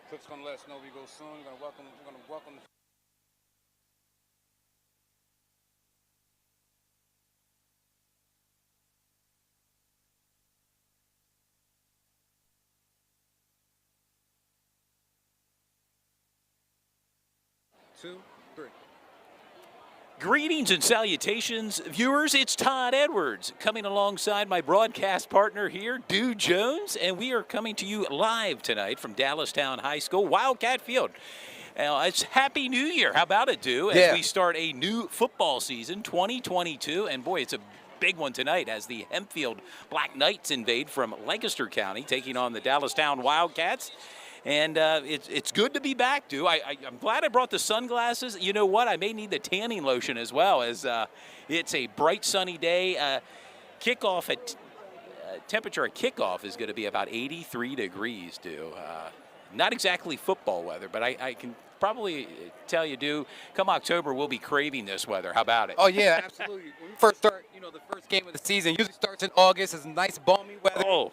Clip's gonna let us know we go soon. We're gonna welcome. Two, three. Greetings and salutations, viewers. It's Todd Edwards coming alongside my broadcast partner here, Dude Jones, and we are coming to you live tonight from Dallastown High School, Wildcat Field. It's Happy New Year. How about it, Dude? As we start a new football season, 2022, and boy, it's a big one tonight as the Hempfield Black Knights invade from Lancaster County, taking on the Dallastown Wildcats. And it's good to be back, dude. I'm glad I brought the sunglasses. You know what? I may need the tanning lotion as well, as it's a bright, sunny day. Kickoff at temperature at kickoff is going to be about 83 degrees, dude. Not exactly football weather, but I can probably tell you, dude, come October, we'll be craving this weather. How about it? Oh, yeah, absolutely. When we first start, the first game of the season usually starts in August. It's nice, balmy weather. Oh.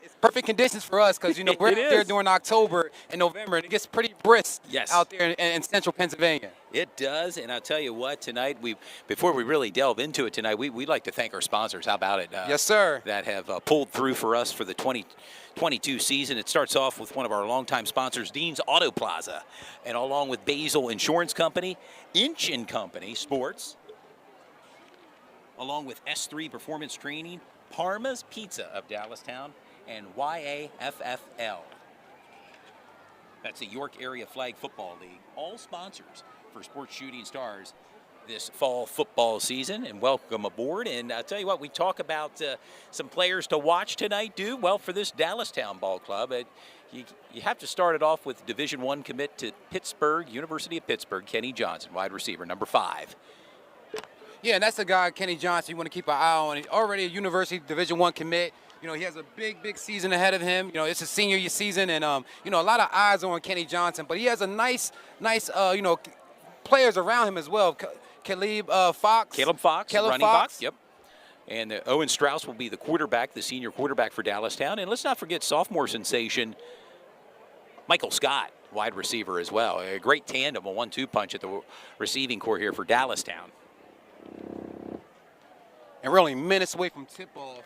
It's perfect conditions for us because, we're out there during October and November, and it gets pretty brisk out there in central Pennsylvania. It does, and I'll tell you what, tonight, before we really delve into it tonight, we'd like to thank our sponsors. How about it? Yes, sir. That have pulled through for us for the 2022 season. It starts off with one of our longtime sponsors, Dean's Auto Plaza, and along with Basil Insurance Company, Inch & Company Sports, along with S3 Performance Training, Parma's Pizza of Dallastown, and YAFFL. That's the York Area Flag Football League. All sponsors for Sports Shooting Stars this fall football season, and welcome aboard. And I'll tell you what, we talk about some players to watch tonight, dude. Well, for this Dallastown Ball Club, you have to start it off with Division I commit to Pittsburgh, University of Pittsburgh, Kenny Johnson, wide receiver, number 5. Yeah, and that's the guy, Kenny Johnson, you want to keep an eye on. He's already a University Division I commit. He has a big season ahead of him. It's a senior year season, and, a lot of eyes on Kenny Johnson. But he has a nice, players around him as well. Caleb Fox, running back. Yep. And Owen Strauss will be the quarterback, the senior quarterback for Dallastown. And let's not forget sophomore sensation Michael Scott, wide receiver as well. A great tandem, a 1-2 punch at the receiving core here for Dallastown. And we're only minutes away from tip-off.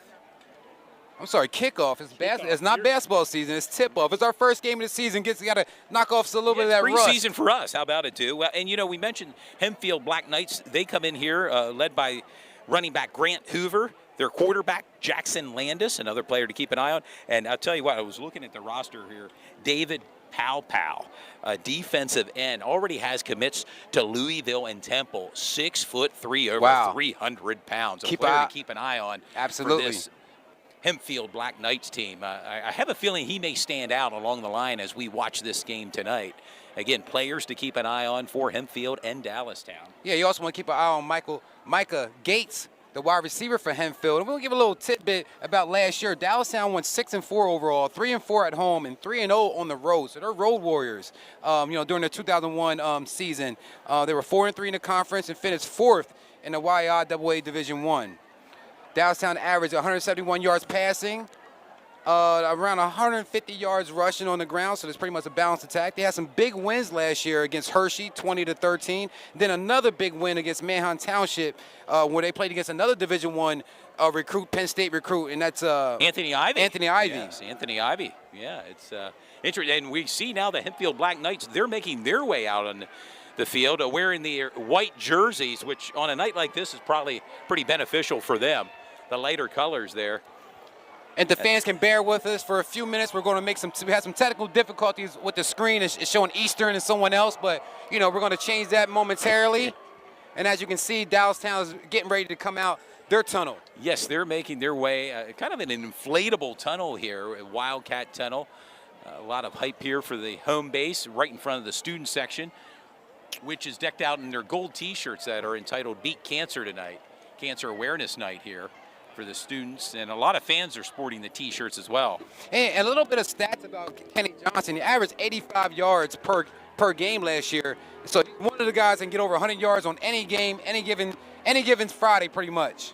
I'm sorry, kickoff. It's not basketball season. It's tip-off. It's our first game of the season. Got to knock off a little bit of that rust. Preseason for us. How about it, too? Well, and, we mentioned Hempfield Black Knights. They come in here led by running back Grant Hoover, their quarterback Jackson Landis, another player to keep an eye on. And I'll tell you what, I was looking at the roster here. David Pow, a defensive end, already has commits to Louisville and Temple. 6'3", over 300 pounds. A player to keep an eye on. Absolutely. For this Hempfield Black Knights team. I have a feeling he may stand out along the line as we watch this game tonight. Again, players to keep an eye on for Hempfield and Dallastown. Yeah, you also want to keep an eye on Micah Gates, the wide receiver for Hempfield. And we'll give a little tidbit about last year. Dallastown went 6-4 overall, 3-4 at home, and 3-0 on the road. So they're road warriors. During the 2001 season, they were 4-3 in the conference and finished 4th in the YIAA Division I. Dallastown averaged 171 yards passing, around 150 yards rushing on the ground, so there's pretty much a balanced attack. They had some big wins last year against Hershey, 20-13. Then another big win against Manheim Township, where they played against another Division I recruit, Penn State recruit, and that's Anthony Ivy. Yes, Anthony Ivy. Yeah, it's interesting. And we see now the Hempfield Black Knights, they're making their way out on the field, wearing their white jerseys, which on a night like this is probably pretty beneficial for them. The lighter colors there. And the fans can bear with us for a few minutes. We're going to we had some technical difficulties with the screen. It's showing Eastern and someone else, but, we're going to change that momentarily. And as you can see, Dallastown is getting ready to come out their tunnel. Yes, they're making their way, kind of an inflatable tunnel here, a Wildcat tunnel. A lot of hype here for the home base right in front of the student section, which is decked out in their gold T-shirts that are entitled Beat Cancer tonight, Cancer Awareness Night here for the students, and a lot of fans are sporting the T-shirts as well. And a little bit of stats about Kenny Johnson. He averaged 85 yards per game last year. So one of the guys can get over 100 yards on any game, any given Friday, pretty much.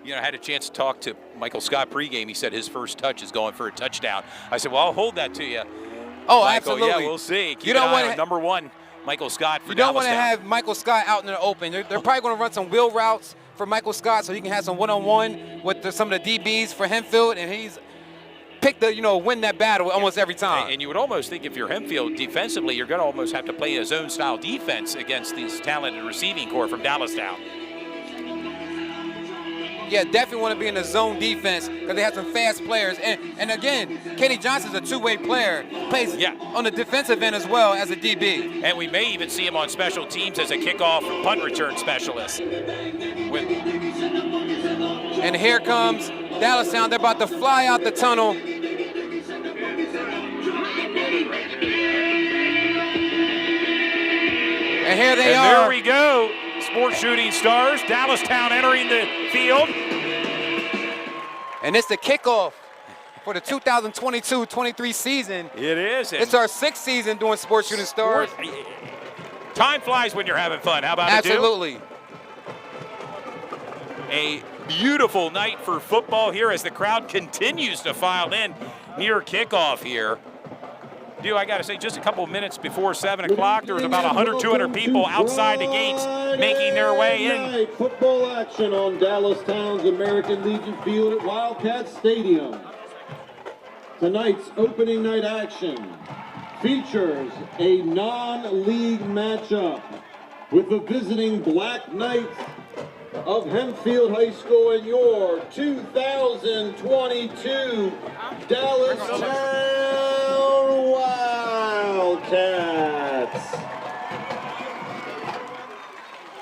I had a chance to talk to Michael Scott pregame. He said his first touch is going for a touchdown. I said, well, I'll hold that to you. Oh, Michael, absolutely. Yeah, we'll see. Keep You don't an eye want on number 1, Michael Scott for You don't want to Dallastown. have Michael Scott out in the open. They're probably going to run some wheel routes for Michael Scott so he can have some one-on-one with some of the DBs for Hempfield, and he's picked the, win that battle almost every time. And you would almost think if you're Hempfield defensively, you're going to almost have to play a zone-style defense against these talented receiving corps from Dallastown. Yeah, definitely want to be in the zone defense because they have some fast players. And again, Kenny Johnson's a two-way player. Plays on the defensive end as well as a DB. And we may even see him on special teams as a kickoff punt return specialist. And here comes Dallastown. They're about to fly out the tunnel. And here they are. There we go. Sports shooting stars. Dallastown entering the field. And it's the kickoff for the 2022-23 season. It is. It's our 6th season doing Sports Shooting Stars. Time flies when you're having fun. How about Absolutely. it, A beautiful night for football here as the crowd continues to file in near kickoff here. I got to say, just a couple of minutes before 7 o'clock, there was about 100, 200 people outside the gates making their way in. Football action on Dallastown's American Legion Field at Wildcat Stadium. Tonight's opening night action features a non-league matchup with the visiting Black Knights of Hempfield High School and your 2022 Dallastown Wildcats.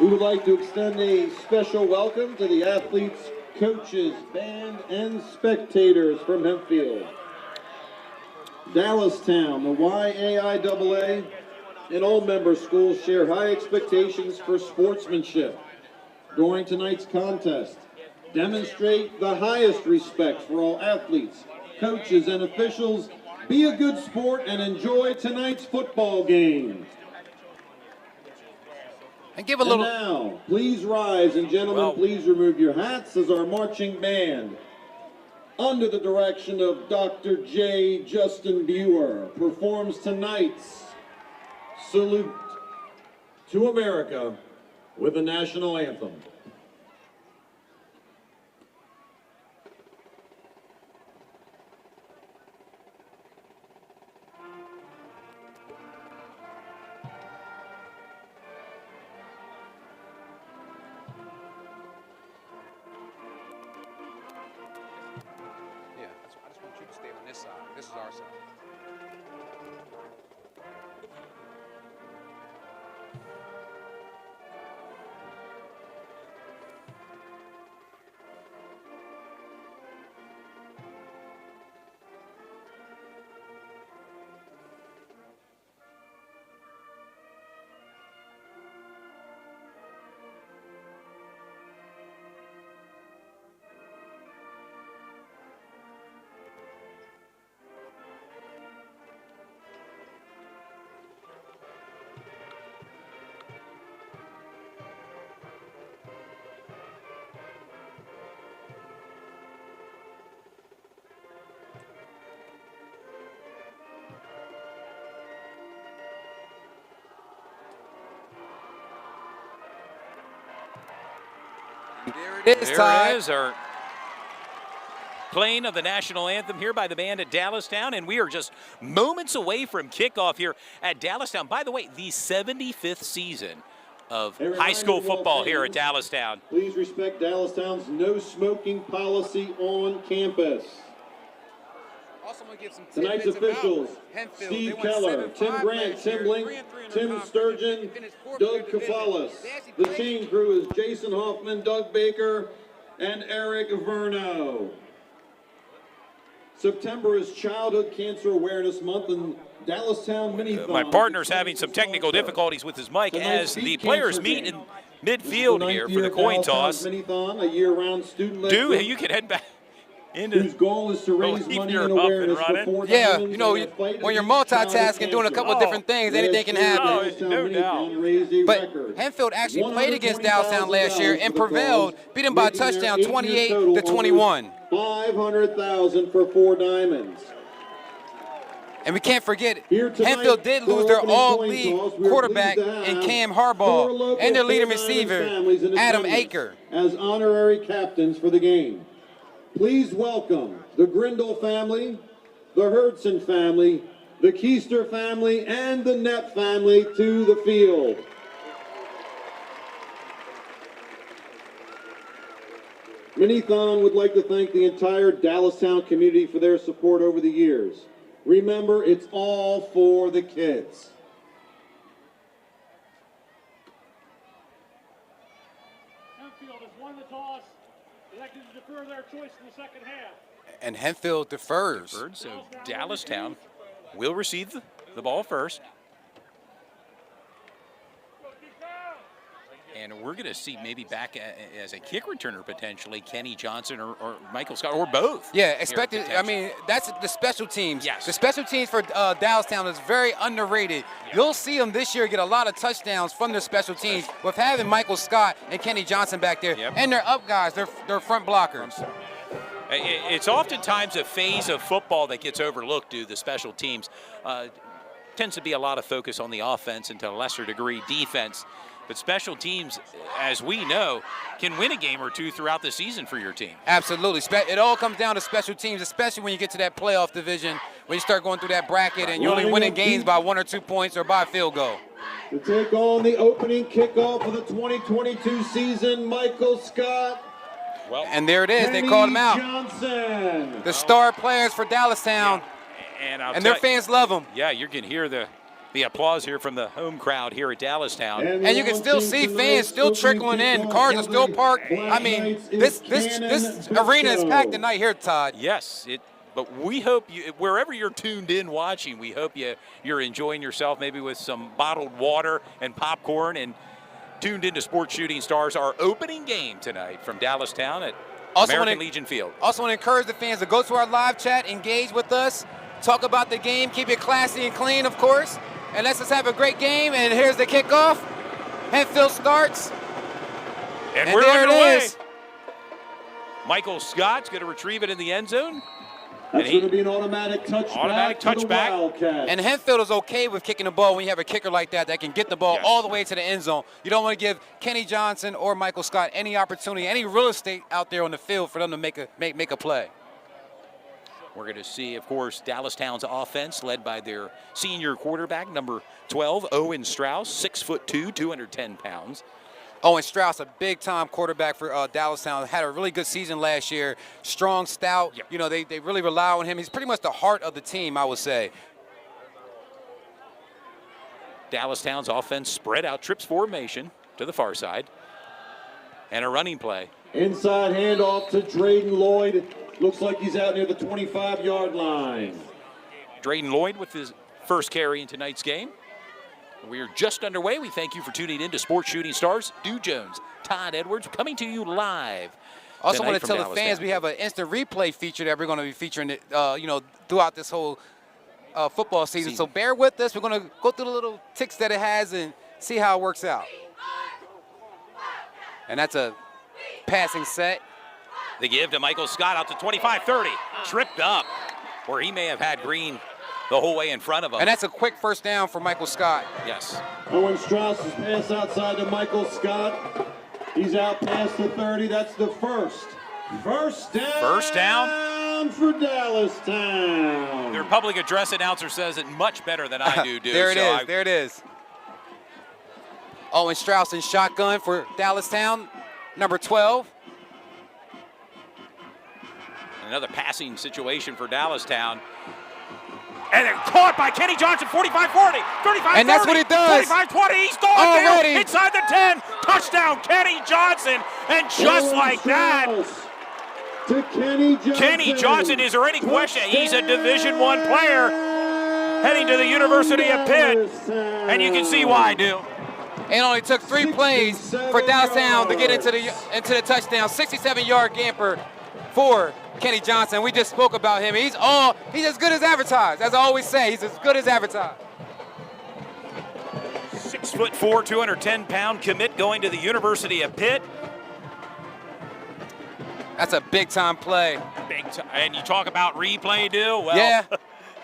We would like to extend a special welcome to the athletes, coaches, band, and spectators from Hempfield. Dallastown, the YAIAA, and all member schools share high expectations for sportsmanship. During tonight's contest, demonstrate the highest respect for all athletes, coaches, and officials. Be a good sport and enjoy tonight's football game. And give a little. And now, please rise, and gentlemen, please remove your hats as our marching band, under the direction of Dr. J. Justin Buer, performs tonight's Salute to America with the national anthem. Yeah, I just want you to stay on this side. This is our side. There it is, Ty. There it is, our playing of the national anthem here by the band at Dallastown, and we are just moments away from kickoff here at Dallastown. By the way, the 75th season of high school football here at Dallastown. Please respect Dallastown's no smoking policy on campus. Also want to give some Tonight's officials, Steve Keller, Tim Grant, Tim Link, Tim Sturgeon, Doug Kafalis. The chain crew is Jason Hoffman, Doug Baker, and Eric Verno. September is Childhood Cancer Awareness Month, and Dallastown Mini-Thon. My partner's having some technical difficulties with his mic as the players meet in midfield here for the coin toss. Mini-Thon, a year-round student-led Dude, you can head back into whose goal is to raise money and awareness for yeah, you know, when you're multitasking, doing a couple of different things, anything can happen. No doubt. But Hempfield actually played against Dallastown last year and prevailed, beat them by a touchdown, 28-21. $500,000 for 4 diamonds. And we can't forget, Here tonight, Hempfield did for lose their opening all-league coin toss, we are quarterback pleased to in have Cam four Harbaugh local and their leading Fort Island receiver, families in Adam attendance Aker. as honorary captains for the game. Please welcome the Grindle family, the Hurdson family, the Keister family, and the Knepp family to the field. Minithon would like to thank the entire Dallastown community for their support over the years. Remember, it's all for the kids. Hempfield has won the toss, elected to defer their choice in the second half. And Hempfield defers. So Dallastown will receive the ball first. And we're going to see maybe back as a kick returner potentially Kenny Johnson or Michael Scott or both. Yeah, expected. I mean, that's the special teams. Yes. The special teams for Dallastown is very underrated. You'll see them this year get a lot of touchdowns from their special teams with having Michael Scott and Kenny Johnson back there. Yep. And their up guys, their front blockers. It's oftentimes a phase of football that gets overlooked due to the special teams. Tends to be a lot of focus on the offense and to a lesser degree defense. But special teams, as we know, can win a game or two throughout the season for your team. Absolutely. It all comes down to special teams, especially when you get to that playoff division, when you start going through that bracket and you're only winning games by 1 or 2 points or by a field goal. To take on the opening kickoff of the 2022 season, Michael Scott. Well, And there it is. They Kenny called him out. Johnson. The star players for Dallastown, and and their fans love them. Yeah, you can hear the applause here from the home crowd here at Dallastown. And you can still see fans still trickling in. Cars are still parked. I mean, this arena is packed tonight here, Todd. Yes, but we hope you, wherever you're tuned in watching, we hope you're enjoying yourself maybe with some bottled water and popcorn and tuned into Sports Shooting Stars, our opening game tonight from Dallastown at American Legion Field. Also want to encourage the fans to go to our live chat, engage with us, talk about the game, keep it classy and clean, of course. And let's just have a great game. And here's the kickoff. Hempfield starts. And And we're there it underway. is. Michael Scott's going to retrieve it in the end zone. That's going to be an automatic touchback. To the Wildcats. And Hempfield is okay with kicking the ball when you have a kicker like that can get the ball all the way to the end zone. You don't want to give Kenny Johnson or Michael Scott any opportunity, any real estate out there on the field for them to make a play. We're going to see, of course, Dallastown's offense led by their senior quarterback, number 12, Owen Strauss, 6'2", 210 pounds. Owen Strauss, a big-time quarterback for Dallastown, had a really good season last year. Strong, stout. Yep. You know, they really rely on him. He's pretty much the heart of the team, I would say. Dallastown's offense spread out, trips formation to the far side. And a running play. Inside handoff to Drayden Lloyd. Looks like he's out near the 25-yard line. Drayden Lloyd with his first carry in tonight's game. We are just underway. We thank you for tuning in to Sports Shooting Stars. Stu Jones, Todd Edwards, coming to you live. Also want to tonight tell from the fans Dallastown. we have an instant replay feature that we're going to be featuring, throughout this whole football season. So bear with us. We're going to go through the little ticks that it has and see how it works out. And that's a passing set. They give to Michael Scott out to 25-30. Tripped up, where he may have had Green the whole way in front of him. And that's a quick first down for Michael Scott. Yes. Owen Strauss is pass outside to Michael Scott. He's out past the 30. That's the first. First down. First down for Dallastown. Their public address announcer says it much better than I do, dude. There it is. Owen Strauss in shotgun for Dallastown, number 12. Another passing situation for Dallastown. And they're caught by Kenny Johnson, 45-40, 35-30. And that's what he does. 25-20, he's gone Already. there inside the 10. Touchdown, Kenny Johnson. And just Owen like that, Strauss to Kenny Johnson. Kenny Johnson, is there any question? He's a Division I player heading to the University of Pitt. And you can see why, dude. It only took 3 plays for Dallastown to get into the touchdown. 67-yard camper for Kenny Johnson. We just spoke about him. He's as good as advertised. As I always say, he's as good as advertised. 6'4", 210-pound commit going to the University of Pitt. That's a big-time play. Big time. And you talk about replay, dude. Well, Yeah.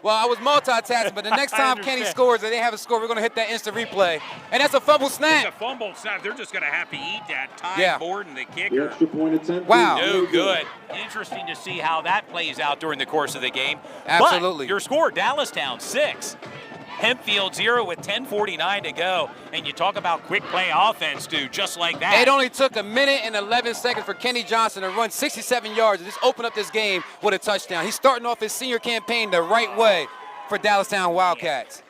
Well, I was multitasking, but the next I time Kenny understand. scores and they have a score, we're going to hit that instant replay. And that's a fumble It's a snap. fumble snap. They're just going to have to eat that. Ty Yeah. Borden, the The kicker. extra point attempt. Wow. No good. Interesting to see how that plays out during the course of the game. Absolutely. But your score, Dallastown 6. Hempfield 0 with 10:49 to go. And you talk about quick play offense, dude, just like that. It only took a minute and 11 seconds for Kenny Johnson to run 67 yards and just open up this game with a touchdown. He's starting off his senior campaign the right way for Dallastown Wildcats.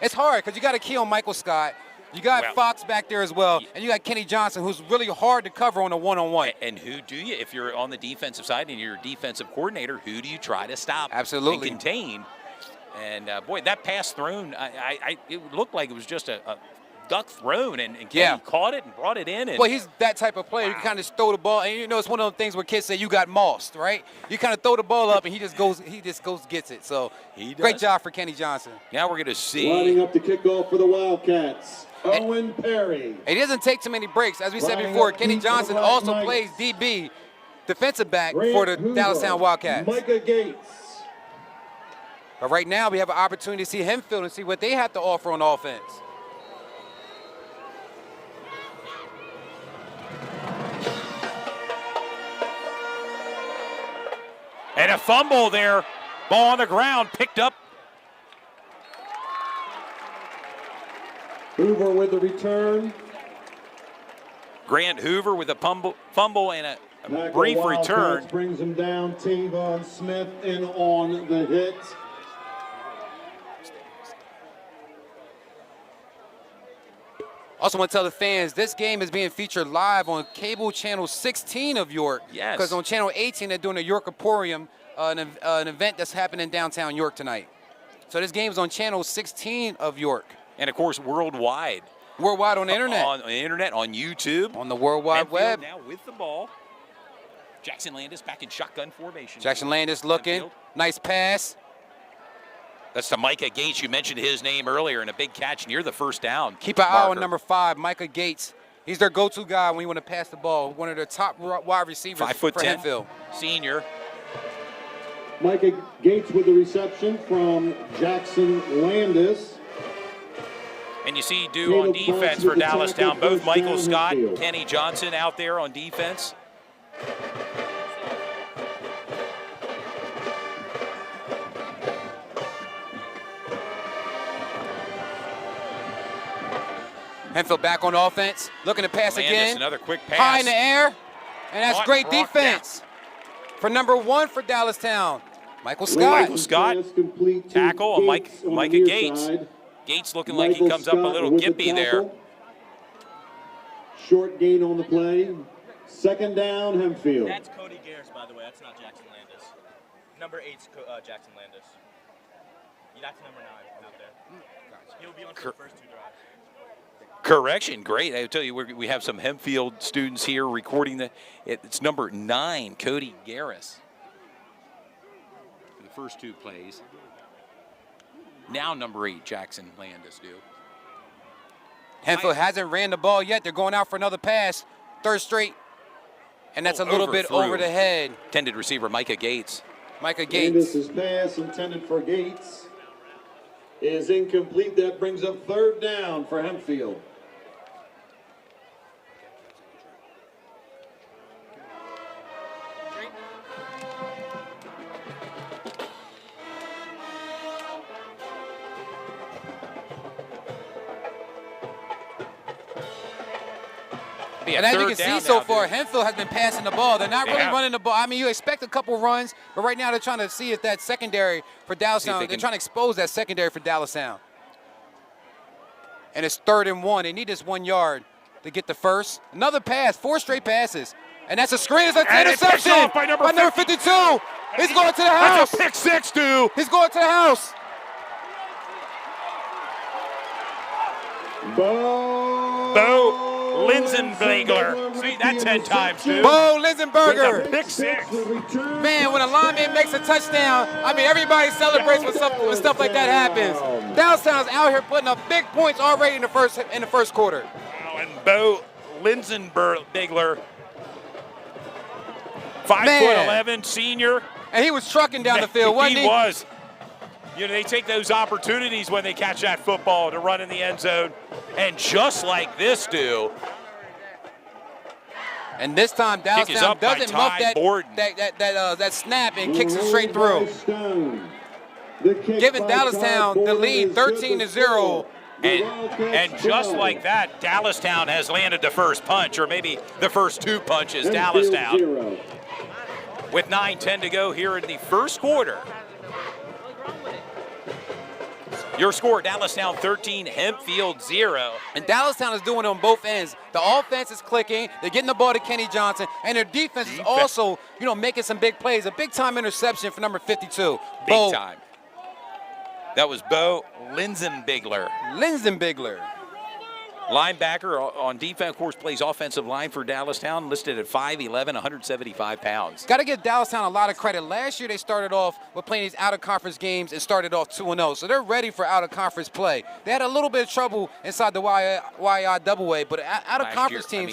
It's hard because you got a key on Michael Scott. You got Well, Fox back there as well, and you got Kenny Johnson, who's really hard to cover on a one-on-one. And who do you, if you're on the defensive side and you're a defensive coordinator, who do you try to stop Absolutely. and contain? And, boy, that pass thrown, it looked like it was just a duck thrown, and Kenny Yeah. caught it and brought it in. And Well, he's that type of player. You can kind of just throw the ball, and you know it's one of those things where kids say you got mossed, right? You kind of throw the ball up, and he just goes gets it. So He great does. job for Kenny Johnson. now we're going to see. Lining up the kickoff for the Wildcats, Owen Perry. He doesn't take too many breaks. As we said Lining before, up Kenny deep for the Johnson Black also Knights. plays DB, defensive back Grant for the Hoover, Dallastown Wildcats. Micah Gates. But right now, we have an opportunity to see Hempfield and see what they have to offer on offense. And a fumble there. Ball on the ground, picked up. Hoover with the return. Grant Hoover with a fumble and a Tackle brief Wildcats return. brings him down. Tavon Smith in on the hit. Also want to tell the fans, this game is being featured live on cable channel 16 of York. Yes. Because on channel 18, they're doing a York Emporium, an event that's happening in downtown York tonight. So this game is on channel 16 of York. And, of course, worldwide. Worldwide on the internet. On the internet, on YouTube. On the World Wide Hempfield Web. now with the ball. Jackson Landis back in shotgun formation. Jackson Landis looking. Hempfield. Nice pass. That's to Micah Gates. You mentioned his name earlier, and a big catch near the first down. Keep an eye on marker. number 5, Micah Gates. He's their go-to guy when you want to pass the ball. One of their top wide receivers 5'10", for Hempfield. senior. Micah Gates with the reception from Jackson Landis. And you see Dew on Caleb defense Fox for with the tackle, Dallastown. Both first Michael down, Scott, Hempfield. Kenny Johnson out there on defense. Hempfield back on offense. Looking to pass Landis, again. another quick pass. High in the air. And that's Caught, great brought defense. For number 1 for Dallastown, Michael Scott. Michael Scott, Pass complete to tackle, Gates on the Micah near Gates. side. Gates looking like he Michael comes up a Scott little with the gimpy there. tackle. Short gain on the play. Second down, Hempfield. That's Cody Garris, by the way. That's not Jackson Landis. Number 8's Jackson Landis. That's number 9 out there. He'll be on for the first 2 drives. Correction, great. I tell you, we have some Hempfield students here recording it's number 9, Cody Garris. For the first 2 plays. Now number 8, Jackson Landis do. Hempfield hasn't ran the ball yet. They're going out for another pass. Third straight. And that's a little bit overthrew. over the head. Intended receiver Micah Gates. Micah Gates. Landis' pass intended for Gates is incomplete. That brings up third down for Hempfield. And as you can see so far, Hempfield has been passing the ball. They're not really Yeah. running the ball. I mean, you expect a couple runs, but right now they're trying to see if that secondary for Dallastown, they're trying to expose that secondary for Dallastown. And it's 3rd and 1. They need this 1 yard to get the first. Another pass, 4 straight passes. And that's a screen. It's an And it's picked interception off by number 52. He's going to the house. That's a pick 6, dude. He's going to the house. Bo Linsenblegler. See, that 10 times, dude. Bo Linsenberger. Pick 6. Man, when a lineman makes a touchdown, I mean, everybody celebrates when stuff like that happens. Dallastown's out here putting up big points already in the first quarter. Wow, and Bo Linsenblegler, 5'11", senior. And he was trucking down the field, wasn't he? He was. You know, they take those opportunities when they catch that football to run in the end zone, and just like this do. And this time, Kick is Dallastown up by doesn't muff Ty Borden. that snap and kicks it straight through, giving Dallastown the lead 13-0. And just like that, Dallastown has landed the first punch, or maybe the first two punches, Dallastown. With 9:10 to go here in the first quarter. Your score, Dallastown 13, Hempfield 0. And Dallastown is doing it on both ends. The offense is clicking. They're getting the ball to Kenny Johnson. And their defense is also, making some big plays. A big-time interception for number 52. Big time. That was Bo Linzenbigler. Linebacker on defense, of course, plays offensive line for Dallastown, listed at 5'11", 175 pounds. Got to give Dallastown a lot of credit. Last year, they started off with playing these out-of-conference games and started off 2-0. So they're ready for out-of-conference play. They had a little bit of trouble inside the YIAA, but out-of-conference teams,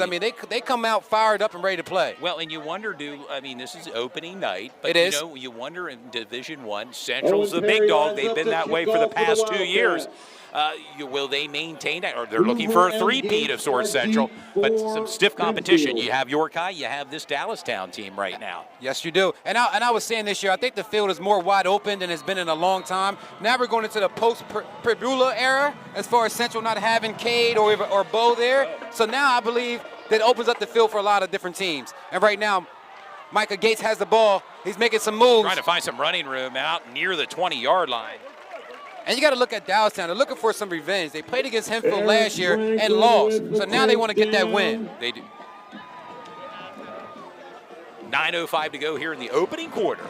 they come out fired up and ready to play. Well, and you wonder, this is opening night, but it is. You wonder in Division I, Central's the big dog. They've been that way for the past 2 years. Will they maintain that? Or they're looking for a three-peat of sorts, Central, but some stiff competition. You have York High, you have this Dallastown team right now. Yes, you do. And I was saying this year, I think the field is more wide open than it's been in a long time. Now we're going into the post-Pribula era as far as Central not having Cade or Bo there. So now I believe that opens up the field for a lot of different teams. And right now, Micah Gates has the ball. He's making some moves. Trying to find some running room out near the 20-yard line. And you got to look at Dallastown. They're looking for some revenge. They played against Hempfield last year and lost. So now they want to get that win. They do. 9:05 to go here in the opening quarter.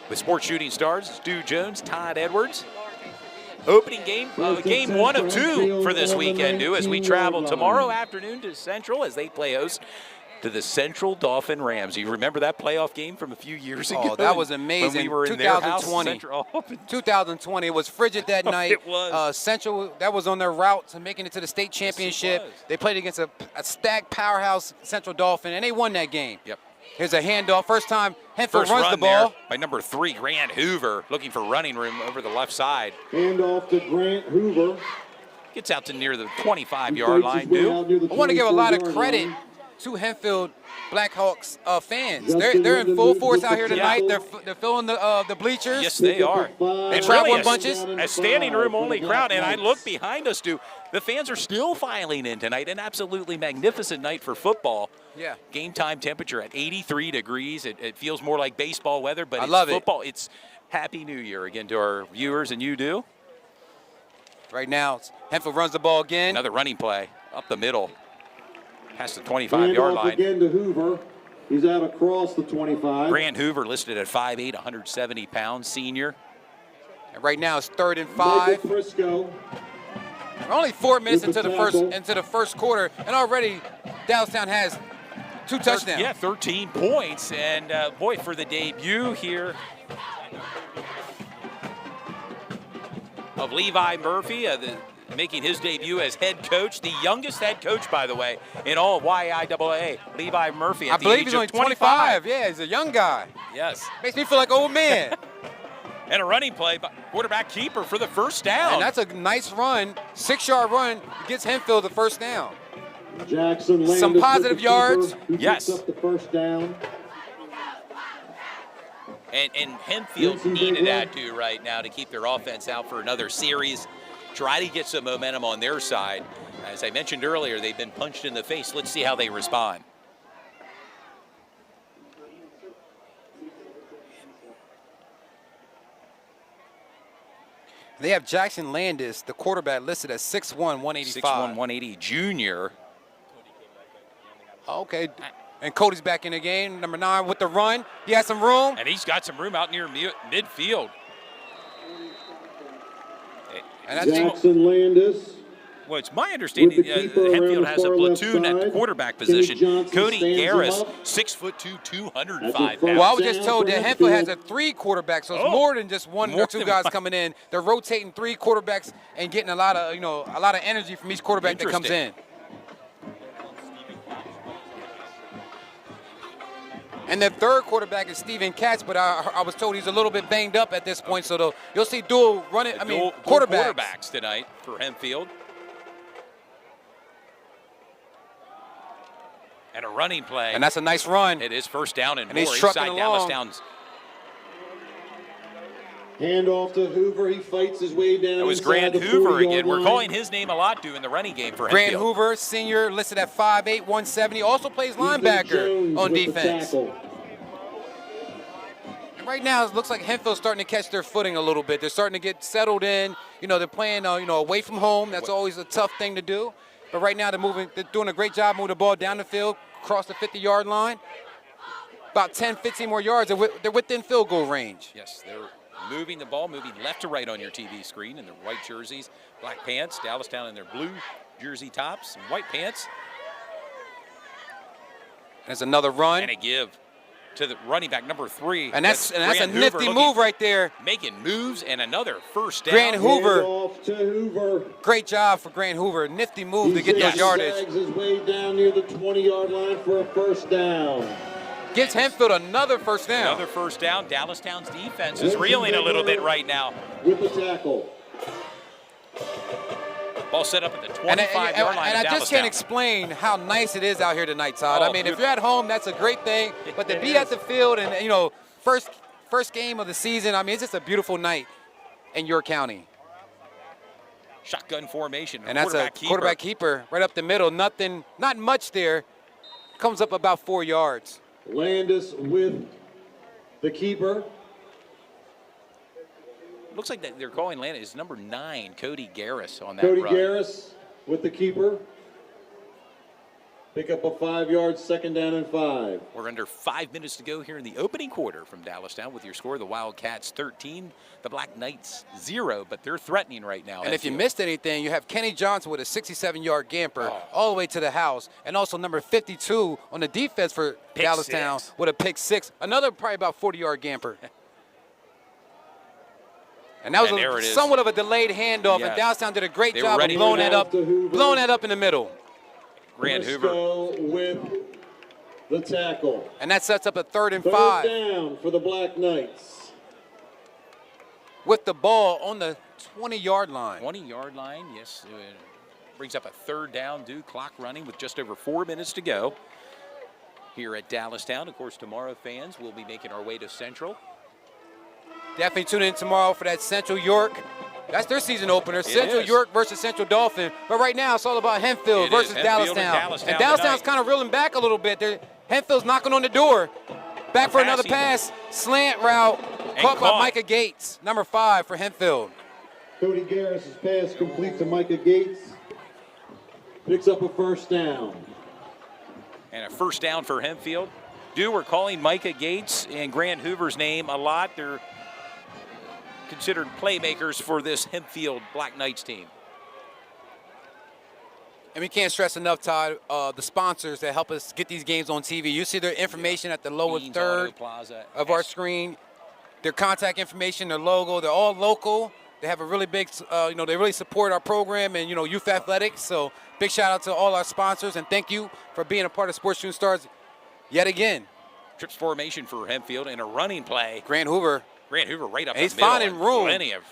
With Sports Shooting Stars, Stu Jones, Todd Edwards. Opening game 1 of 2 for this weekend, as we travel tomorrow afternoon to Central as they play host to the Central Dauphin Rams. You remember that playoff game from a few years ago? Oh, that was amazing. When we were in their house, 2020. It was frigid that night. It was. Central, that was on their route to making it to the state championship. Yes, they played against a stacked powerhouse Central Dauphin, and they won that game. Yep. Here's a handoff. First time Hempfield First runs run the ball. there by number 3, Grant Hoover, looking for running room over the left side. Handoff to Grant Hoover. Gets out to near the 25-yard line, I want to give a lot of credit to Hempfield Blackhawks fans. They're in full force out here tonight. Yeah. They're filling the bleachers. Yes, they are. They travel in bunches. A standing room only crowd, and I look behind us, Stu. The fans are still filing in tonight. An absolutely magnificent night for football. Yeah. Game time temperature at 83 degrees. It feels more like baseball weather, but I it's love football. It's Happy New Year again to our viewers, and you do. Right now, Hempfield runs the ball again. Another running play up the middle. Past the 25-yard line. Again to Hoover. He's out across the 25. Grant Hoover listed at 5'8", 170 pounds, senior. And right now it's 3rd and 5. Frisco. We're only 4 minutes With into the first quarter, and already Dallastown has 2 touchdowns. Yeah, 13 points, and boy, for the debut here of Levi Murphy, making his debut as head coach, the youngest head coach, by the way, in all of YIAA, Levi Murphy at the age he's of only 25. Yeah, he's a young guy. Yes. Makes me feel like old man. And a running play by quarterback keeper for the first down. And that's a nice run, 6-yard run, gets Hempfield the first down. Jackson Landis some positive yards. Yes. Up the first down. And Hempfield needed that too right now to keep their offense out for another series. Try to get some momentum on their side. As I mentioned earlier, they've been punched in the face. Let's see how they respond. They have Jackson Landis, the quarterback, listed at 6'1", 185. 6'1", 180 junior. Okay. And Cody's back in the game, number 9 with the run. He has some room. And he's got some room out near midfield. And Jackson Landis. Well, it's my understanding Hempfield has a platoon at the quarterback position. Cody Garris, 6'2", 205 pounds. Well, I was just told that Hempfield has a 3 quarterback, so it's more than just one or 2 guys coming in. They're rotating 3 quarterbacks and getting a lot of energy from each quarterback that comes in. And their third quarterback is Steven Katz, but I was told he's a little bit banged up at this point, so you'll see dual running. Dual Quarterbacks. quarterbacks tonight for Hempfield. And a running play. And that's a nice run. It is first down and more he's trucking inside along. Dallastown's. Handoff to Hoover. He fights his way down. It was inside Grant the Hoover 40-yard again. We're line. calling his name a lot doing the running game for Grant Hempfield. Hoover, senior, listed at 5'8", 170. Also plays Ethan linebacker Jones on with the defense. tackle. And right now, it looks like Hempfield's starting to catch their footing a little bit. They're starting to get settled in. You know, they're playing, away from home. That's always a tough thing to do. But right now, they're doing a great job moving the ball down the field, across the 50-yard line. About 10, 15 more yards. They're within field goal range. Yes, they're moving the ball, moving left to right on your TV screen in their white jerseys, black pants. Dallastown in their blue jersey tops and white pants. There's another run. And a give to the running back, number 3. And that's a Grant nifty Hoover move right there. Making moves and another first down. Grant Hoover. Handoff to Hoover. Great job for Grant Hoover. Nifty move to get those yardage. Zags his way down near the 20-yard line for a first down. Gives Hempfield another first down. Another first down. Dallastown's defense is reeling a little bit right now. With the tackle. Ball set up at the And 25-yard line I of just can't Dallastown. explain how nice it is out here tonight, Todd. Oh, I mean, if you're at home, that's a great thing. But to be at the field and, first game of the season, I mean, it's just a beautiful night in York County. Shotgun formation. And that's a quarterback keeper right up the middle. Not much there. Comes up about 4 yards. Landis with the keeper. Looks like they're calling Landis. It's number 9, Cody Garris on that Cody run. Garris with the keeper. Pick up a 5-yard second down and 5. We're under 5 minutes to go here in the opening quarter from Dallastown with your score. The Wildcats 13, the Black Knights 0, but they're threatening right now. And if you missed anything, you have Kenny Johnson with a 67-yard gamper all the way to the house. And also number 52 on the defense for Pick Dallastown 6. with a pick 6. Another probably about 40-yard gamper. And that And there it was is. somewhat of a delayed handoff, Yes. and Dallastown did a great They were job of ready blowing for that up in the middle. Grant Hoover. Briscoe with the tackle. And that sets up a 3rd and Third 5 down for the Black Knights. with the ball on the 20-yard line. 20-yard line, yes. Brings up a 3rd down, due clock running with just over 4 minutes to go here at Dallastown. Of course, tomorrow fans will be making our way to Central. Definitely tune in tomorrow for that Central York. That's their season opener, Central is. York versus Central Dolphin. But right now, it's all about Hempfield It is. versus Hempfield and Dallastown. And Dallastown Dallastown's tonight. kind of reeling back a little bit. Hempfield's knocking on the door. Back for another Passing. pass, slant route, caught by Micah Gates, number 5 for Hempfield. Cody Garris' pass complete to Micah Gates. Picks up a first down. And a first down for Hempfield. We're calling Micah Gates and Grant Hoover's name a lot. They're considered playmakers for this Hempfield Black Knights team. And we can't stress enough, Todd, the sponsors that help us get these games on TV. You see their information at the lower Beans third Auto Plaza, of our screen. Their contact information, their logo, they're all local. They have a really big, they really support our program and, youth athletics. So big shout out to all our sponsors and thank you for being a part of Sports Shooting Stars yet again. Trips formation for Hempfield and a running play. Grant Hoover right up he's the middle. finding room. Plenty of.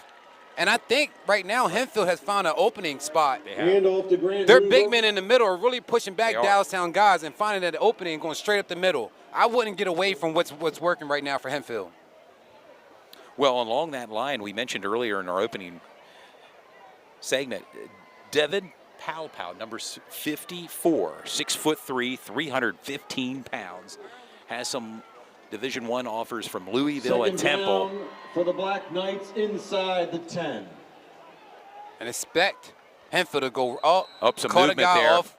And I think right now Hempfield has found an opening spot. Handoff to Grant Their Hoover. big men in the middle are really pushing back They are. Dallastown guys and finding that opening and going straight up the middle. I wouldn't get away from what's working right now for Hempfield. Well, along that line, we mentioned earlier in our opening segment, Devin Palpow, number 54, 6'3", 315 pounds, has some Division I offers from Louisville and Second Temple. down for the Black Knights inside the 10. And expect Hempfield to go Up some caught a movement guy there. off.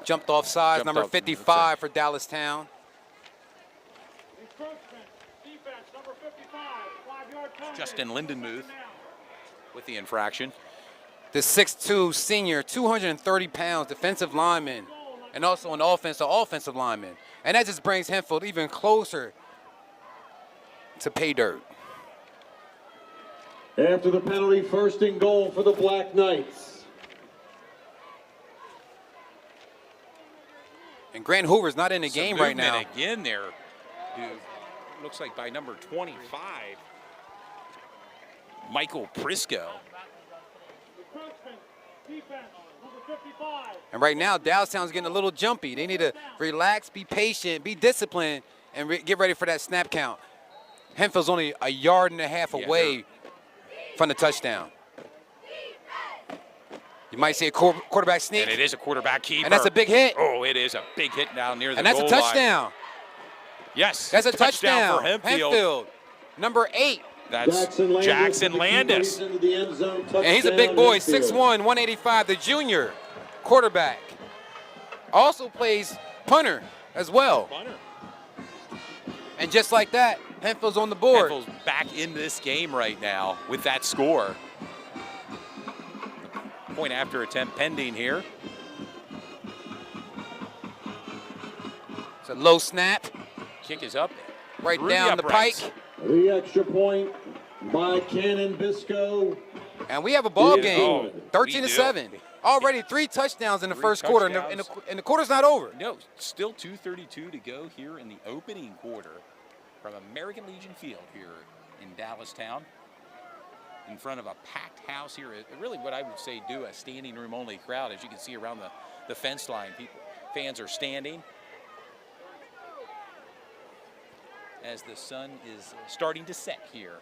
Jumped off sides, Jumped number off, 55 for Dallastown. Encroachment, defense, number 55, 5-yard penalty. Justin Lindenmuth Second down. with the infraction. The 6'2 senior, 230 pounds, defensive lineman, and also an offensive lineman. And that just brings Hempfield even closer to pay dirt. After the penalty, 1st and goal for the Black Knights. And Grant Hoover's not in the game right now. Again there, dude. Looks like by number 25, Michael Prisco. And right now, Dallastown's getting a little jumpy. They need to relax, be patient, be disciplined, and get ready for that snap count. Hempfield's only a yard and a half away from the touchdown. You might see a quarterback sneak. And it is a quarterback keeper. And that's a big hit. Oh, it is a big hit down near the and that's goal a touchdown. line. Yes. That's a touchdown for Hempfield. Number 8. That's Jackson Landis. And And he's a big boy, 6'1", 185, the junior quarterback. Also plays punter as well. And just like that, Hempfield's on the board. Hempfield's back in this game right now with that score. Point after attempt pending here. It's a low snap. Kick is up. Right down the pike. The extra point by Cannon Bisco. And we have a ball Yeah. game, 13-7. Already 3 touchdowns in the first quarter, and the quarter's not over. No, still 2:32 to go here in the opening quarter from American Legion Field here in Dallastown. In front of a packed house here. Really what I would say do a standing room only crowd. As you can see around the fence line, fans are standing. As the sun is starting to set here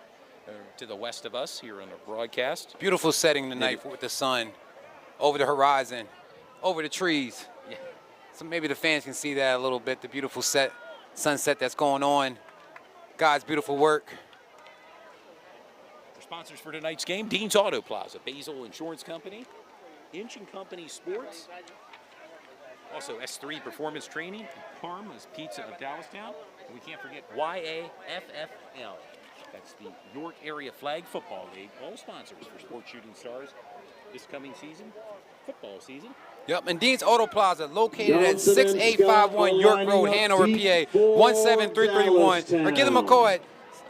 to the west of us here on the broadcast. Beautiful setting tonight with the sun over the horizon, over the trees. Yeah. So maybe the fans can see that a little bit, the beautiful sunset that's going on. God's beautiful work. Sponsors for tonight's game, Dean's Auto Plaza, Basil Insurance Company, Inch & Company Sports, also S3 Performance Training, Parma's Pizza of Dallastown, and we can't forget YAFFL. That's the York Area Flag Football League. All sponsors for Sports Shooting Stars this coming season, football season. Yep, and Dean's Auto Plaza, located at 6851 York Road, Hanover, PA, 17331. Or give them a call at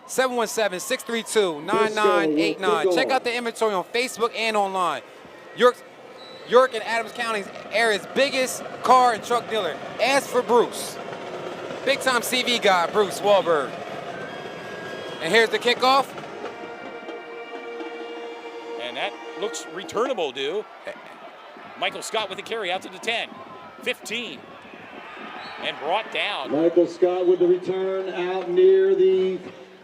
717-632-9989. Check out the inventory on Facebook and online. York and Adams County's area's biggest car and truck dealer. Ask for Bruce. Big time CV guy, Bruce Wahlberg. And here's the kickoff. And that looks returnable, dude. Michael Scott with the carry out to the 10, 15, and brought down. Michael Scott with the return out near the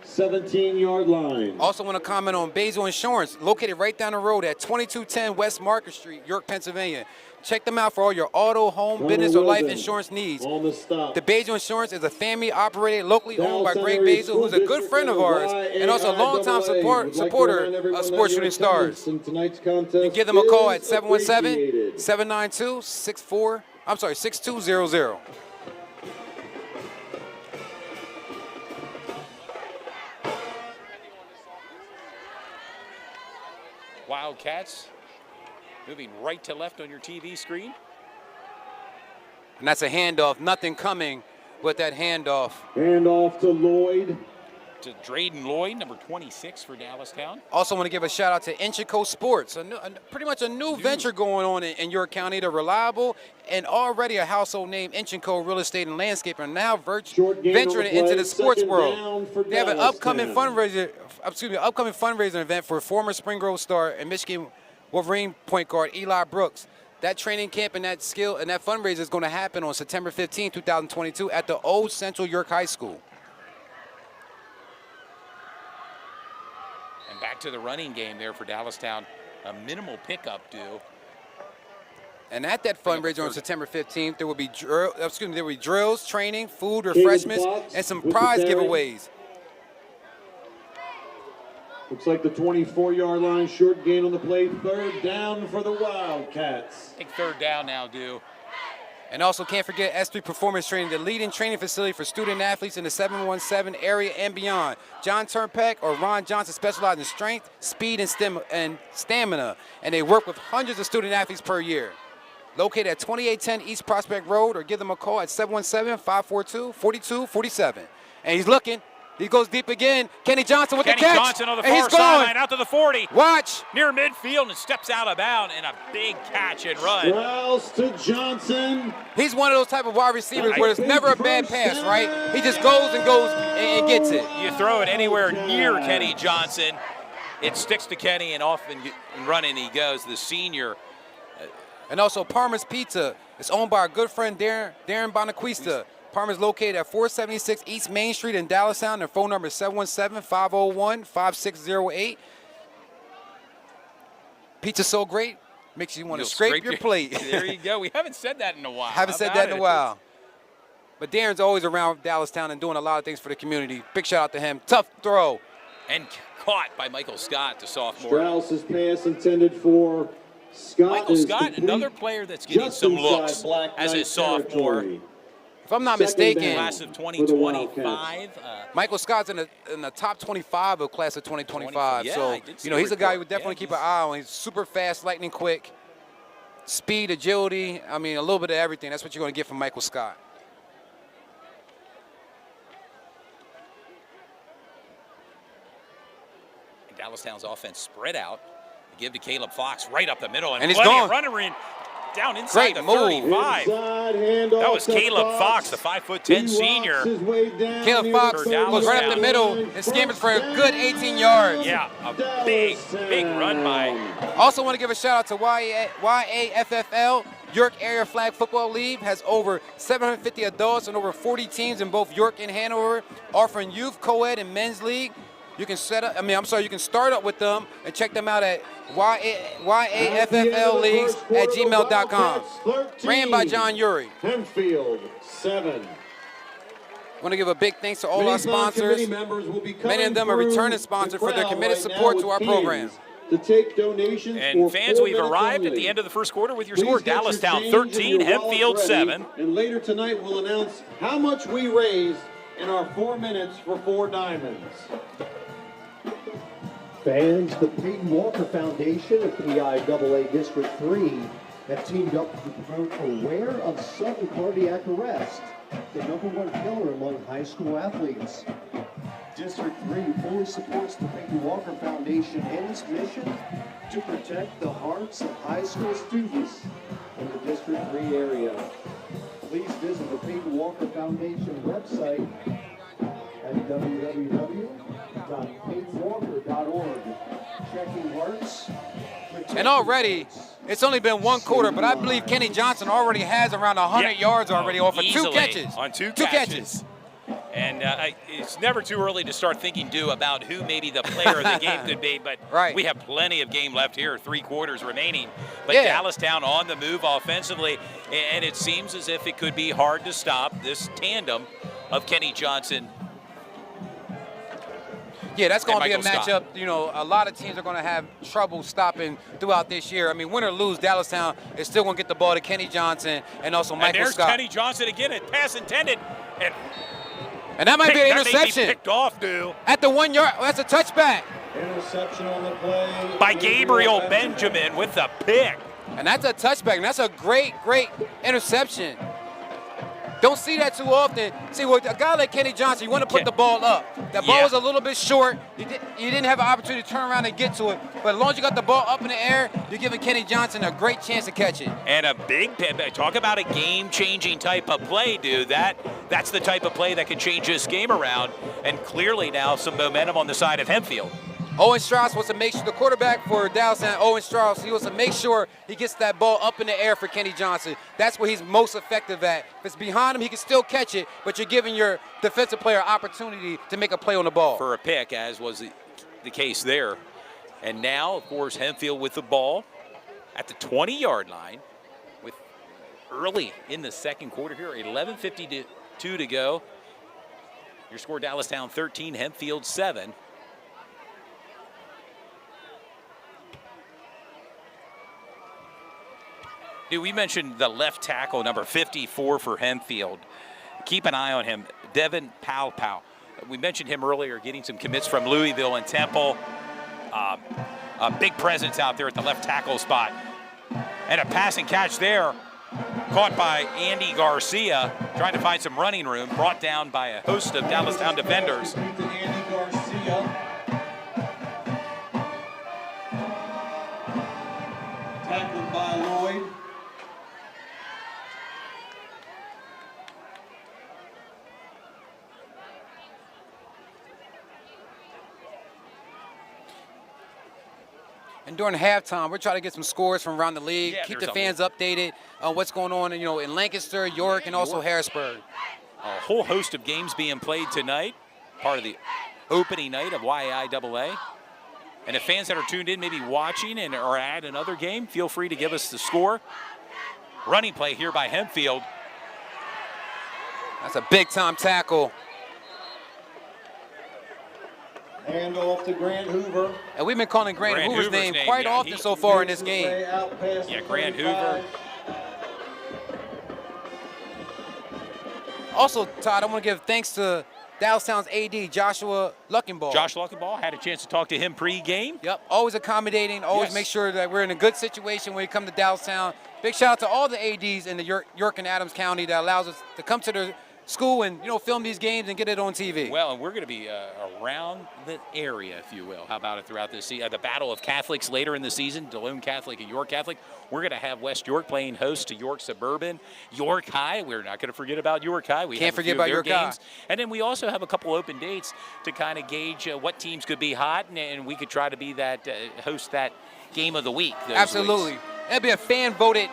17-yard line. Also want to comment on Basil Insurance, located right down the road at 2210 West Market Street, York, Pennsylvania. Check them out for all your auto, home, business, or life insurance needs. On the stop. The Basil Insurance is a family-operated, locally owned by Greg Basil, who's a good friend of ours and also a longtime supporter of Sports Shooting Stars. You can give them a call at 717-792-6200. Wildcats moving right to left on your TV screen. And that's a handoff. Nothing coming with that handoff. Handoff to Lloyd. To Drayden Lloyd, number 26 for Dallastown. Also want to give a shout out to Inchico Sports, pretty much a new venture going on in York County. They're reliable and already a household name. Inchico Real Estate and Landscaping, now venturing into the sports world. They have an upcoming fundraiser event for former Spring Grove star and Michigan Wolverine point guard Eli Brooks. That training camp and that fundraiser is going to happen on September 15, 2022 at the Old Central York High School. And back to the running game there for Dallastown. A minimal pickup due. And at that fundraiser on September 15th, there will be drills, training, food, refreshments, and some prize giveaways. Looks like the 24-yard line, short gain on the play, third down for the Wildcats. Big third down now, due. And also can't forget S3 Performance Training, the leading training facility for student athletes in the 717 area and beyond. John Turnpeck or Ron Johnson specialize in strength, speed, and stamina, and they work with hundreds of student athletes per year. Located at 2810 East Prospect Road, or give them a call at 717-542-4247. And he's looking. He goes deep again. Kenny Johnson with Kenny the catch. Johnson on the and far he's gone. sideline out to the 40. Watch. Near midfield and steps out of bounds and a big catch and run. Strauss to Johnson. He's one of those type of wide receivers where there's never a bad pass, right? He just goes and gets it. You throw it anywhere near Kenny Johnson, it sticks to Kenny and off and running he goes. The senior. And also Parma's Pizza. It's owned by our good friend Darren Bonaquista. Parma's located at 476 East Main Street in Dallastown. Their phone number is 717-501-5608. Pizza's so great, makes you want to scrape your plate. There you go. We haven't said that in a while. Haven't said that in a while. But Darren's always around Dallastown and doing a lot of things for the community. Big shout out to him. Tough throw. And caught by Michael Scott, the sophomore. Strauss's pass intended for Scott. Michael Scott, another player that's getting some looks as a sophomore. If I'm not mistaken, Class of 2025. Michael Scott's in the top 25 of class of 2025. Yeah, So, he's a guy you would definitely keep an eye on. He's super fast, lightning quick, speed, agility. I mean, a little bit of everything. That's what you're going to get from Michael Scott. Dallastown's offense spread out. Give to Caleb Fox right up the middle. And he's plenty gone. of running down inside Great the move. 35. That was Caleb Fox, the 5'10" senior. Caleb Fox goes right up the middle and skims for a good 18 yards. Yeah, a big run by. Also want to give a shout out to YAFFL. York Area Flag Football League has over 750 adults and over 40 teams in both York and Hanover, offering youth, co-ed, and men's league. You can you can start up with them and check them out at yaffleagues@gmail.com. Ran by John Uri. Hempfield 7. I want to give a big thanks to all our sponsors. Many of them are returning sponsors for their committed support to our program. To take donations and fans, we've arrived at the end of the first quarter with your score. Dallastown 13, Hempfield 7. And later tonight we'll announce how much we raised in our 4 minutes for 4 diamonds. Fans, the Peyton Walker Foundation of PIAA District 3 have teamed up to promote Aware of Sudden Cardiac Arrest, the #1 killer among high school athletes. District 3 fully supports the Peyton Walker Foundation and its mission to protect the hearts of high school students in the District 3 area. Please visit the Peyton Walker Foundation website at www.peytonwalker.org. Checking hearts. And already, it's only been one quarter, but I believe Kenny Johnson already has around 100 yards already off of Easily, 2 catches. On two catches. And it's never too early to start thinking, about who maybe the player of the game could be. But we have plenty of game left here, 3 quarters remaining. But Dallastown on the move offensively, and it seems as if it could be hard to stop this tandem of Kenny Johnson. Yeah, that's going to be a Michael matchup. A lot of teams are going to have trouble stopping throughout this year. I mean, win or lose, Dallastown is still going to get the ball to Kenny Johnson and also Michael Scott. And there's Kenny Johnson again, a pass intended. And that might be an interception. Picked off, dude. At the 1 yard, that's a touchback. Interception on the play. By Gabriel Benjamin with the pick. And that's a touchback, and that's a great interception. Don't see that too often. See, with a guy like Kenny Johnson, you want to put the ball up. That ball was a little bit short. You didn't have an opportunity to turn around and get to it. But as long as you got the ball up in the air, you're giving Kenny Johnson a great chance to catch it. And a big, talk about a game-changing type of play, dude. That's the type of play that can change this game around. And clearly now some momentum on the side of Hempfield. Owen Strauss wants to make sure, the quarterback for Dallastown, Owen Strauss, he wants to make sure he gets that ball up in the air for Kenny Johnson. That's where he's most effective at. If it's behind him, he can still catch it, but you're giving your defensive player opportunity to make a play on the ball. For a pick, as was the case there. And now, of course, Hempfield with the ball at the 20-yard line with early in the second quarter here, 11:52 to go. Your score, Dallastown 13, Hempfield 7. Dude, we mentioned the left tackle, number 54 for Hempfield. Keep an eye on him, Devin Powell. We mentioned him earlier, getting some commits from Louisville and Temple. A big presence out there at the left tackle spot. And a passing catch there Caught by Andy Garcia, trying to find some running room, brought down by a host of Dallastown defenders. To Andy Garcia. Tackled by Lloyd. And during halftime, we're trying to get some scores from around the league, Yeah, keep there's the fans updated on what's going on, in Lancaster, York, and also Harrisburg. A whole host of games being played tonight, part of the opening night of YIAA. And if fans that are tuned in, maybe watching and are at another game, feel free to give us the score. Running play here by Hempfield. That's a big-time tackle. Hand off to Grant Hoover. And we've been calling Grant Hoover's name quite often so far in this game. Yeah, Grant Hoover. Also, Todd, I want to give thanks to Dallastown's AD, Joshua Luckenball. Josh Luckenball, had a chance to talk to him pre-game. Yep, always accommodating, always make sure that we're in a good situation when we come to Dallastown. Big shout out to all the ADs in the York and Adams County that allows us to come to the school and film these games and get it on TV. Well, and we're going to be around the area, if you will. How about it throughout this season? The Battle of Catholics later in the season, Delone Catholic and York Catholic. We're going to have West York playing host to York Suburban. York High, we're not going to forget about York High. We Can't forget about York High. And then we also have a couple open dates to kind of gauge what teams could be hot, and we could try to be that host that game of the week. Absolutely. Weeks. That'd be a fan-voted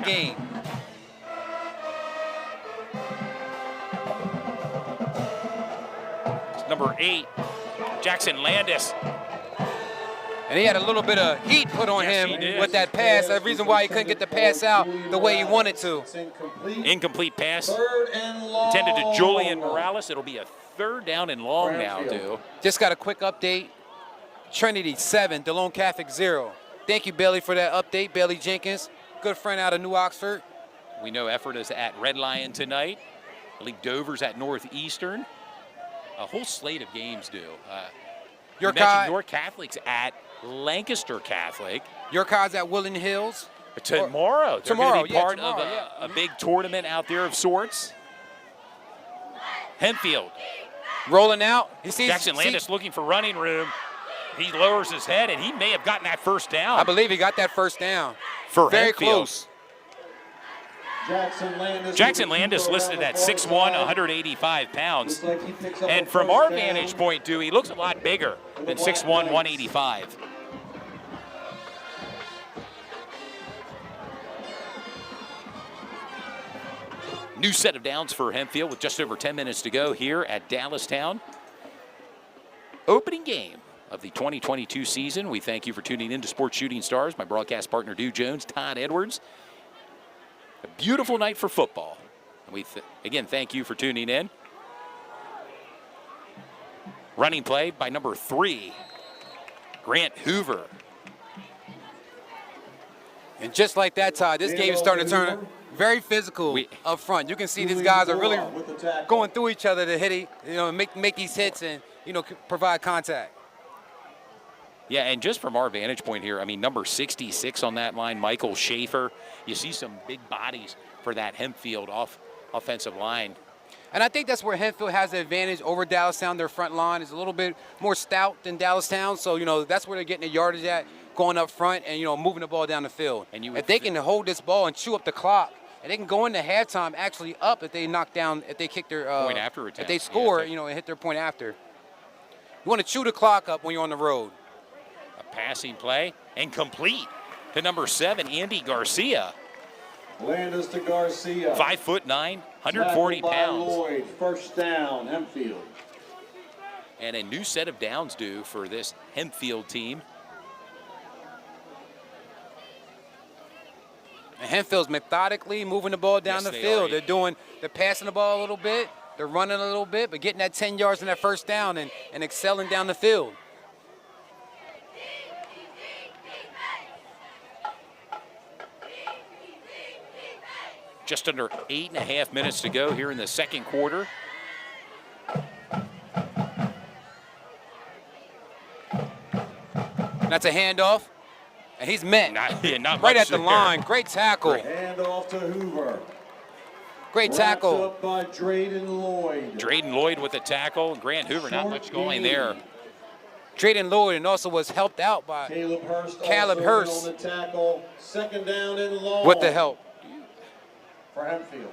game. Number 8, Jackson Landis. And he had a little bit of heat put on him with that pass. That's the reason why he couldn't get the pass out the way he wanted to. Incomplete pass. Third and long. Intended to Julian Morales. It'll be a 3rd down and long now, too. Just got a quick update. Trinity 7, Delone Catholic 0. Thank you, Bailey, for that update. Bailey Jenkins, good friend out of New Oxford. We know Effort is at Red Lion tonight. I believe Dover's at Northeastern. A whole slate of games do. York Catholic's at Lancaster Catholic. York High's at Woodland Hills. Tomorrow. They're going to be part of a big tournament out there of sorts. Hempfield. Rolling out. He sees Jackson Landis looking for running room. He lowers his head, and he may have gotten that first down. I believe he got that first down. For very Hempfield. Close. Jackson Landis listed at 6'1", 185 pounds. And from our vantage point, Dewey, he looks a lot bigger than 6'1", 185. New set of downs for Hempfield with just over 10 minutes to go here at Dallastown. Opening game of the 2022 season. We thank you for tuning in to Sports Shooting Stars. My broadcast partner, Dew Jones, Todd Edwards. A beautiful night for football. And we, again, thank you for tuning in. Running play by number 3, Grant Hoover. And just like that, Todd, this game is starting to turn very physical up front. You can see these guys are really going through each other to hit it, make these hits and, provide contact. Yeah, and just from our vantage point here, I mean, number 66 on that line, Michael Schaefer. You see some big bodies for that Hempfield offensive line. And I think that's where Hempfield has the advantage over Dallastown. Their front line is a little bit more stout than Dallastown, so, that's where they're getting the yardage at, going up front and, moving the ball down the field. And if they can hold this ball and chew up the clock, and they can go into halftime actually up if they knock down, if they kick their point after attempt. If they score, and hit their point after. You want to chew the clock up when you're on the road. Passing play and complete to number 7, Andy Garcia. Landis to Garcia. 5'9", 140 pounds. Lloyd. First down, Hempfield. And a new set of downs due for this Hempfield team. And Hempfield's methodically moving the ball down the field. They're passing the ball a little bit, they're running a little bit, but getting that 10 yards in that first down and excelling down the field. Just under 8.5 minutes to go here in the second quarter. That's a handoff. And he's met Not right much at the there. line. Great tackle. Hand off to Hoover. Great Wrapped tackle. up by Drayden Lloyd. Drayden Lloyd with the tackle. Grant Hoover, not much going there. Drayden Lloyd, and also was helped out by Caleb Hurst. Caleb also Hurst. on the tackle. Second down and long. with the help. For Hempfield.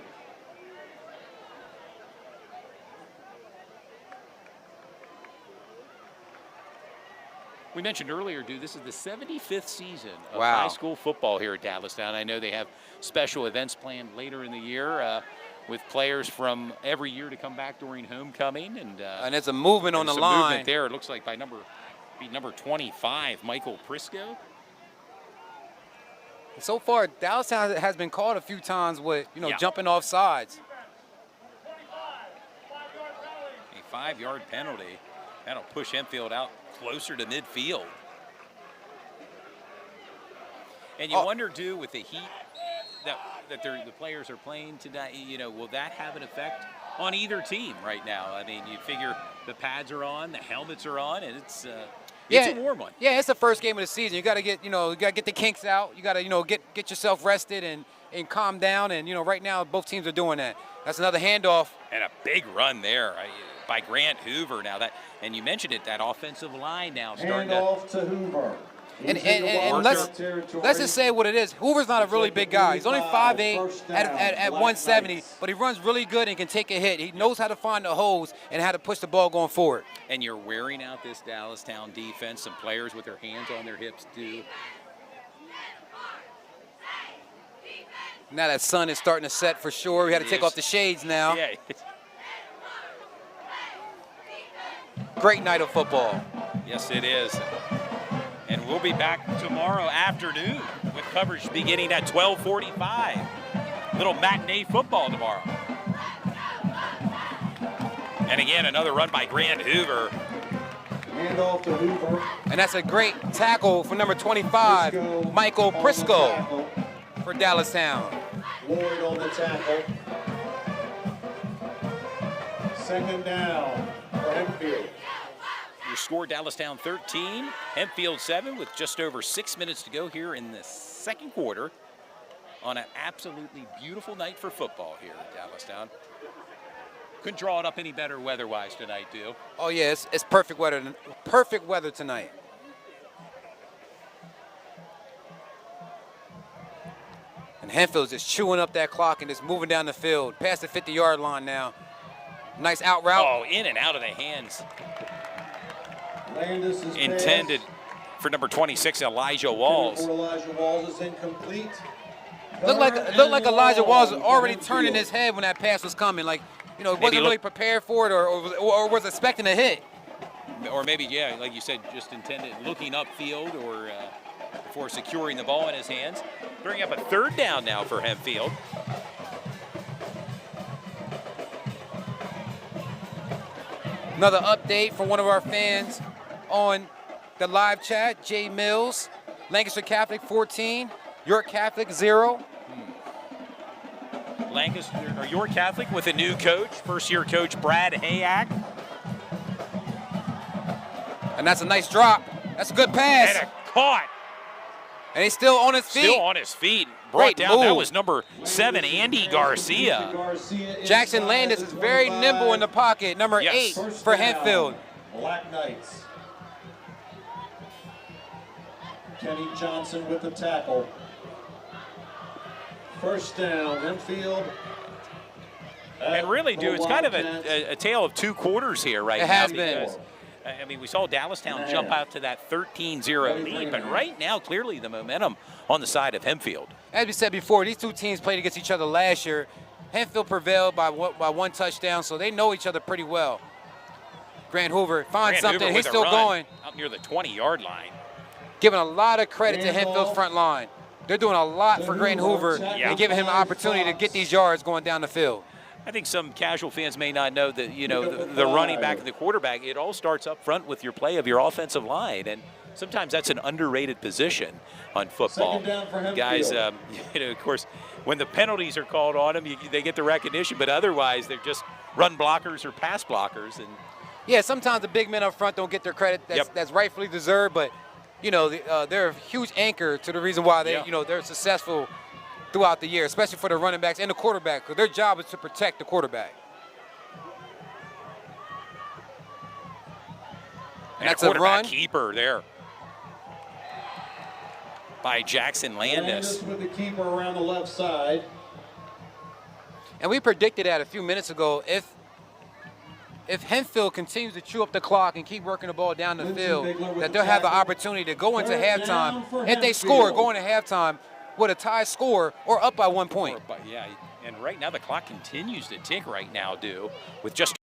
We mentioned earlier, dude, this is the 75th season of Wow. high school football here at Dallastown. I know they have special events planned later in the year with players from every year to come back during homecoming. And And it's a movement on the some line. movement there. It looks like by number 25, Michael Prisco. So far, Dallastown has been called a few times with, Yeah. jumping off sides. A 5-yard penalty. That'll push Hempfield out closer to midfield. And you wonder, too, with the heat that the players are playing tonight, will that have an effect on either team right now? I mean, you figure the pads are on, the helmets are on, and it's a warm one. Yeah, it's the first game of the season. You got to get, get the kinks out. You got to, get yourself rested and calm down. And, right now both teams are doing that. That's another handoff. And a big run there by Grant Hoover. Now and you mentioned it, that offensive line now starting Hand off to Hoover. And let's just say what it is. Hoover's not a really big guy. He's only 5'8" at 170, but he runs really good and can take a hit. He knows how to find the holes and how to push the ball going forward. And you're wearing out this Dallastown defense. Some players with their hands on their hips do. Now that sun is starting to set for sure. We had to take off the shades now. Yeah. Great night of football. Yes, it is. And we'll be back tomorrow afternoon with coverage beginning at 12:45. Little matinee football tomorrow. And again, another run by Grant Hoover. Hand off to Hoover. And that's a great tackle for number 25, Michael Prisco for Dallastown. Lloyd on the tackle. Second down for Hempfield. Your score, Dallastown 13, Hempfield 7, with just over 6 minutes to go here in the second quarter on an absolutely beautiful night for football here at Dallastown. Couldn't draw it up any better weather-wise tonight, too. Oh yeah, it's perfect weather. Perfect weather tonight. And Hempfield's just chewing up that clock and just moving down the field, past the 50-yard line now. Nice out route. Oh, in and out of the hands. Landis is Intended for number 26, Elijah Walls. For Elijah Walls is incomplete. Looked like Elijah Walls was already turning his head when that pass was coming. Like, wasn't really prepared for it or was expecting a hit. Or maybe, yeah, like you said, just intended looking upfield or before securing the ball in his hands. Bring up a third down now for Hempfield. Another update from one of our fans on the live chat, Jay Mills, Lancaster Catholic 14, York Catholic 0. Lancaster, or York Catholic with a new coach, first-year coach Brad Hayak. And that's a nice drop. That's a good pass. And a caught. And he's still on his feet. Still on his feet. Brought Great down. That move. was number 7, Andy Garcia. Jackson Landis is very nimble in the pocket. Number 8 for Hempfield. Black Knights. Kenny Johnson with the tackle. First down, Hempfield. And really, dude, it's kind of a tale of two quarters here right now. It has been. Because, I mean, we saw Dallastown jump out to that 13-0 lead, but right now, clearly the momentum on the side of Hempfield. As we said before, these two teams played against each other last year. Hempfield prevailed by one touchdown, so they know each other pretty well. Grant Hoover finds something. Hoover He's with a still run going. up near the 20-yard line. Giving a lot of credit to Hempfield's front line. They're doing a lot for Grant Hoover and giving him an opportunity to get these yards going down the field. I think some casual fans may not know that, the running back and the quarterback, it all starts up front with your play of your offensive line. And sometimes that's an underrated position on football. Guys, of course, when the penalties are called on them, they get the recognition, but otherwise they're just run blockers or pass blockers. And yeah, sometimes the big men up front don't get their credit that's rightfully deserved, but you know, they're a huge anchor to the reason why they, you know, they're successful throughout the year, especially for the running backs and the quarterback, because their job is to protect the quarterback. And that's a run keeper there by Jackson Landis. With the keeper around the left side. And we predicted that a few minutes ago. If Hempfield continues to chew up the clock and keep working the ball down the field, that they'll have the opportunity to go into halftime. If they score, go into halftime with a tie score or up by 1 point. Yeah, and right now the clock continues to tick right now, with just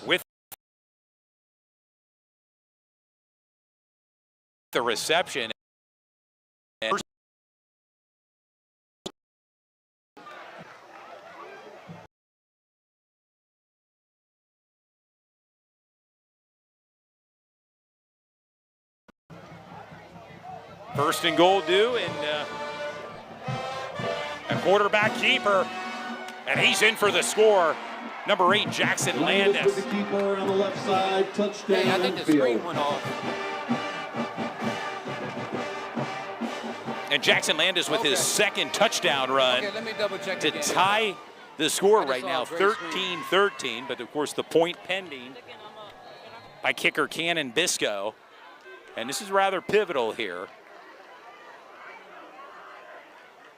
with the reception. First and goal due, and a quarterback keeper, and he's in for the score. Number 8, Jackson Landis. With the keeper on the left side, touchdown. Hey, I think the screen went off. And Jackson Landis with his second touchdown run Okay, let me double check to again. tie the score right now, saw a great 13-13. But of course, the point pending by kicker Cannon Bisco, and this is rather pivotal here.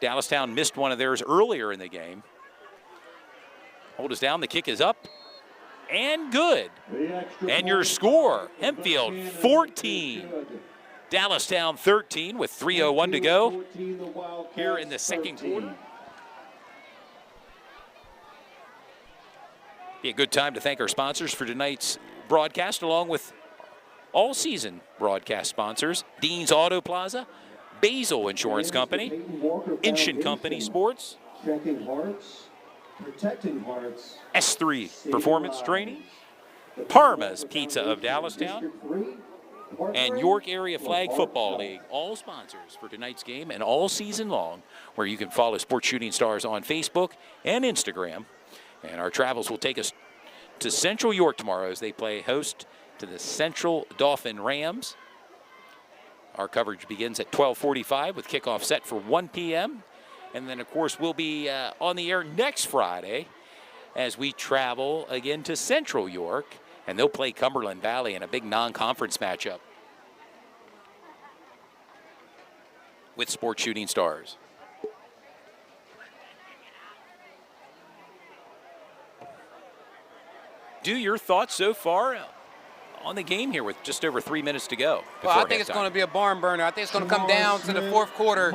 Dallastown missed one of theirs earlier in the game. Hold us down, the kick is up and good. And your score, Hempfield 14, Dallastown 13 with 3:01 to go here in the second quarter. Be a good time to thank our sponsors for tonight's broadcast, along with all season broadcast sponsors: Dean's Auto Plaza, Basil Insurance Company, Inchin Company Sports, Checking hearts, protecting hearts. S3 Performance Training, Parma's Pizza of Dallastown, and York Area Flag Football League, all sponsors for tonight's game and all season long, where you can follow Sports Shooting Stars on Facebook and Instagram. And our travels will take us to Central York tomorrow as they play host to the Central Dauphin Rams. Our coverage begins at 12:45 with kickoff set for 1 p.m. And then, of course, we'll be on the air next Friday as we travel again to Central York, and they'll play Cumberland Valley in a big non-conference matchup with Sports Shooting Stars. Do your thoughts so far on the game here with just over 3 minutes to go? Well, I think it's going to be a barn burner. I think it's going to come down to the fourth quarter,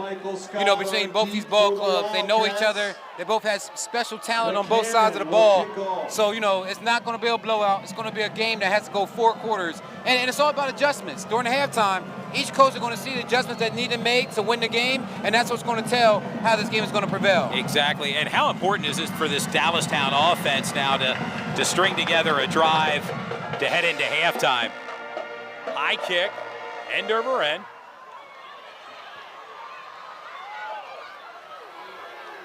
you know, between both these ball clubs. They know each other. They both have special talent on both sides of the ball. So, you know, it's not going to be a blowout. It's going to be a game that has to go 4 quarters. And it's all about adjustments. During the halftime, each coach is going to see the adjustments that need to make to win the game, and that's what's going to tell how this game is going to prevail. Exactly. And how important is this for this Dallastown offense now to string together a drive to head into halftime? High kick, end over end.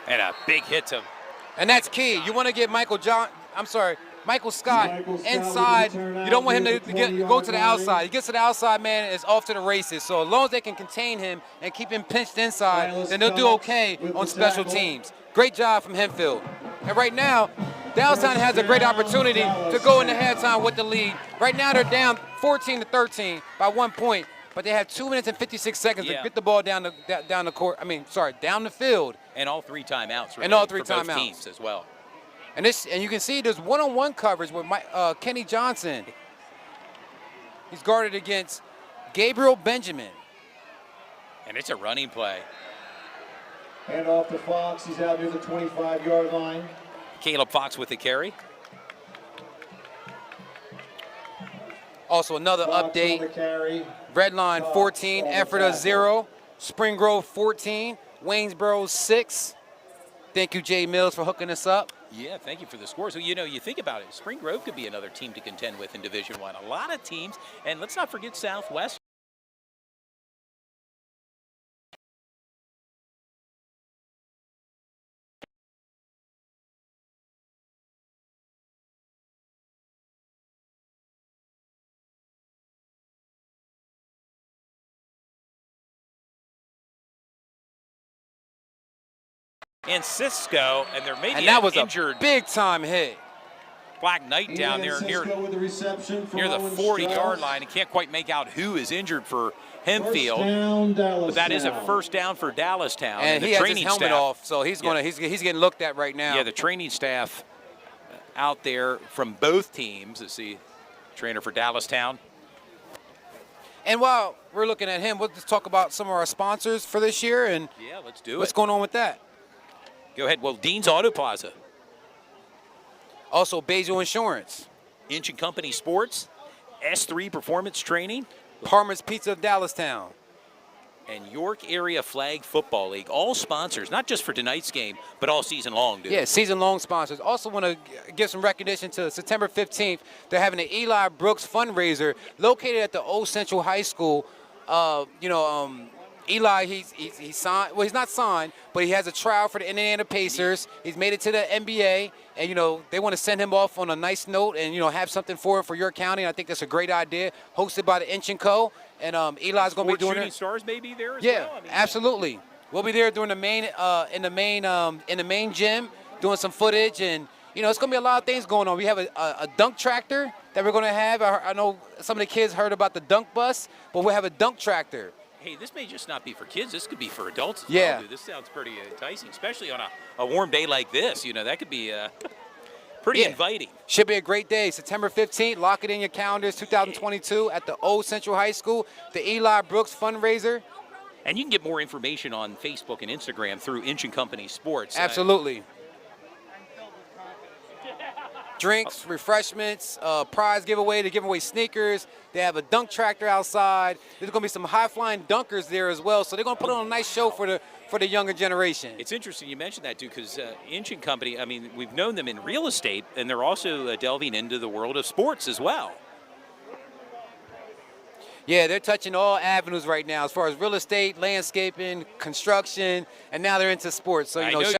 And a big hit to. And that's key. You want to get Michael Scott inside. You don't want him to go to the outside. He gets to the outside, man, it's off to the races. So as long as they can contain him and keep him pinched inside, then they'll do okay on special teams. Great job from Hempfield. And right now, Dallastown has a great opportunity to go into halftime with the lead. Right now they're down 14-13 by 1 point, but they have 2 minutes and 56 seconds to get the ball down the court. Down the field. And all 3 timeouts. And all 3 for both timeouts teams as well. And you can see there's one-on-one coverage with Kenny Johnson. He's guarded against Gabriel Benjamin. And it's a running play. Hand off to Fox. He's out near the 25-yard line. Caleb Fox with the carry. Also another Fox on update. the carry. Redline 14, on the Ephrata tackle. 0, Spring Grove 14, Waynesboro 6. Thank you, Jay Mills, for hooking us up. Yeah, thank you for the score. So, you know, you think about it, Spring Grove could be another team to contend with in Division I. A lot of teams, and let's not forget Southwest. And Cisco, and there may be And that was an injured a big-time hit. Black Knight down Ian there near Cisco with the reception from the Owen 40-yard Strauss. line and can't quite make out who is injured for Hempfield. First down, But that is a Dallastown. first down for Dallastown. And the he has his training helmet staff, off, so he's getting looked at right now. Yeah, the training staff out there from both teams. Let's see, trainer for Dallastown. And while we're looking at him, let's talk about some of our sponsors for this year and Yeah, let's do what's it. going on with that. Go ahead. Well, Dean's Auto Plaza, Also, Basil Insurance, Inch and Company Sports, S3 Performance Training, Parmer's Pizza of Dallastown. and York Area Flag Football League. All sponsors, not just for tonight's game, but all season long, dude. Yeah, season-long sponsors. Also want to give some recognition to September 15th. They're having an Eli Brooks fundraiser located at the Old Central High School. Eli, he's signed. Well, he's not signed, but he has a trial for the Indiana Pacers. He's made it to the NBA, and they want to send him off on a nice note, and have something for him for your county. And I think that's a great idea. Hosted by the Inch and Co. And Eli's going to be doing Shooting it. Stars may be there as Yeah, well. I mean, absolutely. We'll be there during the main in the main gym doing some footage, and it's going to be a lot of things going on. We have a dunk tractor that we're going to have. I know some of the kids heard about the dunk bus, but we'll have a dunk tractor. Hey, this may just not be for kids. This could be for adults as Yeah. well, dude. This sounds pretty enticing, especially on a warm day like this. That could be pretty Yeah. inviting. Should be a great day. September 15th, lock it in your calendars, 2022 at the Old Central High School, the Eli Brooks fundraiser. And you can get more information on Facebook and Instagram through Inch and Company Sports. Absolutely. Drinks, refreshments, prize giveaway. They give away sneakers. They have a dunk tractor outside. There's going to be some high-flying dunkers there as well. So they're going to put on a nice show for the younger generation. It's interesting you mentioned that, too, because Inch and Company, I mean, we've known them in real estate, and they're also delving into the world of sports as well. Yeah, they're touching all avenues right now as far as real estate, landscaping, construction, and now they're into sports. So, I know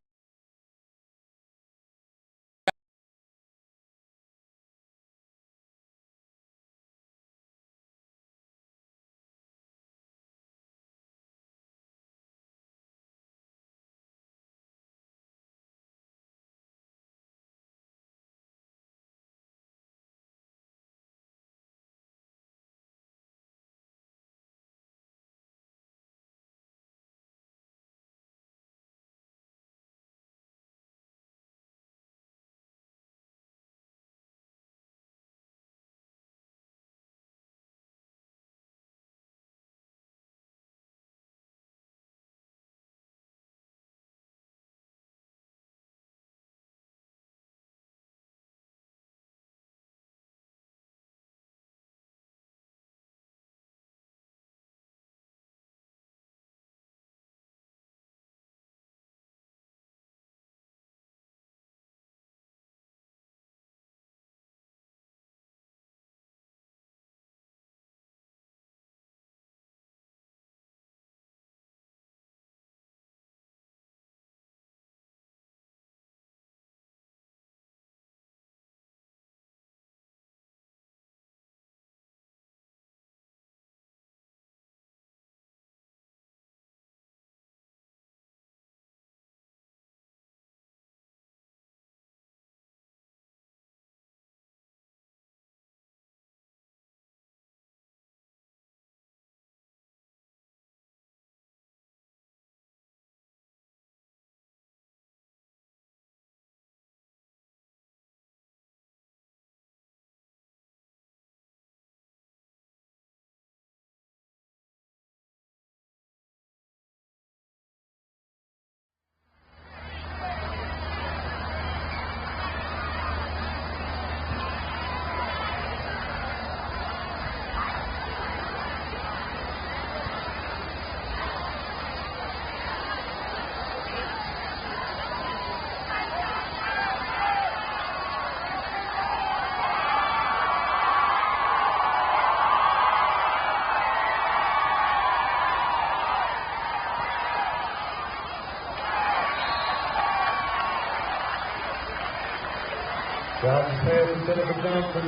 Johnson pass intended for Johnson.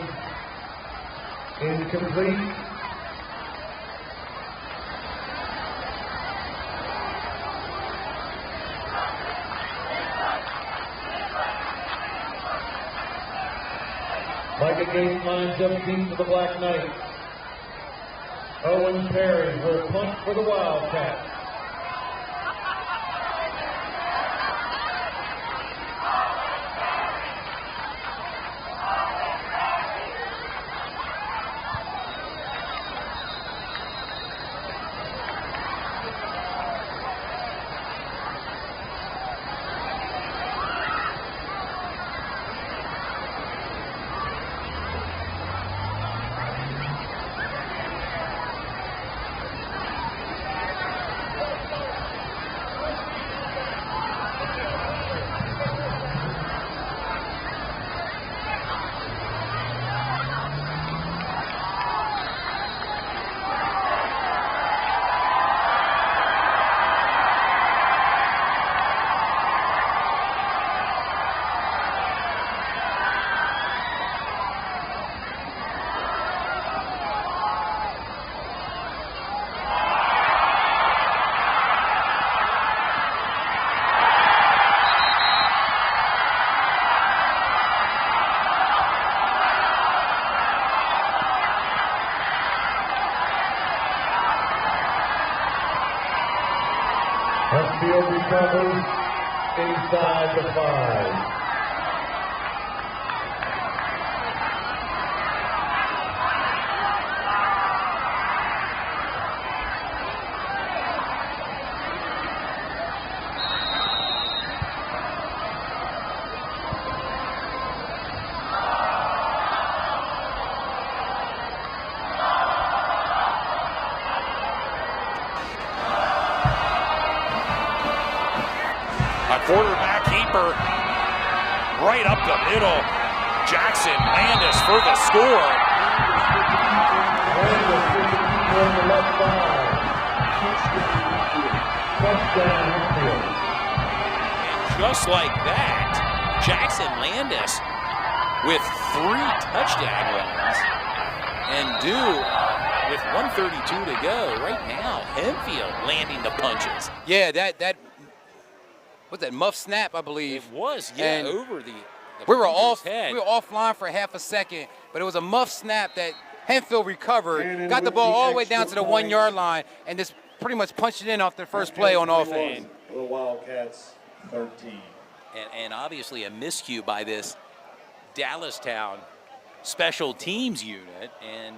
Incomplete. Micah Gates lines up deep for the Black Knights. Owen Perry will punt for the Wildcats. Hempfield recovers inside the 5. Quarterback keeper right up the middle. Jackson Landis for the score. And just like that, Jackson Landis with 3 touchdown runs. And with 1:32 to go right now, Hempfield landing the punches. Yeah, that was that muff snap, I believe. It was, yeah, and over the we were head. We were offline for half a second, but it was a muff snap that Hempfield recovered, got the ball all the way down to the 1 yard line, and just pretty much punched it in off the first play on offense. The Wildcats 13. And obviously a miscue by this Dallastown special teams unit. And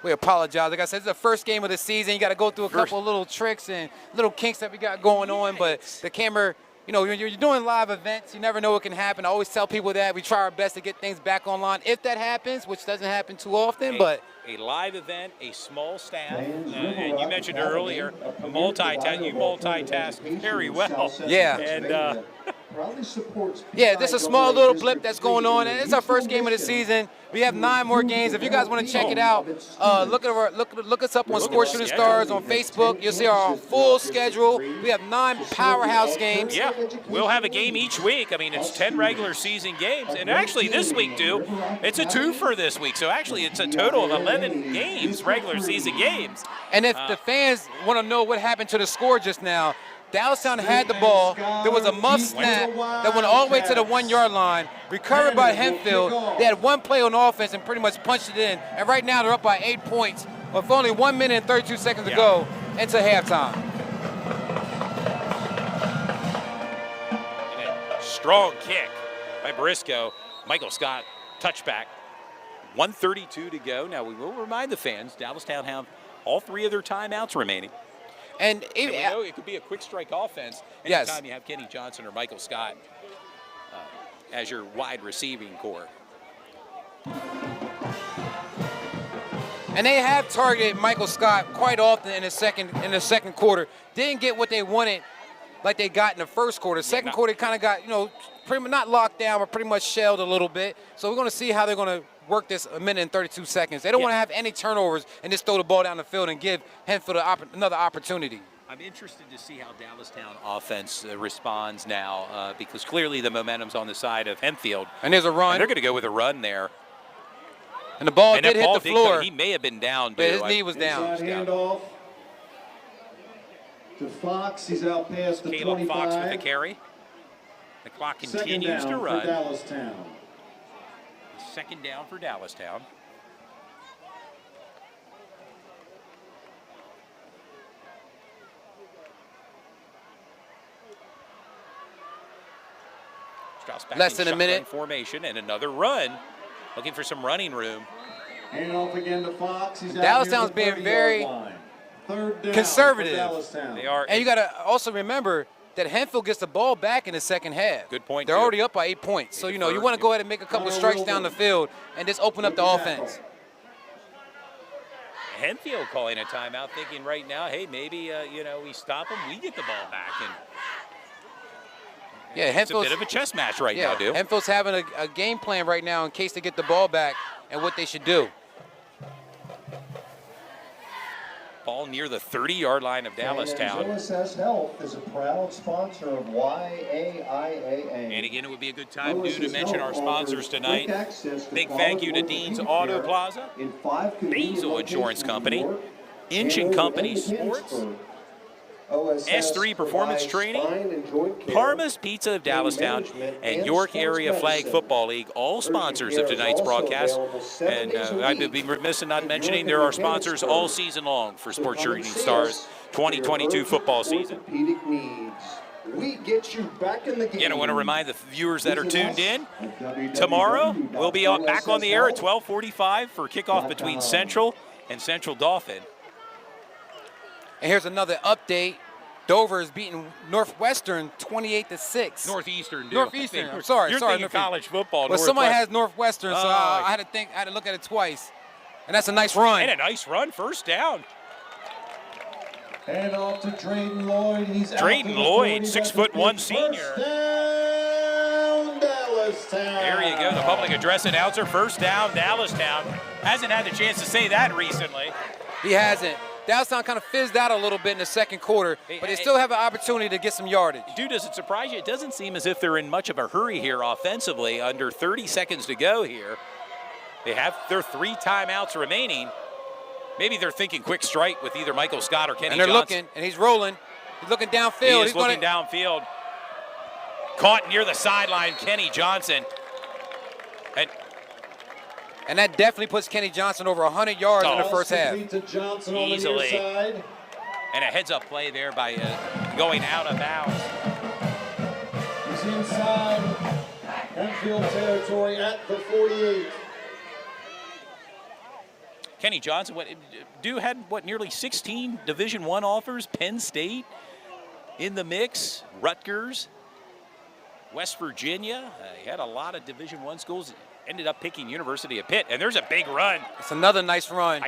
we apologize. Like I said, it's the first game of the season. You got to go through a couple of little tricks and little kinks that we got going on. But the camera, you know, you're doing live events. You never know what can happen. I always tell people that. We try our best to get things back online if that happens, which doesn't happen too often. But a live event, a small staff, and you mentioned earlier, you multitask very well. Yeah. And yeah, this is a small little blip that's going on. And it's our first game of the season. We have 9 more games. If you guys want to check it out, look us up on Sports Shooting Stars on Facebook. You'll see our full schedule. We have 9 powerhouse games. Yeah, we'll have a game each week. I mean, it's 10 regular season games. And actually this week, too, it's a 2-fer this week. So actually it's a total of 11 games, regular season games. And if the fans want to know what happened to the score just now, Dallastown had the ball. There was a muff snap that went all the way to the 1 yard line, recovered by Hempfield. They had 1 play on offense and pretty much punched it in. And right now they're up by 8 points with only 1 minute and 32 seconds to go into halftime. And a strong kick by Briscoe. Michael Scott, touchback. 1:32 to go. Now we will remind the fans, Dallastown have all 3 of their timeouts remaining. And we know it could be a quick strike offense anytime you have Kenny Johnson or Michael Scott as your wide receiving core. And they have targeted Michael Scott quite often in the second quarter. Didn't get what they wanted like they got in the first quarter. Second quarter kind of got, pretty much not locked down, but pretty much shelled a little bit. So we're going to see how they're going to work this 1 minute and 32 seconds. They don't want to have any turnovers and just throw the ball down the field and give Hempfield another opportunity. I'm interested to see how Dallastown offense responds now because clearly the momentum's on the side of Hempfield. And there's a run. And they're going to go with a run there. And the ball and did hit the floor. He may have been down, but his knee was down. Inside handoff to Fox. He's out past the Caleb 25. Fox with the carry. The clock continues to run. For Dallastown. Second down for Dallastown. Less than a minute. Formation and another run. Looking for some running room. Hand off again to Fox. He's Dallastown's being very conservative. They are. And you got to also remember that Hempfield gets the ball back in the second half. Good point. They're already up by 8 points. So, you know, you want to go ahead and make a couple of strikes down the field and just open up the offense. Hempfield calling a timeout, thinking right now, hey, maybe, you know, we stop them, we get the ball back. And yeah, it's a bit of a chess match right now, dude. Hempfield's having a game plan right now in case they get the ball back and what they should do. Ball near the 30-yard line of Dallastown. OSS Health is a proud sponsor of YAIAA. And again, it would be a good time, to mention our sponsors tonight. Big thank you to Dean's Auto Plaza, Basil Insurance Company, Inch & Company Sports, S3 Performance Training, Parma's Pizza of Dallastown, and York Area Flag Football League, all sponsors of tonight's broadcast. And I'd be remiss in not mentioning there are sponsors all season long for Sports Shooting Stars 2022 football season. We get you back in the game. Again, I want to remind the viewers that are tuned in, tomorrow we'll be back on the air at 12:45 for kickoff between Central and Central Dauphin. And here's another update. Dover is beating Northwestern 28-6. Northeastern. Northeastern. I'm sorry. You're thinking college football. Well, somebody has Northwestern, so I had to look at it twice. And that's a nice run. And a nice run, first down. Hand off to Drayden Lloyd. He's Drayden Lloyd, 6'1" senior. First down, Dallastown. There you go, the public address announcer. First down, Dallastown. Hasn't had the chance to say that recently. He hasn't. Dallastown kind of fizzed out a little bit in the second quarter, but they still have an opportunity to get some yardage. Dude, does it surprise you? It doesn't seem as if they're in much of a hurry here offensively. Under 30 seconds to go here. They have their 3 timeouts remaining. Maybe they're thinking quick strike with either Michael Scott or Kenny Johnson. And they're looking, and he's rolling. He's looking downfield. He's looking downfield. Caught near the sideline, Kenny Johnson. And that definitely puts Kenny Johnson over 100 yards in the first half. Easily. And a heads-up play there by going out of bounds. He's inside Hempfield territory at the 48. Kenny Johnson, had nearly 16 Division I offers. Penn State in the mix, Rutgers, West Virginia. He had a lot of Division I schools. Ended up picking University of Pitt, and there's a big run. It's another nice run.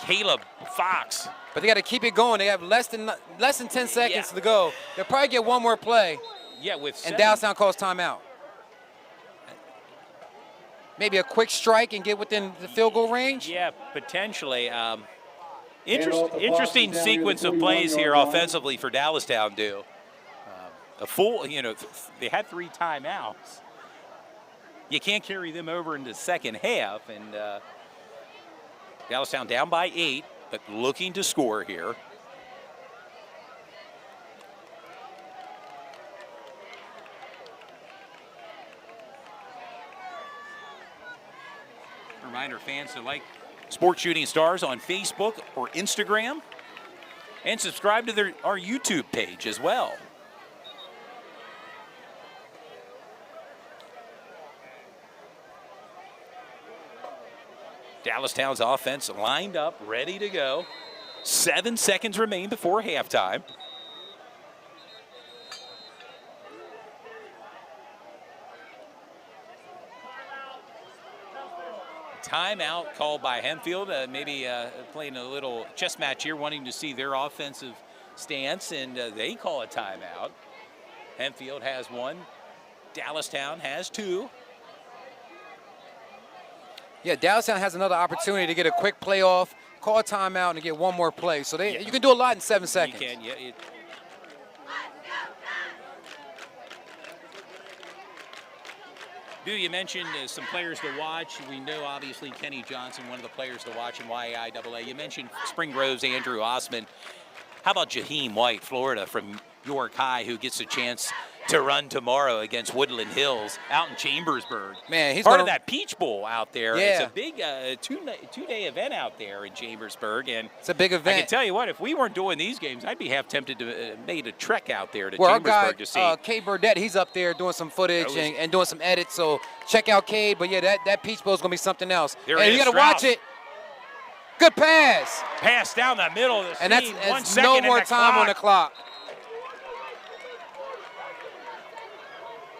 Caleb Fox. But they got to keep it going. They have less than 10 seconds to go. They'll probably get one more play. Yeah, and Dallastown calls timeout. Maybe a quick strike and get within the field goal range? Yeah, potentially. Interesting sequence of plays here offensively for Dallastown, they had 3 timeouts. You can't carry them over into the second half, and Dallastown down by 8, but looking to score here. Reminder fans to like Sports Shooting Stars on Facebook or Instagram, and subscribe to our YouTube page as well. Dallastown's offense lined up, ready to go. 7 seconds remain before halftime. Timeout called by Hempfield, maybe playing a little chess match here, wanting to see their offensive stance, and they call a timeout. Hempfield has 1. Dallastown has 2. Yeah, Dallastown has another opportunity to get a quick playoff, call a timeout and get one more play. So you can do a lot in 7 seconds. You can, yeah. You mentioned some players to watch. We know, obviously, Kenny Johnson, one of the players to watch in YAIAA. You mentioned Spring Grove's Andrew Osman. How about Jaheim White, Florida, from York High, who gets a chance to run tomorrow against Woodland Hills out in Chambersburg? Man, he's part of that Peach Bowl out there. Yeah. It's a big two-day event out there in Chambersburg, and it's a big event. I can tell you what, if we weren't doing these games, I'd be half tempted to make a trek out there to Chambersburg to see. Our guy, Cade Burdett, he's up there doing some footage and doing some edits. So check out Cade. But yeah, that Peach Bowl is gonna be something else. And you gotta watch it. Good pass. Pass down the middle of the and scene. that's no more time on the clock.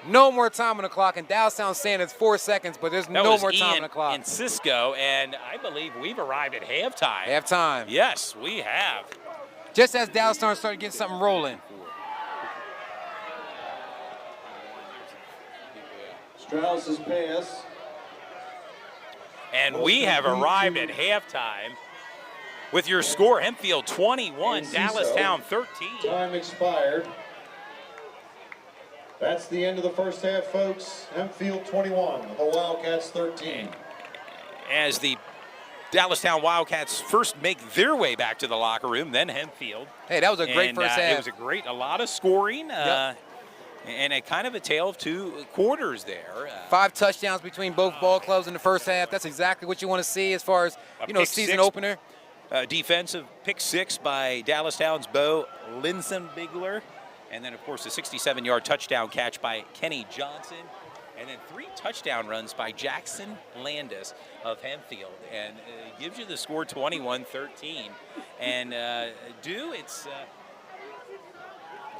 No more time on the clock, and Dallastown saying it's 4 seconds, but there's no more time on the clock. And Cisco, and I believe we've arrived at halftime. Halftime. Yes, we have. Just as Dallastown started getting something rolling. Strauss's pass. And we have arrived at halftime with your score, Hempfield 21, Dallastown 13. Time expired. That's the end of the first half, folks. Hempfield 21, the Wildcats 13. As the Dallastown Wildcats first make their way back to the locker room, then Hempfield. Hey, that was a great first half. It was a lot of scoring. And a kind of a tale of two quarters there. 5 touchdowns between both ball clubs in the first half. That's exactly what you want to see as far as, season opener. Defensive pick 6 by Dallastown's Bo Linsenbigler. And then, of course, a 67-yard touchdown catch by Kenny Johnson. And then 3 touchdown runs by Jackson Landis of Hempfield. And gives you the score 21-13. And, it's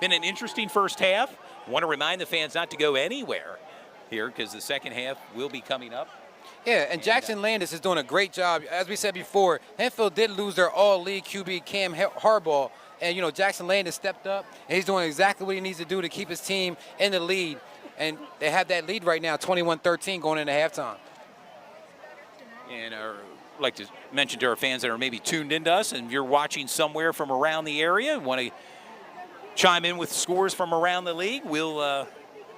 been an interesting first half. Want to remind the fans not to go anywhere here because the second half will be coming up. Yeah, and Jackson Landis is doing a great job. As we said before, Hempfield did lose their all-league QB Cam Harbaugh. And, Jackson Landis stepped up, and he's doing exactly what he needs to do to keep his team in the lead. And they have that lead right now, 21-13, going into halftime. And I'd like to mention to our fans that are maybe tuned into us, and if you're watching somewhere from around the area and want to chime in with scores from around the league, we'll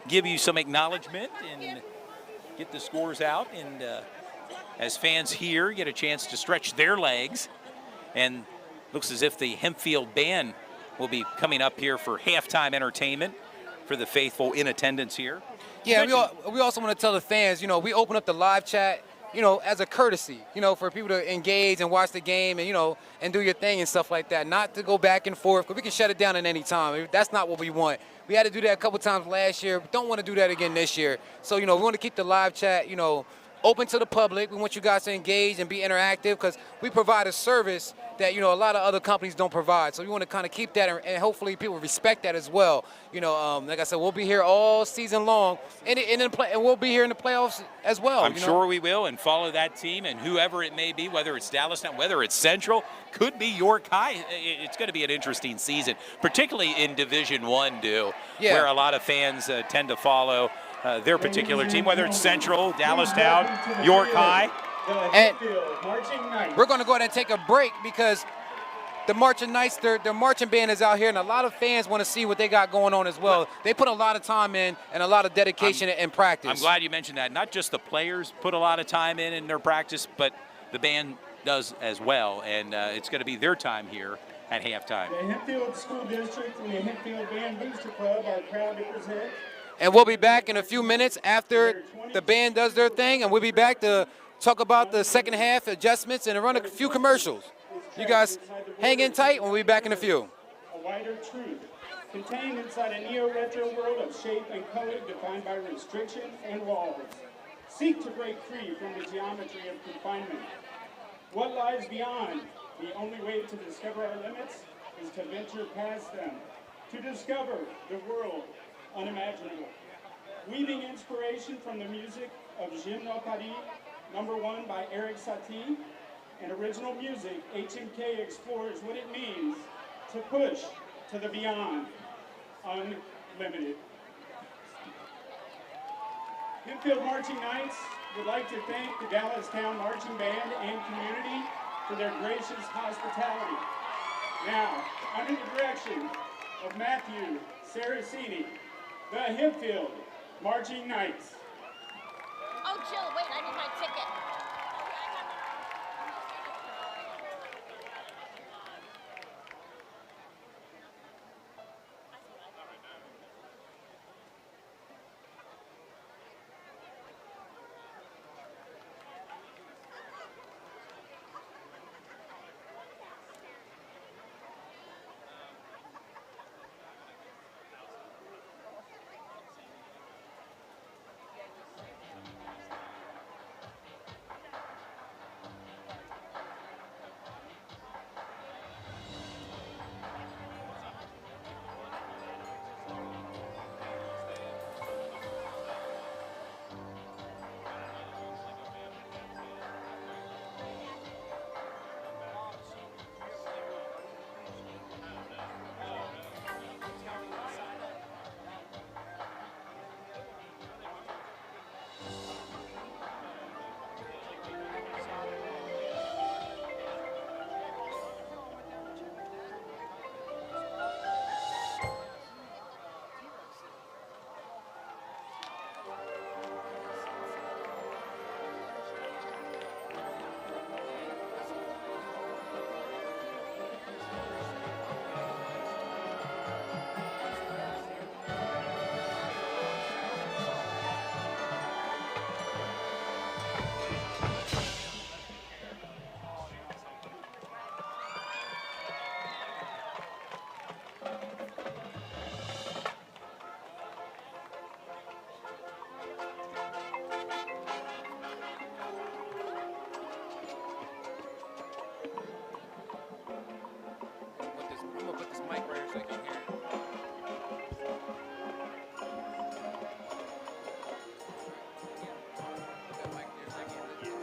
give you some acknowledgement and get the scores out. And as fans here get a chance to stretch their legs, and looks as if the Hempfield band will be coming up here for halftime entertainment for the faithful in attendance here. Yeah, we also want to tell the fans, we open up the live chat, as a courtesy, for people to engage and watch the game and, and do your thing and stuff like that. Not to go back and forth, because we can shut it down at any time. That's not what we want. We had to do that a couple times last year. We don't want to do that again this year. So, we want to keep the live chat, open to the public. We want you guys to engage and be interactive because we provide a service that, a lot of other companies don't provide. So we want to kind of keep that, and hopefully people respect that as well. Like I said, we'll be here all season long, and we'll be here in the playoffs as well. I'm sure we will, and follow that team, and whoever it may be, whether it's Dallastown, whether it's Central, could be York High. It's going to be an interesting season, particularly in Division I, where a lot of fans tend to follow their particular team, whether it's Central, Dallastown, York High. And we're going to go ahead and take a break because the Marching Knights, their marching band is out here, and a lot of fans want to see what they got going on as well. They put a lot of time in and a lot of dedication and practice. I'm glad you mentioned that. Not just the players put a lot of time in their practice, but the band does as well, and it's going to be their time here at halftime. The Hempfield School District and the Hempfield Band Booster Club are proud to present. And we'll be back in a few minutes after the band does their thing, and we'll be back to talk about the second half adjustments and run a few commercials. You guys hang in tight, and we'll be back in a few. A wider truth contained inside a neo-retro world of shape and color defined by restriction and walls. Seek to break free from the geometry of confinement. What lies beyond? The only way to discover our limits is to venture past them, to discover the world unimaginable. Weaving inspiration from the music of Gymno Paris, #1 by Eric Satie, and original music, HMK explores what it means to push to the beyond, unlimited. Hempfield Marching Knights would like to thank the Dallastown Marching Band and community for their gracious hospitality. Now, under the direction of Matthew Saracini, the Hempfield Marching Knights. Oh, Jill, wait, I need my ticket. I'm gonna put this mic right here so I can hear. That mic there so I can hear.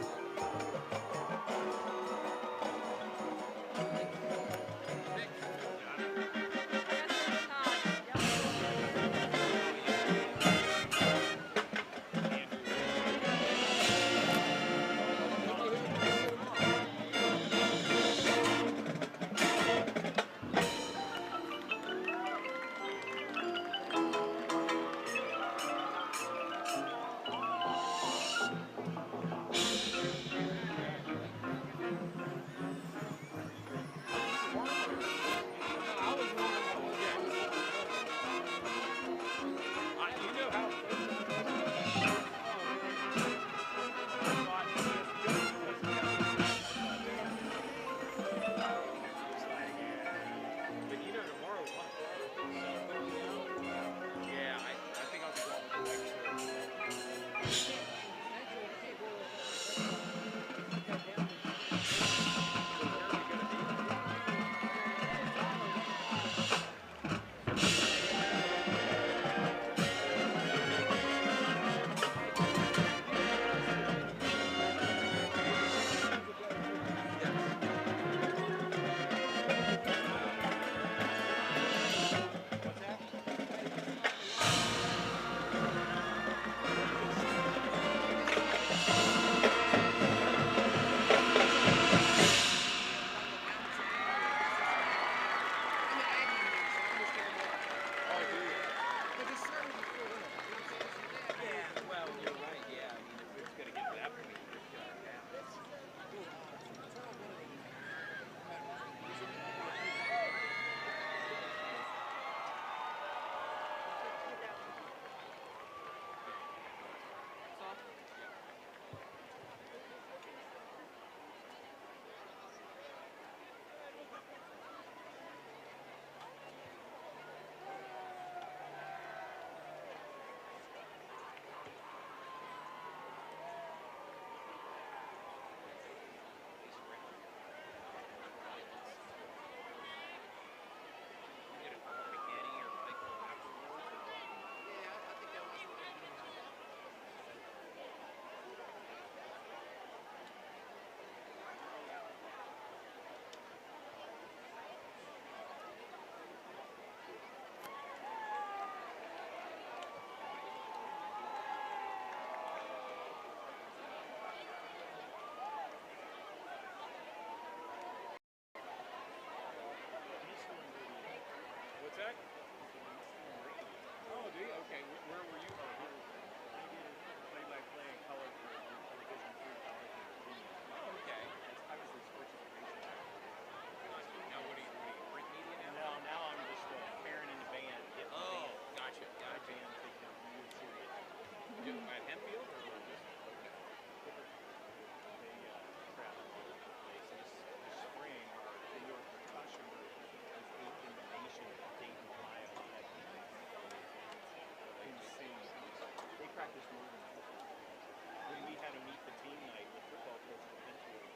to meet the team night with football coach from Hempfield.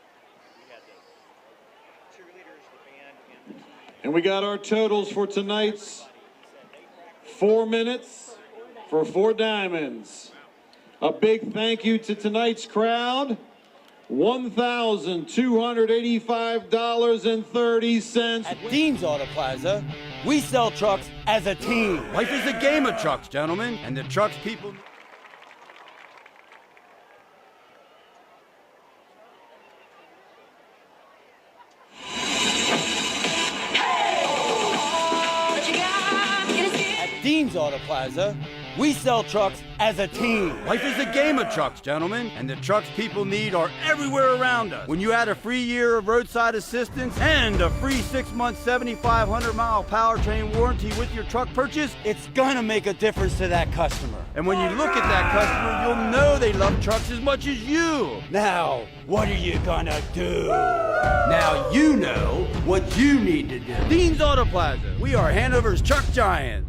We had the cheerleaders, the band, and the team. And we got our totals for tonight's 4 minutes for 4 diamonds. A big thank you to tonight's crowd. $1,285.30. At Dean's Auto Plaza, we sell trucks as a team. Life is a game of trucks, gentlemen, and the trucks people... At Dean's Auto Plaza, we sell trucks as a team. Life is a game of trucks, gentlemen, and the trucks people need are everywhere around us. When you add a free year of roadside assistance and a free 6-month, 7,500-mile powertrain warranty with your truck purchase, It's gonna make a difference to that customer. and when you look at that customer, you'll know they love trucks as much as you. Now, what are you gonna do? Now you know what you need to do. Dean's Auto Plaza. We are Hanover's truck giant.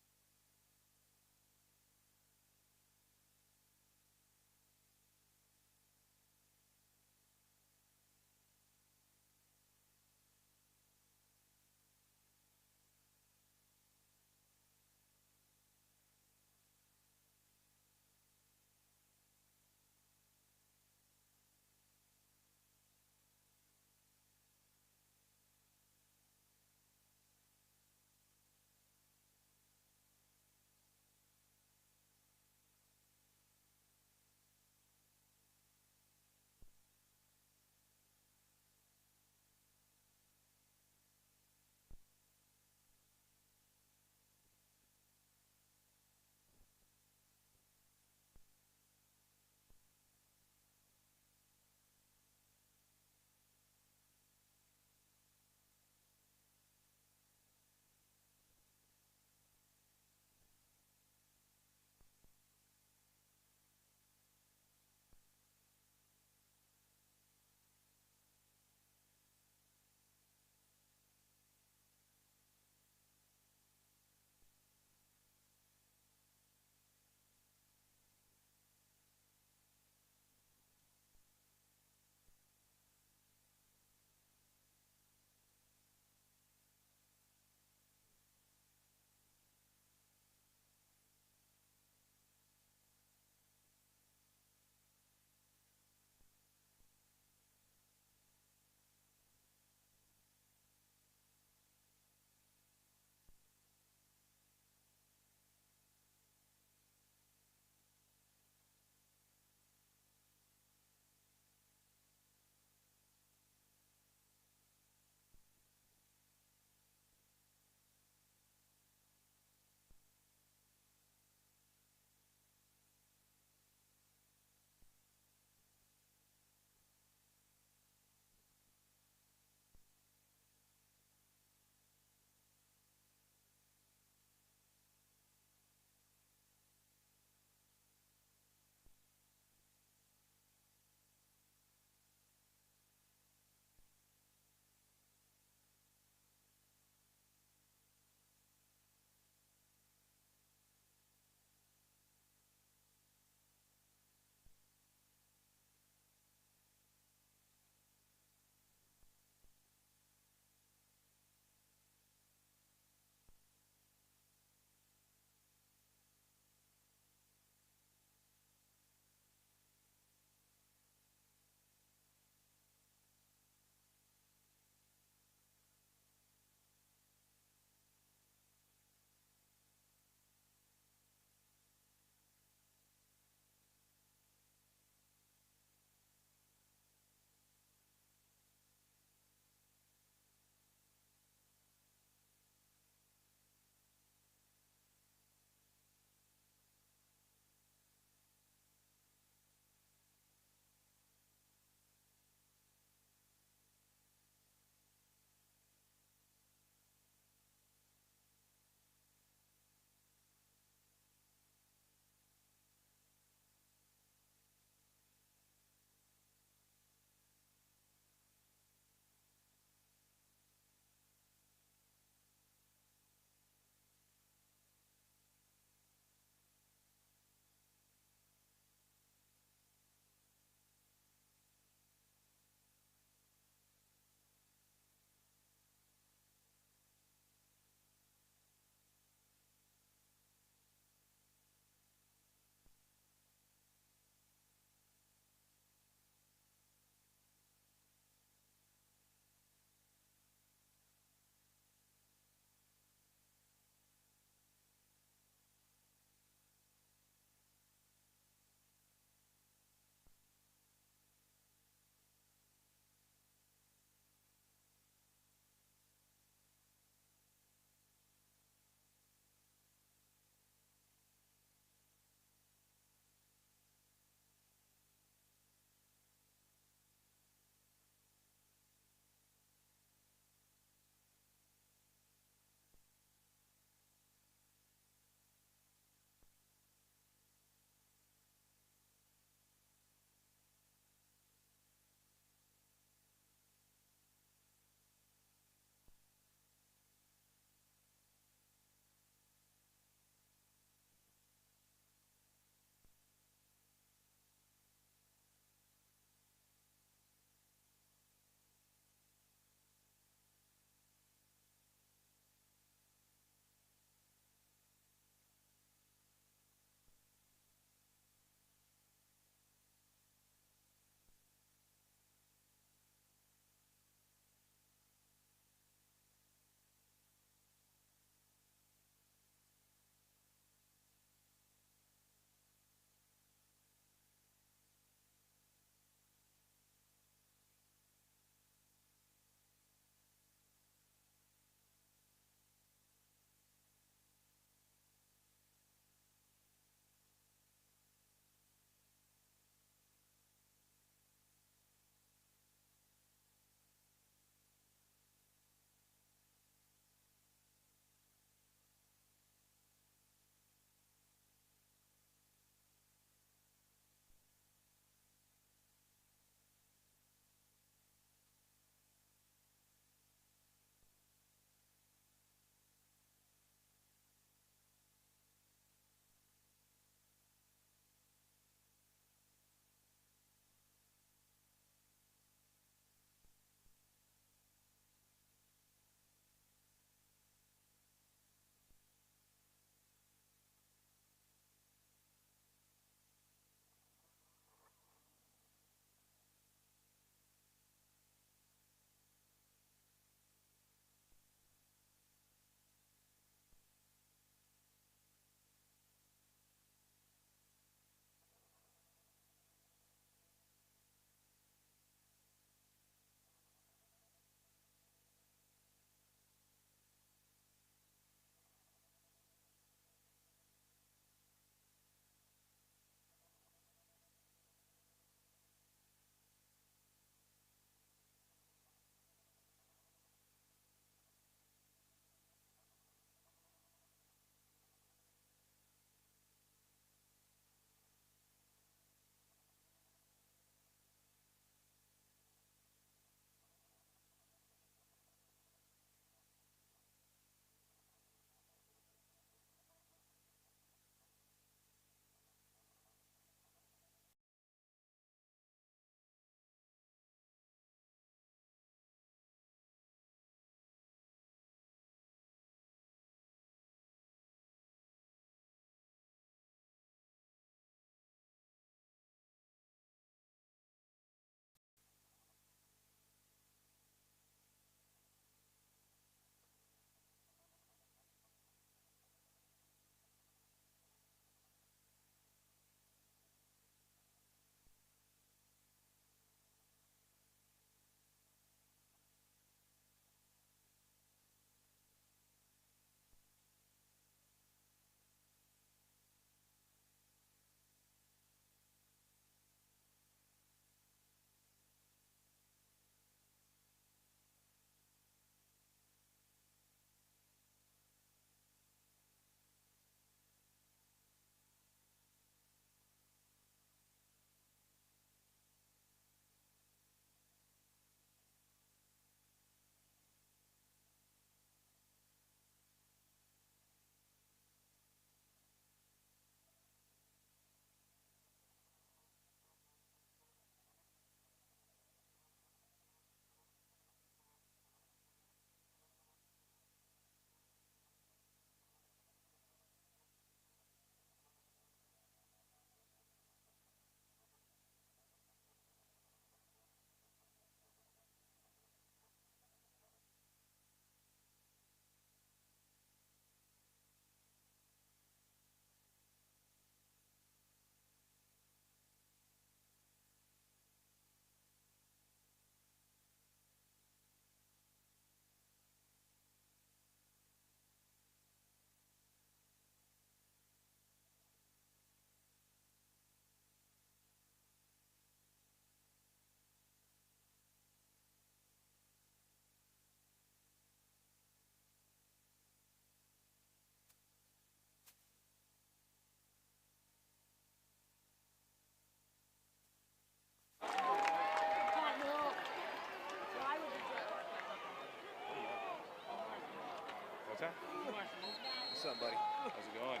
What's up, buddy? How's it going?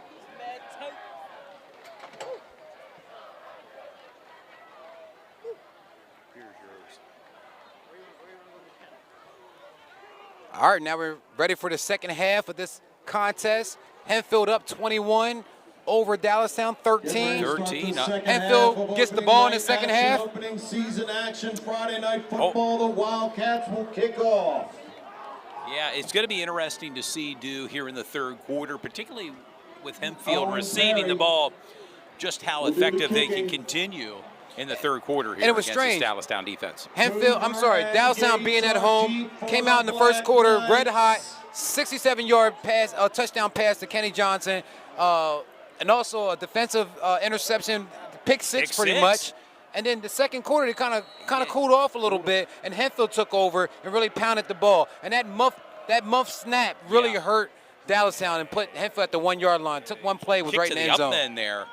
Here's yours. All right, now we're ready for the second half of this contest. Hempfield up 21 over Dallastown 13. 13. Hempfield gets the ball in the second half. Opening season action Friday night football. The Wildcats will kick off. Yeah, it's going to be interesting to see Do here in the third quarter, particularly with Hempfield receiving the ball, just how effective they can continue in the third quarter here And it was against strange. this Dallastown defense. Dallastown being at home, came out in the first quarter, red hot, 67-yard pass, a touchdown pass to Kenny Johnson, and also a defensive interception, pick six pretty much. And then the second quarter, they kind of cooled off a little bit, and Hempfield took over and really pounded the ball. And that muff snap really hurt Dallastown and put Hempfield at the 1 yard line. Took one play, was Kick right to in the the end up zone. end there.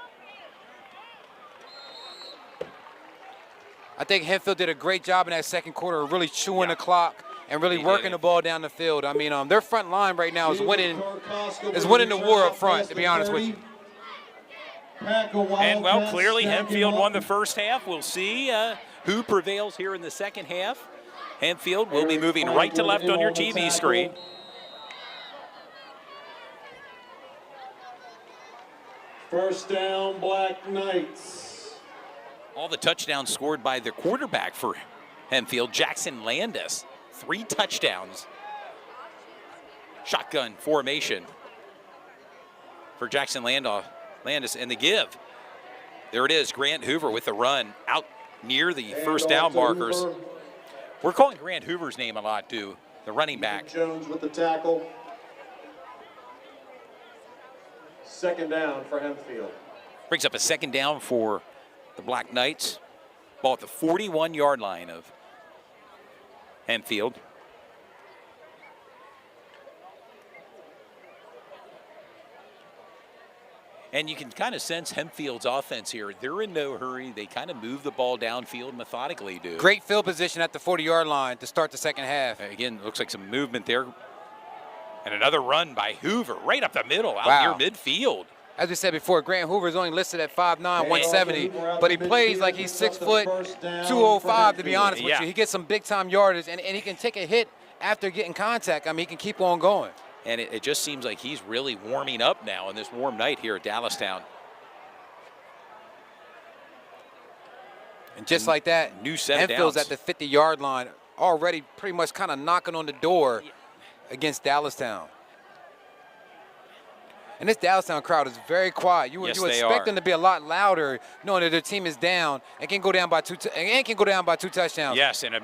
I think Hempfield did a great job in that second quarter of really chewing the clock and really working the ball down the field. I mean, their front line right now is winning the war up front, to be honest with you. And, well, clearly Hempfield won the first half. We'll see who prevails here in the second half. Hempfield will be moving right to left on your TV screen. First down, Black Knights. All the touchdowns scored by the quarterback for Hempfield, Jackson Landis. 3 touchdowns. Shotgun formation for Jackson Landis and the give. There it is, Grant Hoover with the run out near the first down markers. We're calling Grant Hoover's name a lot, too, the running back. Jones with the tackle. Second down for Hempfield. Brings up a second down for the Black Knights. Ball at the 41-yard line of Hempfield. And you can kind of sense Hempfield's offense here. They're in no hurry. They kind of move the ball downfield methodically, dude. Great field position at the 40-yard line to start the second half. Again, looks like some movement there. And another run by Hoover right up the middle, out near midfield. As we said before, Grant Hoover is only listed at 5'9", 170, but he plays like he's 6 foot, 205, to be honest with you. He gets some big-time yardage, and he can take a hit after getting contact. I mean, he can keep on going. And it just seems like he's really warming up now on this warm night here at Dallastown. And just like that, new set of Hempfield's downs. at the 50-yard line, already pretty much kind of knocking on the door against Dallastown. And this Dallastown crowd is very quiet. You expect them to be a lot louder, knowing that their team is down and can go down by two touchdowns. Yes, and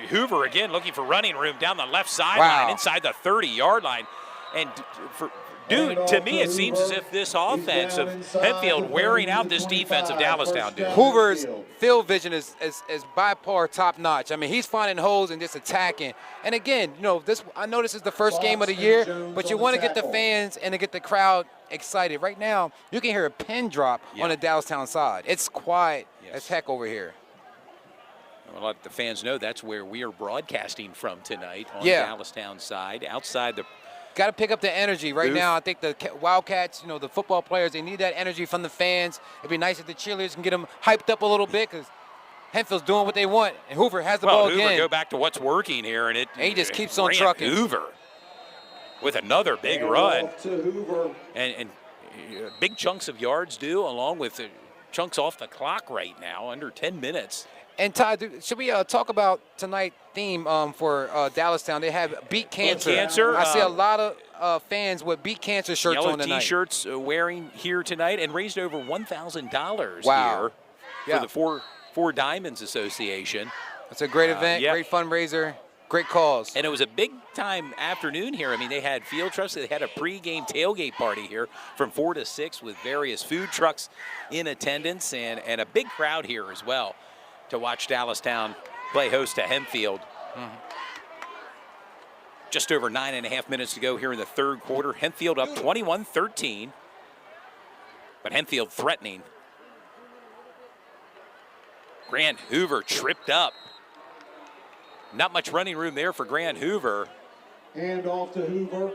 Hoover again looking for running room down the left sideline, inside the 30-yard line. And dude, to me, it seems as if this offense of Hempfield wearing out this defense of Dallastown, dude. Hoover's field vision is by par top notch. I mean, he's finding holes and just attacking. And again, I know this is the first game of the year, but you want to get the fans and to get the crowd excited. Right now, you can hear a pin drop on the Dallastown side. It's quiet as heck over here. I'll let the fans know that's where we are broadcasting from tonight on Dallastown side, outside the. Got to pick up the energy right now. I think the Wildcats, the football players, they need that energy from the fans. It'd be nice if the cheerleaders can get them hyped up a little bit because Hempfield's doing what they want, and Hoover has the ball Hoover again. Go back to what's working here, and he just keeps on trucking. Hoover with another big run, and big chunks of yards along with chunks off the clock right now, under 10 minutes. And Todd, should we talk about tonight's theme for Dallastown? They have Beat Cancer. I see a lot of fans with Beat Cancer shirts Yellow on tonight. T-shirts wearing here tonight, and raised over $1,000 here for the Four Diamonds Association. It's a great event, great fundraiser, great cause. And it was a big-time afternoon here. I mean, they had field trucks. They had a pregame tailgate party here from 4 to 6 with various food trucks in attendance and a big crowd here as well to watch Dallastown play host to Hempfield. Just over 9.5 minutes to go here in the third quarter. Hempfield up 21-13, but Hempfield threatening. Grant Hoover tripped up. Not much running room there for Grant Hoover. Hand off to Hoover.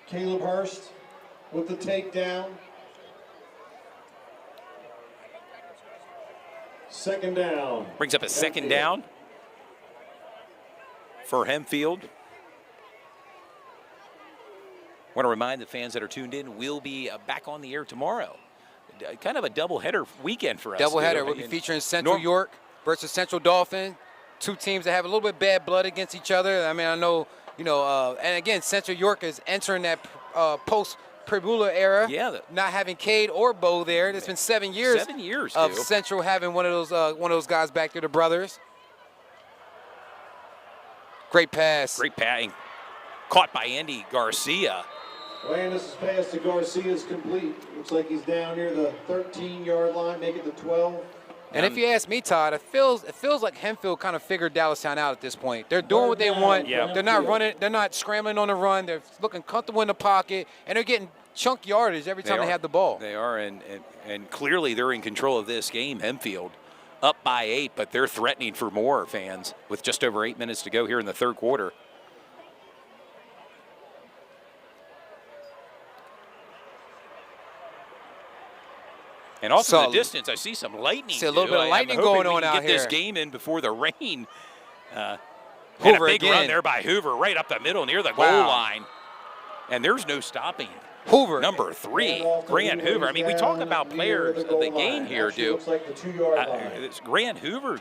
Caleb Hurst with the takedown. Second down. Brings up a second down for Hempfield. Want to remind the fans that are tuned in, we'll be back on the air tomorrow. Kind of a doubleheader weekend for us. Doubleheader. We'll be featuring Central York versus Central Dauphin. Two teams that have a little bit bad blood against each other. I mean, I know, and again, Central York is entering that post-Pribula era. Yeah. Not having Cade or Bo there. It's been 7 years. 7 years of too. Central having one of those guys back there, the brothers. Great pass. Great passing. Caught by Andy Garcia. Landis' pass to Garcia is complete. Looks like he's down near the 13-yard line, make it the 12. And if you ask me, Todd, it feels like Hempfield kind of figured Dallastown out at this point. They're doing what they want. Yeah. They're not running. They're not scrambling on the run. They're looking comfortable in the pocket, and they're getting chunk yardage every time they have the ball. They are, and clearly they're in control of this game. Hempfield up by 8, but they're threatening for more, fans, with just over 8 minutes to go here in the third quarter. And off in the distance, I see some lightning. See a little bit of lightning going on out here. Get this game in before the rain. And Hoover a big again. run there by Hoover, right up the middle near the goal line. And there's no stopping. Hoover. Number 3, Grant Hoover. I mean, we talk about players of the game here, dude. Grant Hoover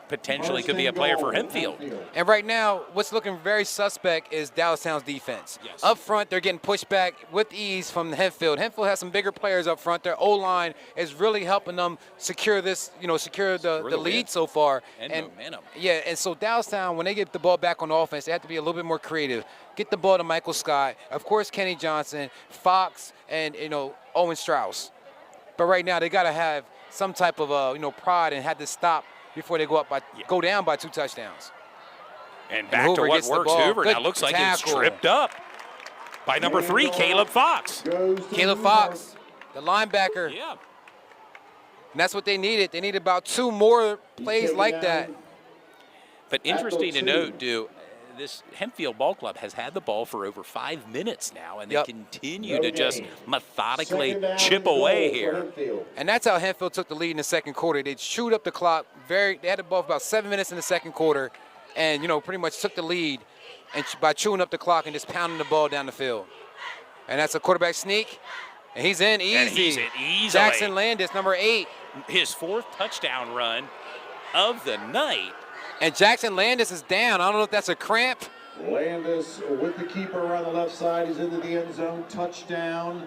potentially could be a player for Hempfield. And right now, what's looking very suspect is Dallastown's defense. Yes. Up front, they're getting pushed back with ease from Hempfield. Hempfield has some bigger players up front. Their O-line is really helping them secure this, secure the lead so far. And momentum. Yeah, and so Dallastown, when they get the ball back on offense, they have to be a little bit more creative. Get the ball to Michael Scott, of course, Kenny Johnson, Fox, and, Owen Strauss. But right now, they got to have some type of, pride and have to stop before they go down by 2 touchdowns. And back to what works, Hoover. Now looks like it's tripped up by number 3, Caleb Fox. Caleb Fox, the linebacker. Yeah. And that's what they needed. They needed about 2 more plays like that. But interesting to note, this Hempfield Ball Club has had the ball for over 5 minutes now, and they continue to just methodically chip away here. And that's how Hempfield took the lead in the second quarter. They chewed up the clock. They had the ball for about 7 minutes in the second quarter, and pretty much took the lead, and by chewing up the clock and just pounding the ball down the field. And that's a quarterback sneak, and he's in easy. And he's in easily. Jackson Landis, number 8. His 4th touchdown run of the night. And Jackson Landis is down. I don't know if that's a cramp. Landis with the keeper around the left side. He's into the end zone. Touchdown,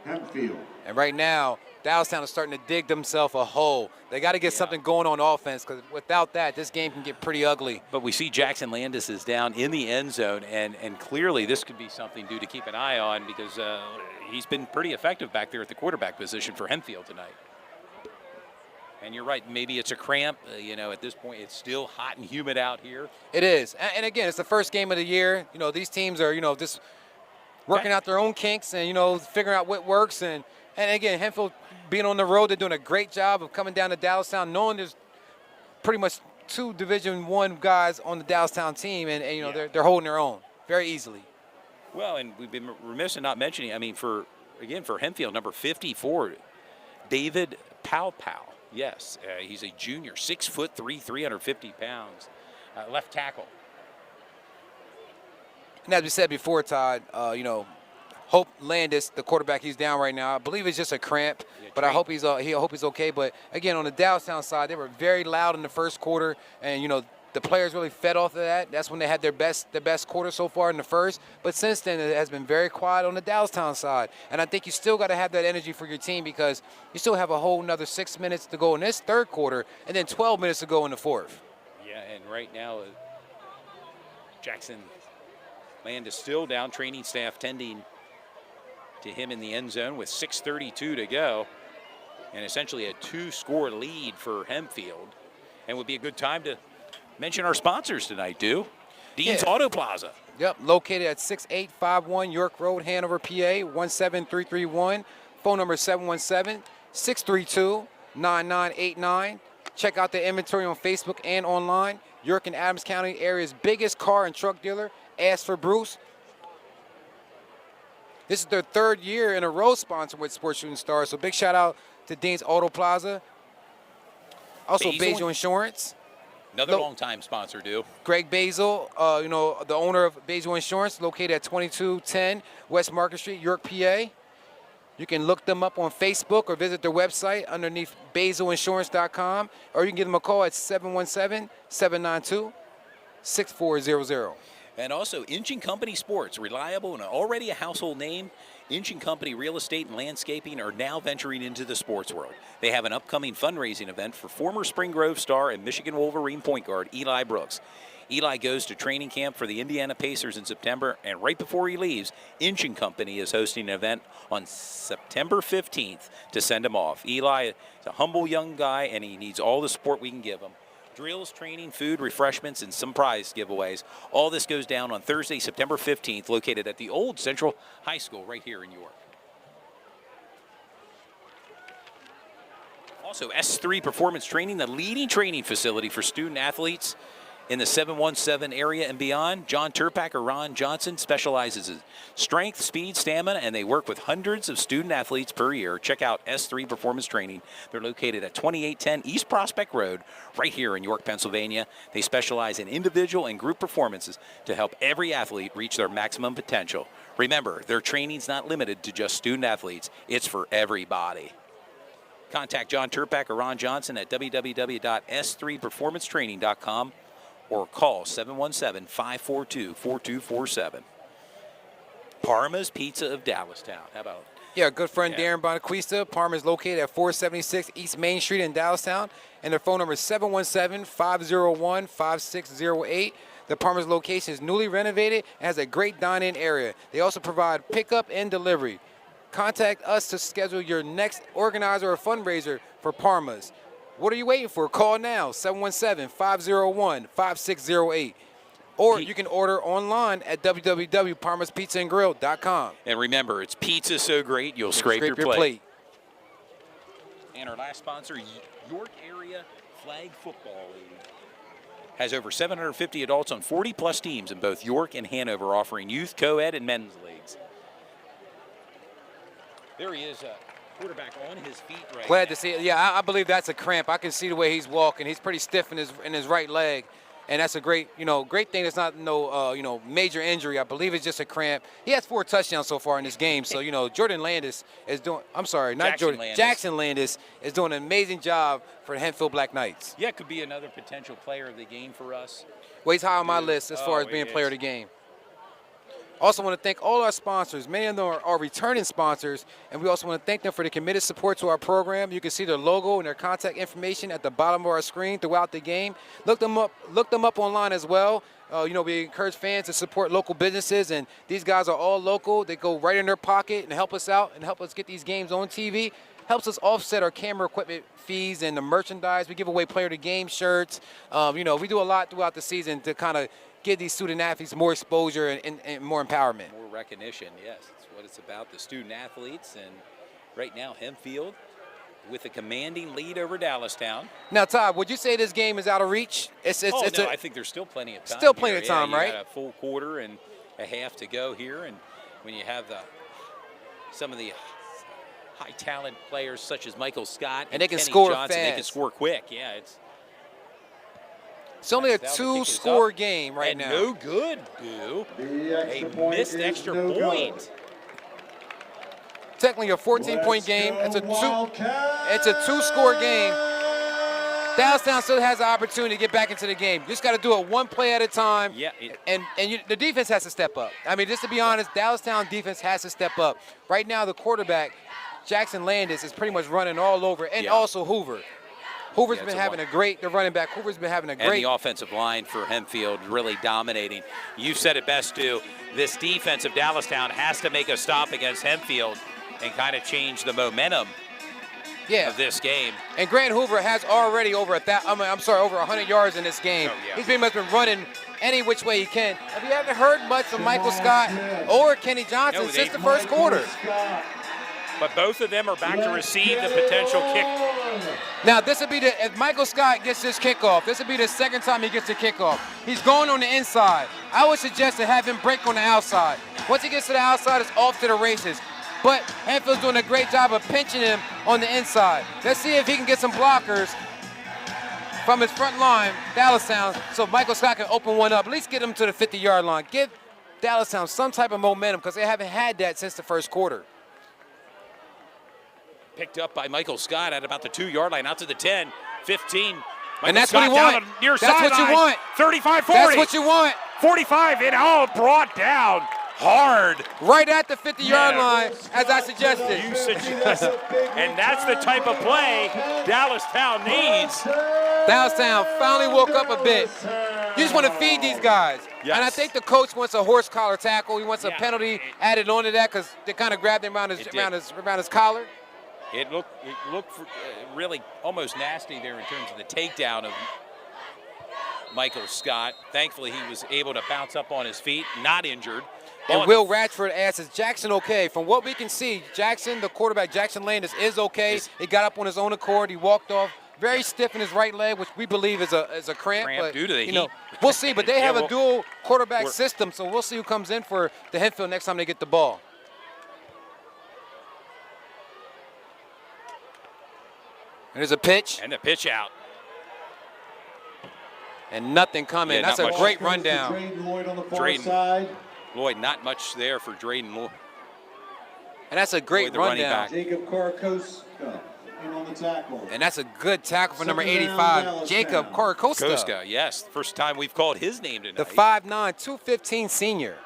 Hempfield. And right now, Dallastown is starting to dig themselves a hole. They got to get something going on offense, because without that, this game can get pretty ugly. But we see Jackson Landis is down in the end zone, and clearly this could be something to keep an eye on, because he's been pretty effective back there at the quarterback position for Hempfield tonight. And you're right, maybe it's a cramp. At this point, it's still hot and humid out here. It is. And again, it's the first game of the year. These teams are, just working out their own kinks and, figuring out what works. And again, Hempfield being on the road, they're doing a great job of coming down to Dallastown, knowing there's pretty much 2 Division I guys on the Dallastown team, and they're holding their own very easily. Well, and we've been remiss in not mentioning, for Hempfield, number 54, David Powell. Yes, he's a junior, 6'3", 350 pounds, left tackle. And as we said before, Todd, Hope Landis, the quarterback, he's down right now. I believe it's just a cramp, but I hope he's okay. But again, on the Dallastown side, they were very loud in the first quarter, and the players really fed off of that. That's when they had their best quarter so far in the first. But since then, it has been very quiet on the Dallastown side. And I think you still got to have that energy for your team, because you still have a whole another 6 minutes to go in this third quarter, and then 12 minutes to go in the fourth. Yeah, and right now, Jackson Landis still down, training staff tending to him in the end zone with 6:32 to go. And essentially a 2-score lead for Hempfield. And would be a good time to mention our sponsors tonight, Dean's Auto Plaza. Yep, located at 6851 York Road, Hanover, PA, 17331. Phone number 717-632-9989. Check out the inventory on Facebook and online. York and Adams County area's biggest car and truck dealer. Ask for Bruce. This is their 3rd year in a row sponsored with Sports Shooting Stars. So big shout out to Dean's Auto Plaza. Also, Basil Insurance. Another long-time sponsor, Greg Basil, the owner of Basil Insurance, located at 2210 West Market Street, York, PA. You can look them up on Facebook or visit their website underneath basilinsurance.com, or you can give them a call at 717-792-6400. And also, Inch & Company Sports, reliable and already a household name. Inch & Company Real Estate and Landscaping are now venturing into the sports world. They have an upcoming fundraising event for former Spring Grove star and Michigan Wolverine point guard Eli Brooks. Eli goes to training camp for the Indiana Pacers in September, and right before he leaves, Inch & Company is hosting an event on September 15th to send him off. Eli is a humble young guy, and he needs all the support we can give him. Drills, training, food, refreshments, and some prize giveaways. All this goes down on Thursday, September 15th, located at the old Central High School right here in York. Also, S3 Performance Training, the leading training facility for student athletes in the 717 area and beyond. John Turpak or Ron Johnson specializes in strength, speed, stamina, and they work with hundreds of student athletes per year. Check out S3 Performance Training. They're located at 2810 East Prospect Road, right here in York, Pennsylvania. They specialize in individual and group performances to help every athlete reach their maximum potential. Remember, their training's not limited to just student athletes. It's for everybody. Contact John Turpak or Ron Johnson at www.s3performancetraining.com or call 717-542-4247. Parma's Pizza of Dallastown. How about it? Yeah, good friend Darren Bonaquista. Parma is located at 476 East Main Street in Dallastown, and their phone number is 717-501-5608. The Parma's location is newly renovated and has a great dine-in area. They also provide pickup and delivery. Contact us to schedule your next organizer or fundraiser for Parma's. What are you waiting for? Call now, 717-501-5608. Or you can order online at www.parmaspizzaandgrill.com. And remember, it's pizza so great, you'll scrape your plate. And our last sponsor, York Area Flag Football League, has over 750 adults on 40-plus teams in both York and Hanover, offering youth, co-ed, and men's leagues. There he is, quarterback on his feet right Glad now. to see it. Yeah, I believe that's a cramp. I can see the way he's walking. He's pretty stiff in his right leg, and that's a great thing. That's not no major injury. I believe it's just a cramp. He has 4 touchdowns so far in this game. So Jordan Landis is doing. I'm sorry, not Jackson Jordan. Landis. Jackson Landis is doing an amazing job for the Hempfield Black Knights. Yeah, it could be another potential player of the game for us. Well, he's high on my list as far as being player of the game. Also want to thank all our sponsors. Many of them are returning sponsors, and we also want to thank them for the committed support to our program. You can see their logo and their contact information at the bottom of our screen throughout the game. Look them up online as well. We encourage fans to support local businesses, and these guys are all local. They go right in their pocket and help us out and help us get these games on TV. Helps us offset our camera equipment fees and the merchandise. We give away player of the game shirts. We do a lot throughout the season to kind of give these student athletes more exposure and more empowerment. More recognition, yes. That's what it's about, the student athletes. And right now, Hempfield with a commanding lead over Dallastown. Now, Todd, would you say this game is out of reach? I think there's still plenty of time. Still plenty of time, right? You got a full quarter and a half to go here. And when you have some of the high talent players such as Michael Scott and they can Kenny score Johnson, fast. they can score quick. Yeah, it's only a 2-score game right now. No good, Boo. A missed extra point. Technically a 14-point game. It's a 2-score game. Dallastown still has the opportunity to get back into the game. You just got to do it one play at a time. Yeah. The defense has to step up. I mean, just to be honest, Dallastown defense has to step up. Right now, the quarterback, Jackson Landis, is pretty much running all over, and also Hoover. Hoover's been having the running back, Hoover's been having a great. And the offensive line for Hempfield really dominating. You've said it best, Stu. This defense of Dallastown has to make a stop against Hempfield and kind of change the momentum of this game. And Grant Hoover has already over 100 yards in this game. He's pretty much been running any which way he can. Have you ever heard much from Michael Scott or Kenny Johnson since the first quarter? But both of them are back to receive the potential kick. Now, this would be if Michael Scott gets this kickoff, this would be the second time he gets the kickoff. He's going on the inside. I would suggest to have him break on the outside. Once he gets to the outside, it's off to the races. But Hempfield's doing a great job of pinching him on the inside. Let's see if he can get some blockers from his front line, Dallastown, so Michael Scott can open one up. At least get him to the 50-yard line. Give Dallastown some type of momentum because they haven't had that since the first quarter. Picked up by Michael Scott at about the 2-yard line, out to the 10, 15. And that's what you want. That's what you want. 35, 40. That's what you want. 45, and all brought down hard. Right at the 50-yard line, as I suggested. You suggest, and that's the type of play Dallastown needs. Dallastown finally woke up a bit. You just want to feed these guys. Yes. And I think the coach wants a horse collar tackle. He wants a penalty added onto that because they kind of grabbed him around his collar. It looked really almost nasty there in terms of the takedown of Michael Scott. Thankfully, he was able to bounce up on his feet, not injured. And Will Ratchford asks, is Jackson okay? From what we can see, Jackson, the quarterback, Jackson Landis, is okay. He got up on his own accord. He walked off very stiff in his right leg, which we believe is a cramp. But, due to the heat. We'll see. But they have a dual quarterback system, so we'll see who comes in for the Hempfield next time they get the ball. And there's a pitch. And the pitch out. And nothing coming. Yeah, that's a great rundown. Drayden Lloyd on the far side. Lloyd, not much there for Drayden Lloyd. And that's a great rundown. Jacob Korakoska in on the tackle. And that's a good tackle for number 85, Jacob Korakoska. Koska, yes. First time we've called his name tonight. The 5'9", 215 senior.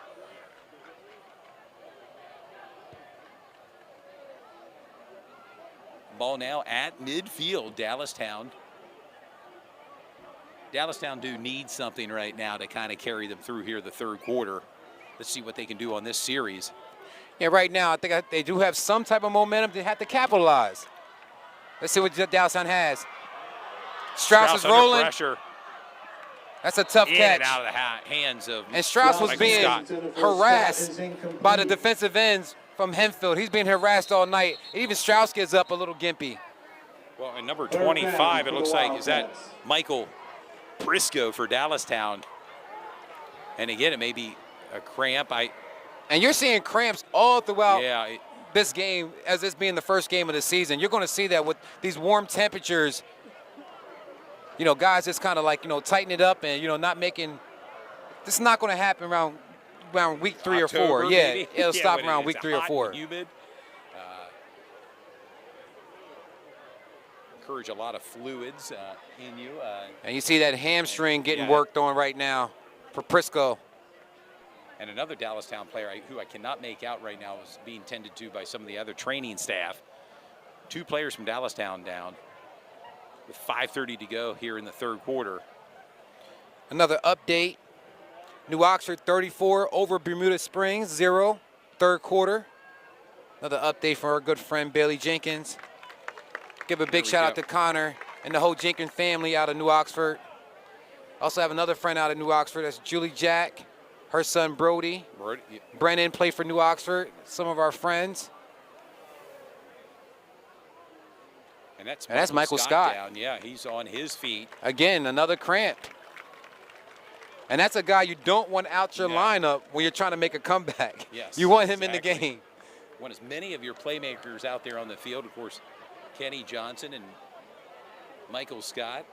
Ball now at midfield, Dallastown. Dallastown do need something right now to kind of carry them through here the third quarter. Let's see what they can do on this series. Yeah, right now I think they do have some type of momentum. They have to capitalize. Let's see what Dallastown has. Strauss is rolling. Pressure. That's a tough catch. And out of the hands of And Strauss was being Scott. harassed by the defensive ends from Hempfield. He's being harassed all night. Even Strauss gets up a little gimpy. Well, and number 25, it looks like, is that Michael Briscoe for Dallastown. And again, it may be a cramp. And you're seeing cramps all throughout Yeah. this game, as this being the first game of the season. You're going to see that with these warm temperatures. You know, guys just kind of like, tighten it up and, not making – this is not going to happen around week 3 October, or 4. maybe. Yeah, it'll stop when around it's week 3 or hot 4. and humid. Encourage a lot of fluids in you. And you see that hamstring getting worked on right now for Prisco. And another Dallastown player who I cannot make out right now is being tended to by some of the other training staff. 2 players from Dallastown down with 5:30 to go here in the third quarter. Another update. New Oxford 34 over Bermuda Springs 0, third quarter. Another update for our good friend Bailey Jenkins. Give a big shout out to Connor and the whole Jenkins family out of New Oxford. Also have another friend out of New Oxford. That's Julie Jack, her son Brody. Brennan played for New Oxford, some of our friends. And that's Michael Scott down. Yeah, he's on his feet. Again, another cramp. And that's a guy you don't want out your lineup when you're trying to make a comeback. Yes, you want him in the game. Want as many of your playmakers out there on the field. Of course, Kenny Johnson and Michael Scott.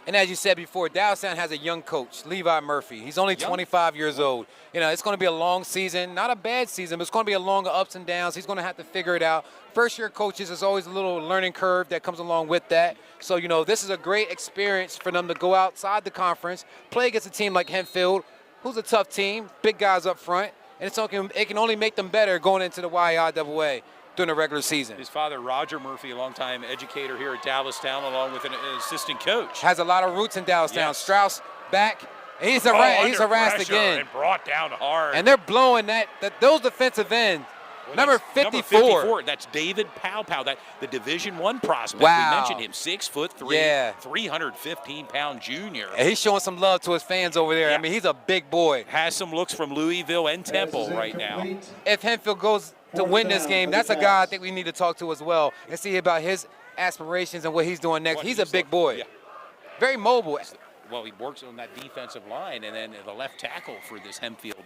And as you said before, Dallastown has a young coach, Levi Murphy. He's only 25 years old. It's going to be a long season, not a bad season, but it's going to be a long ups and downs. He's going to have to figure it out. First-year coaches, there's always a little learning curve that comes along with that. So, this is a great experience for them to go outside the conference, play against a team like Hempfield, who's a tough team, big guys up front, and it can only make them better going into the YIAA during the regular season. His father, Roger Murphy, a longtime educator here at Dallastown, along with an assistant coach. Has a lot of roots in Dallastown. Yes. Strauss back. He's harassed again. And brought down hard. And they're blowing those defensive ends. Well, number 54. Number 54. That's David Powpow, the Division I prospect. Wow. We mentioned him, 6'3", 315-pound junior. And he's showing some love to his fans over there. Yeah. I mean, he's a big boy. Has some looks from Louisville and Temple right now. If Hempfield goes to win this game, that's a guy I think we need to talk to as well and see about his aspirations and what he's doing next. He's a big boy. Yeah. Very mobile. well, he works on that defensive line and then the left tackle for this Hempfield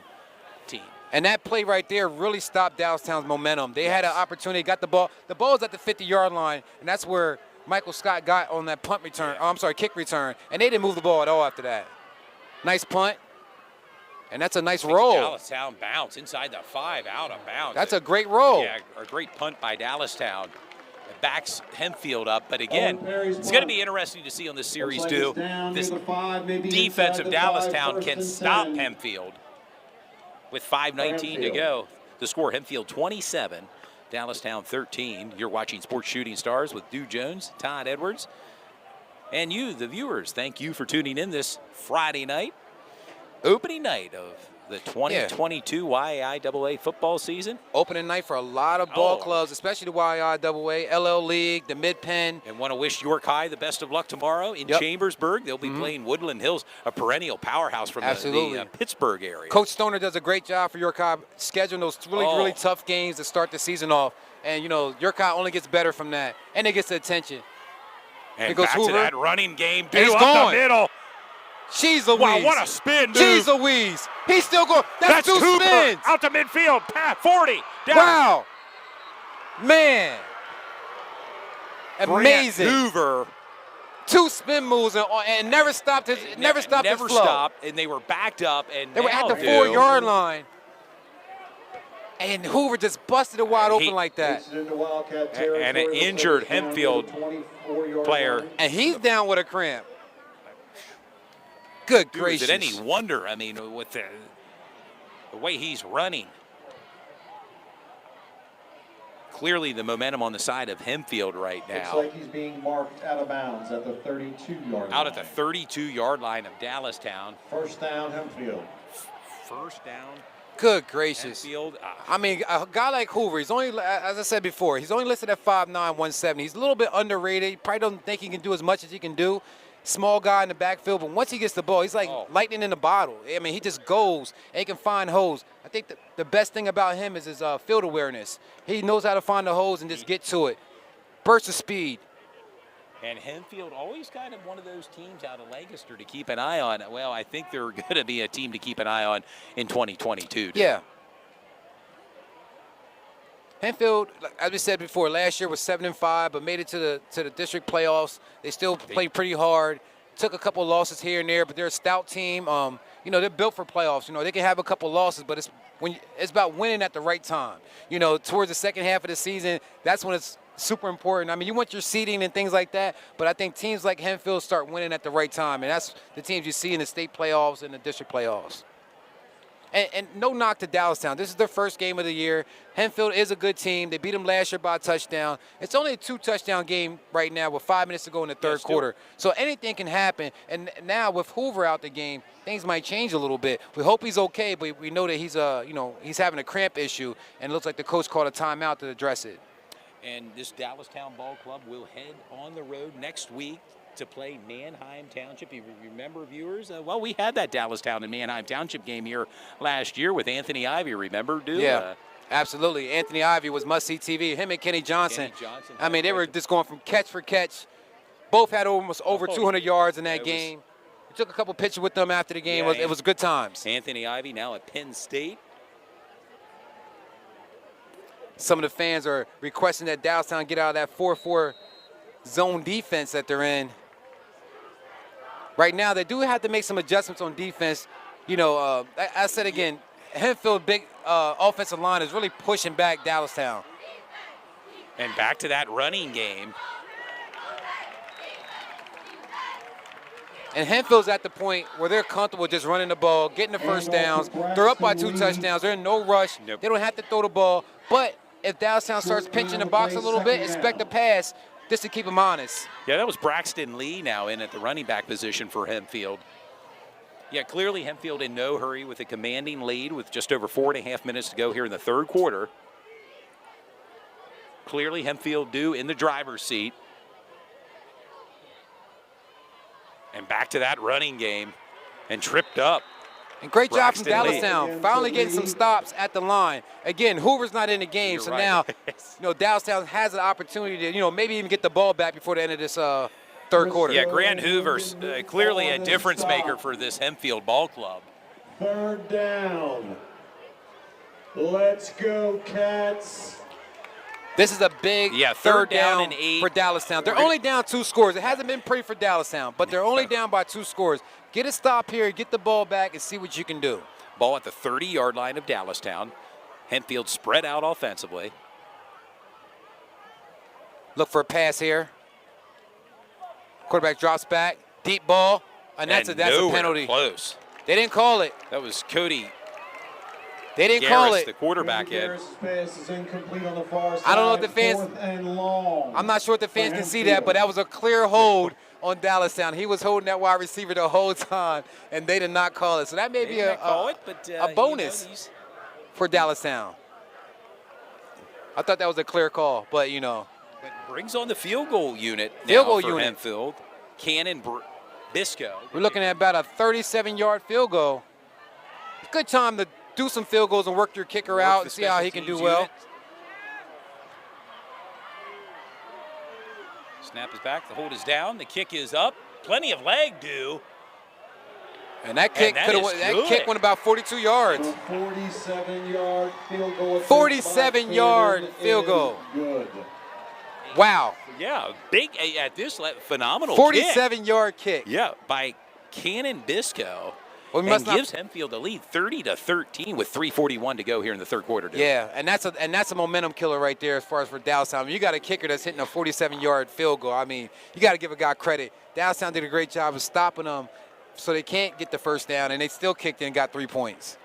team. And that play right there really stopped Dallastown's momentum. They had an opportunity, got the ball. The ball was at the 50-yard line, and that's where Michael Scott got on that punt return. Oh, I'm sorry, kick return. And they didn't move the ball at all after that. Nice punt. And that's a nice roll. Dallastown bounce inside the 5, out of bounds. That's a great roll. Yeah, a great punt by Dallastown. It backs Hempfield up, but again, it's going to be interesting to see on this series too. This defense of Dallastown can stop Hempfield with 5:19 to go. The score: Hempfield 27, Dallastown 13. You're watching Sports Shooting Stars with Dew Jones, Todd Edwards, and you, the viewers. Thank you for tuning in this Friday night, opening night of the 2022 YIAA football season. Opening night for a lot of ball clubs, especially the YIAA, LL League, the Mid-Penn. And want to wish York High the best of luck tomorrow in Chambersburg. They'll be playing Woodland Hills, a perennial powerhouse from the Pittsburgh area. Coach Stoner does a great job for York High, scheduling those really tough games to start the season off. And, you know, York High only gets better from that. And it gets the attention. And Here goes back Hoover. to that running game, He's up going. the middle. Jeez Louise. Wow, what a spin, dude. Jeez Louise. He's still going. That's two Hoover spins. out to midfield, 40. Down. Wow. Man. Amazing. Hoover. 2 spin moves and never stopped his Never flow. stopped, and they were backed up. And they were at the 4-yard line. And Hoover just busted it wide open like that. And an injured Hempfield player. And he's down with a cramp. Good gracious. Is it any wonder, I mean, with the way he's running? Clearly the momentum on the side of Hempfield right now. Looks like he's being marked out of bounds at the 32-yard line. Out at the 32-yard line of Dallastown. First down, Hempfield. First down. Good gracious. Hempfield. I mean, a guy like Hoover, he's only, as I said before, he's only listed at 5'9", 170. He's a little bit underrated. He probably doesn't think he can do as much as he can do. Small guy in the backfield, but once he gets the ball, he's like lightning in a bottle. I mean, he just goes and he can find holes. I think the best thing about him is his field awareness. He knows how to find the holes and just get to it. Burst of speed. And Hempfield always kind of one of those teams out of Lancaster to keep an eye on. Well, I think they're going to be a team to keep an eye on in 2022. Yeah. Hempfield, as we said before, last year was 7-5, but made it to the district playoffs. They still played pretty hard. Took a couple losses here and there, but they're a stout team. You know, they're built for playoffs. You know, they can have a couple losses, but it's about winning at the right time. You know, towards the second half of the season, that's when it's super important. I mean, you want your seeding and things like that, but I think teams like Hempfield start winning at the right time, and that's the teams you see in the state playoffs and the district playoffs. And no knock to Dallastown. This is their first game of the year. Hempfield is a good team. They beat them last year by a touchdown. It's only a 2-touchdown game right now with 5 minutes to go in the third quarter. So anything can happen. And now with Hoover out the game, things might change a little bit. We hope he's okay, but we know that he's having a cramp issue, and it looks like the coach called a timeout to address it. And this Dallastown Ball Club will head on the road next week to play Manheim Township. You remember, viewers? Well, we had that Dallastown and Manheim Township game here last year with Anthony Ivy, remember, dude? Yeah, absolutely. Anthony Ivy was must-see TV. Him and Kenny Johnson. I mean, they were just going from catch for catch. Both had almost over 200 yards in that game. We took a couple pictures with them after the game. It was good times. Anthony Ivy now at Penn State. Some of the fans are requesting that Dallastown get out of that 4-4 zone defense that they're in. Right now, they do have to make some adjustments on defense. You know, I said again, Hempfield big offensive line is really pushing back Dallastown. And back to that running game. And Hempfield's at the point where they're comfortable just running the ball, getting the first downs. They're up by 2 touchdowns. They're in no rush. Nope. They don't have to throw the ball. But if Dallastown starts pinching the box a little bit, expect a pass just to keep them honest. Yeah, that was Braxton Lee now in at the running back position for Hempfield. Yeah, clearly Hempfield in no hurry with a commanding lead with just over 4.5 minutes to go here in the third quarter. Clearly Hempfield due in the driver's seat. And back to that running game and tripped up. And great job from Braxton Lee. Dallastown, finally getting some stops at the line. Again, Hoover's not in the game, You're right. now, Dallastown has an opportunity to, maybe even get the ball back before the end of this third quarter. Yeah, Grant Hoover's clearly a difference maker for this Hempfield ball club. Third down. Let's go, Cats. This is a big third down and 8 for Dallastown. They're only down 2 scores. It hasn't been pretty for Dallastown, but they're only down by 2 scores. Get a stop here, get the ball back, and see what you can do. Ball at the 30-yard line of Dallastown. Hempfield spread out offensively. Look for a pass here. Quarterback drops back, deep ball, and that's a penalty. Close. They didn't call it. That was Cody. They didn't call it. The quarterback in. Pass is incomplete on the far side. I don't know if the fans. 4th and long. I'm not sure if the fans can see that, but that was a clear hold on Dallastown. He was holding that wide receiver the whole time, and they did not call it. So that may be a bonus for Dallastown. I thought that was a clear call, but you know. But brings on the field goal unit. Hempfield. Cannon Bisco. We're looking at about a 37-yard field goal. Good time to do some field goals and work your kicker out and see how he can do well. Snap is back. The hold is down. The kick is up. Plenty of leg due. And that kick kick went about 42 yards. 47-yard field goal. 47-yard field goal. Good. Wow. Yeah, big at this phenomenal 47-yard kick. Yeah, by Cannon Bisco. Well, and gives Hempfield the lead 30-13 with 3:41 to go here in the third quarter. Yeah, and that's a momentum killer right there as far as for Dallastown. I mean, you got a kicker that's hitting a 47-yard field goal. I mean, you got to give a guy credit. Dallastown did a great job of stopping them so they can't get the first down, and they still kicked in and got 3 points.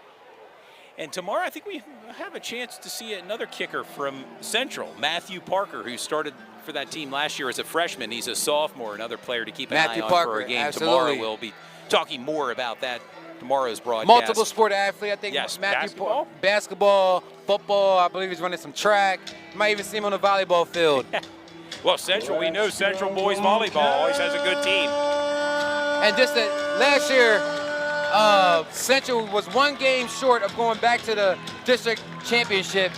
And tomorrow I think we have a chance to see another kicker from Central, Matthew Parker, who started for that team last year as a freshman. He's a sophomore, another player to keep an eye on for a game tomorrow. We'll be talking more about that tomorrow's broadcast. Multiple sport athlete, I think. Yes, Matthew basketball, football. I believe he's running some track. You might even see him on the volleyball field. Well, Central, we know Central boys volleyball always has a good team. And just that last year, Central was 1 game short of going back to the district championship.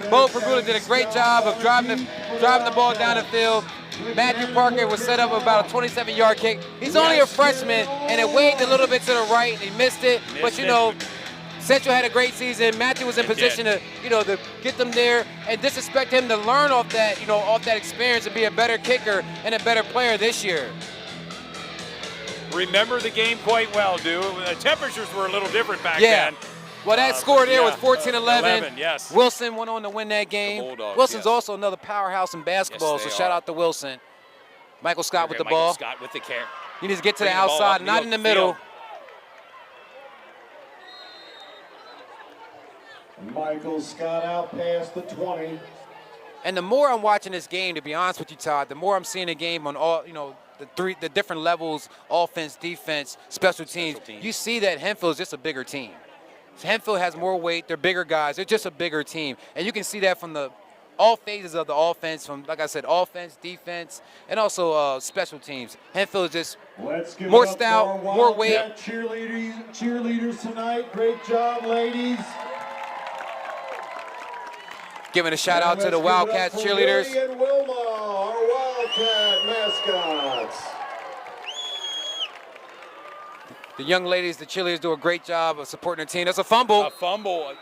Bo Perbuda did a great job of driving the ball down the field. Matthew Parker was set up about a 27-yard kick. He's only a freshman, and it waved a little bit to the right, and he missed it. But, you know, Central had a great season. Matthew was in position to, to get them there and just expect him to learn off that, off that experience and be a better kicker and a better player this year. Remember the game quite well, dude. The temperatures were a little different back then. Well, that score there was 14-11. Yes. Wilson went on to win that game. Wilson's also another powerhouse in basketball, so shout out to Wilson. Michael Scott with the ball. Scott with the care. He needs to get to the outside, not in the middle. Michael Scott out past the 20. And the more I'm watching this game, to be honest with you, Todd, the more I'm seeing the game on all, the different levels, offense, defense, special teams. You see that Hempfield is just a bigger team. Hempfield has more weight. They're bigger guys. They're just a bigger team. And you can see that from all phases of the offense, from, like I said, offense, defense, and also special teams. Hempfield is just more stout, more weight. Cheerleaders tonight. Great job, ladies. Giving a shout out to the Wildcats cheerleaders. And Wilma, our Wildcat mascots. The young ladies, the cheerleaders, do a great job of supporting their team. That's a fumble. A fumble.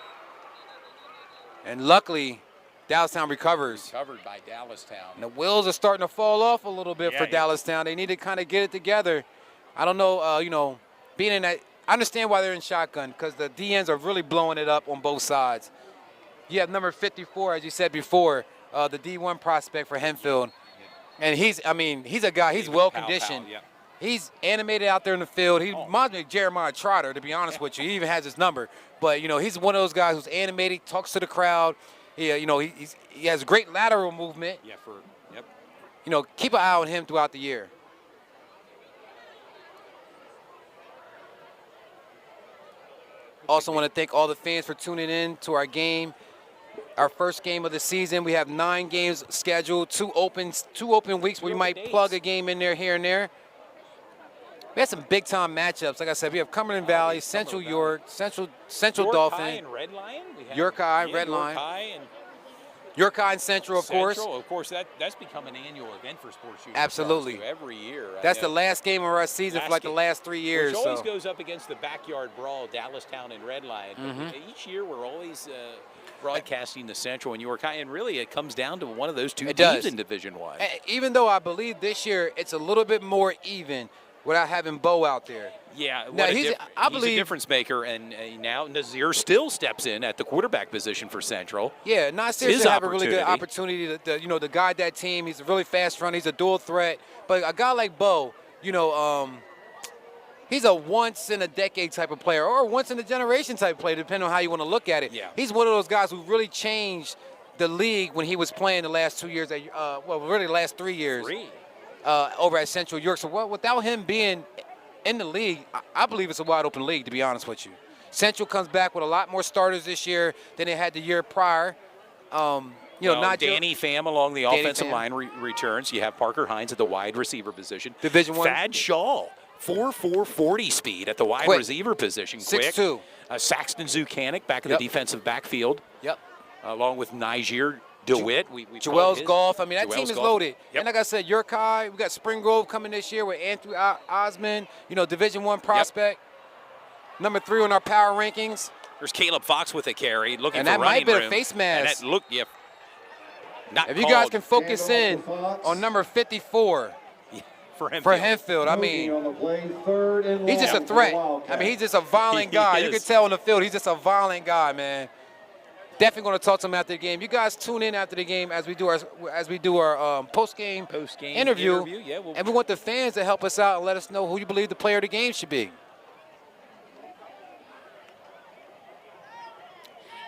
And luckily, Dallastown recovers. Recovered by Dallastown. And the wheels are starting to fall off a little bit for Dallastown. They need to kind of get it together. I don't know, being in that, I understand why they're in shotgun, because the DNs are really blowing it up on both sides. You have number 54, as you said before, the D1 prospect for Hempfield. And he's a guy, he's well-conditioned. He's animated out there in the field. He reminds me of Jeremiah Trotter, to be honest with you. He even has his number. But, he's one of those guys who's animated, talks to the crowd. He has great lateral movement. Keep an eye on him throughout the year. Also want to thank all the fans for tuning in to our game. Our first game of the season. We have 9 games scheduled, 2 open weeks where we might plug a game in there here and there. We had some big-time matchups. Like I said, we have Cumberland Valley, Central York, Central Dolphin, York High and Red Lion. York High, Red Lion. York Cotton Central, of course. Central, of course, that's become an annual event for sports shooting. Absolutely. Stars, too, every year. That's the last game of our season for like the last 3 years. Which always goes up against the backyard brawl, Dallastown and Red Lion. Each year we're always broadcasting the Central and York Cotton, and really it comes down to one of those two teams in Division One. Even though I believe this year it's a little bit more even without having Bo out there. Yeah, now, he's a difference maker, and now Nazir still steps in at the quarterback position for Central. Yeah, Nazir should have a really good opportunity to guide that team. He's a really fast runner. He's a dual threat. But a guy like Bo, he's a once-in-a-decade type of player or once-in-a-generation type of player, depending on how you want to look at it. Yeah. He's one of those guys who really changed the league when he was playing the last 2 years, really the last 3 years. Over at Central York. So without him being in the league, I believe it's a wide open league, to be honest with you. Central comes back with a lot more starters this year than they had the year prior. Not Danny Pham along the offensive line returns. You have Parker Hines at the wide receiver position. Division One. Thad Shaw, 4.40 speed at the wide receiver position. 6'2". Saxton Zukanik back in the defensive backfield. Yep. Along with Niger DeWitt. Joel's Golf. I mean, that team is loaded. Yep. And like I said, York High, we got Spring Grove coming this year with Anthony Osmond, Division One prospect. Yep. Number 3 on our power rankings. There's Caleb Fox with a carry, looking and for that running might be room. a face mask. And not if you guys can focus in on number 54 for Hempfield, I mean, he's just a threat. I mean, he's just a violent guy. You can tell on the field, he's just a violent guy, man. Definitely going to talk to him after the game. You guys tune in after the game as we do our post-game interview. Yeah, and we want the fans to help us out and let us know who you believe the player of the game should be.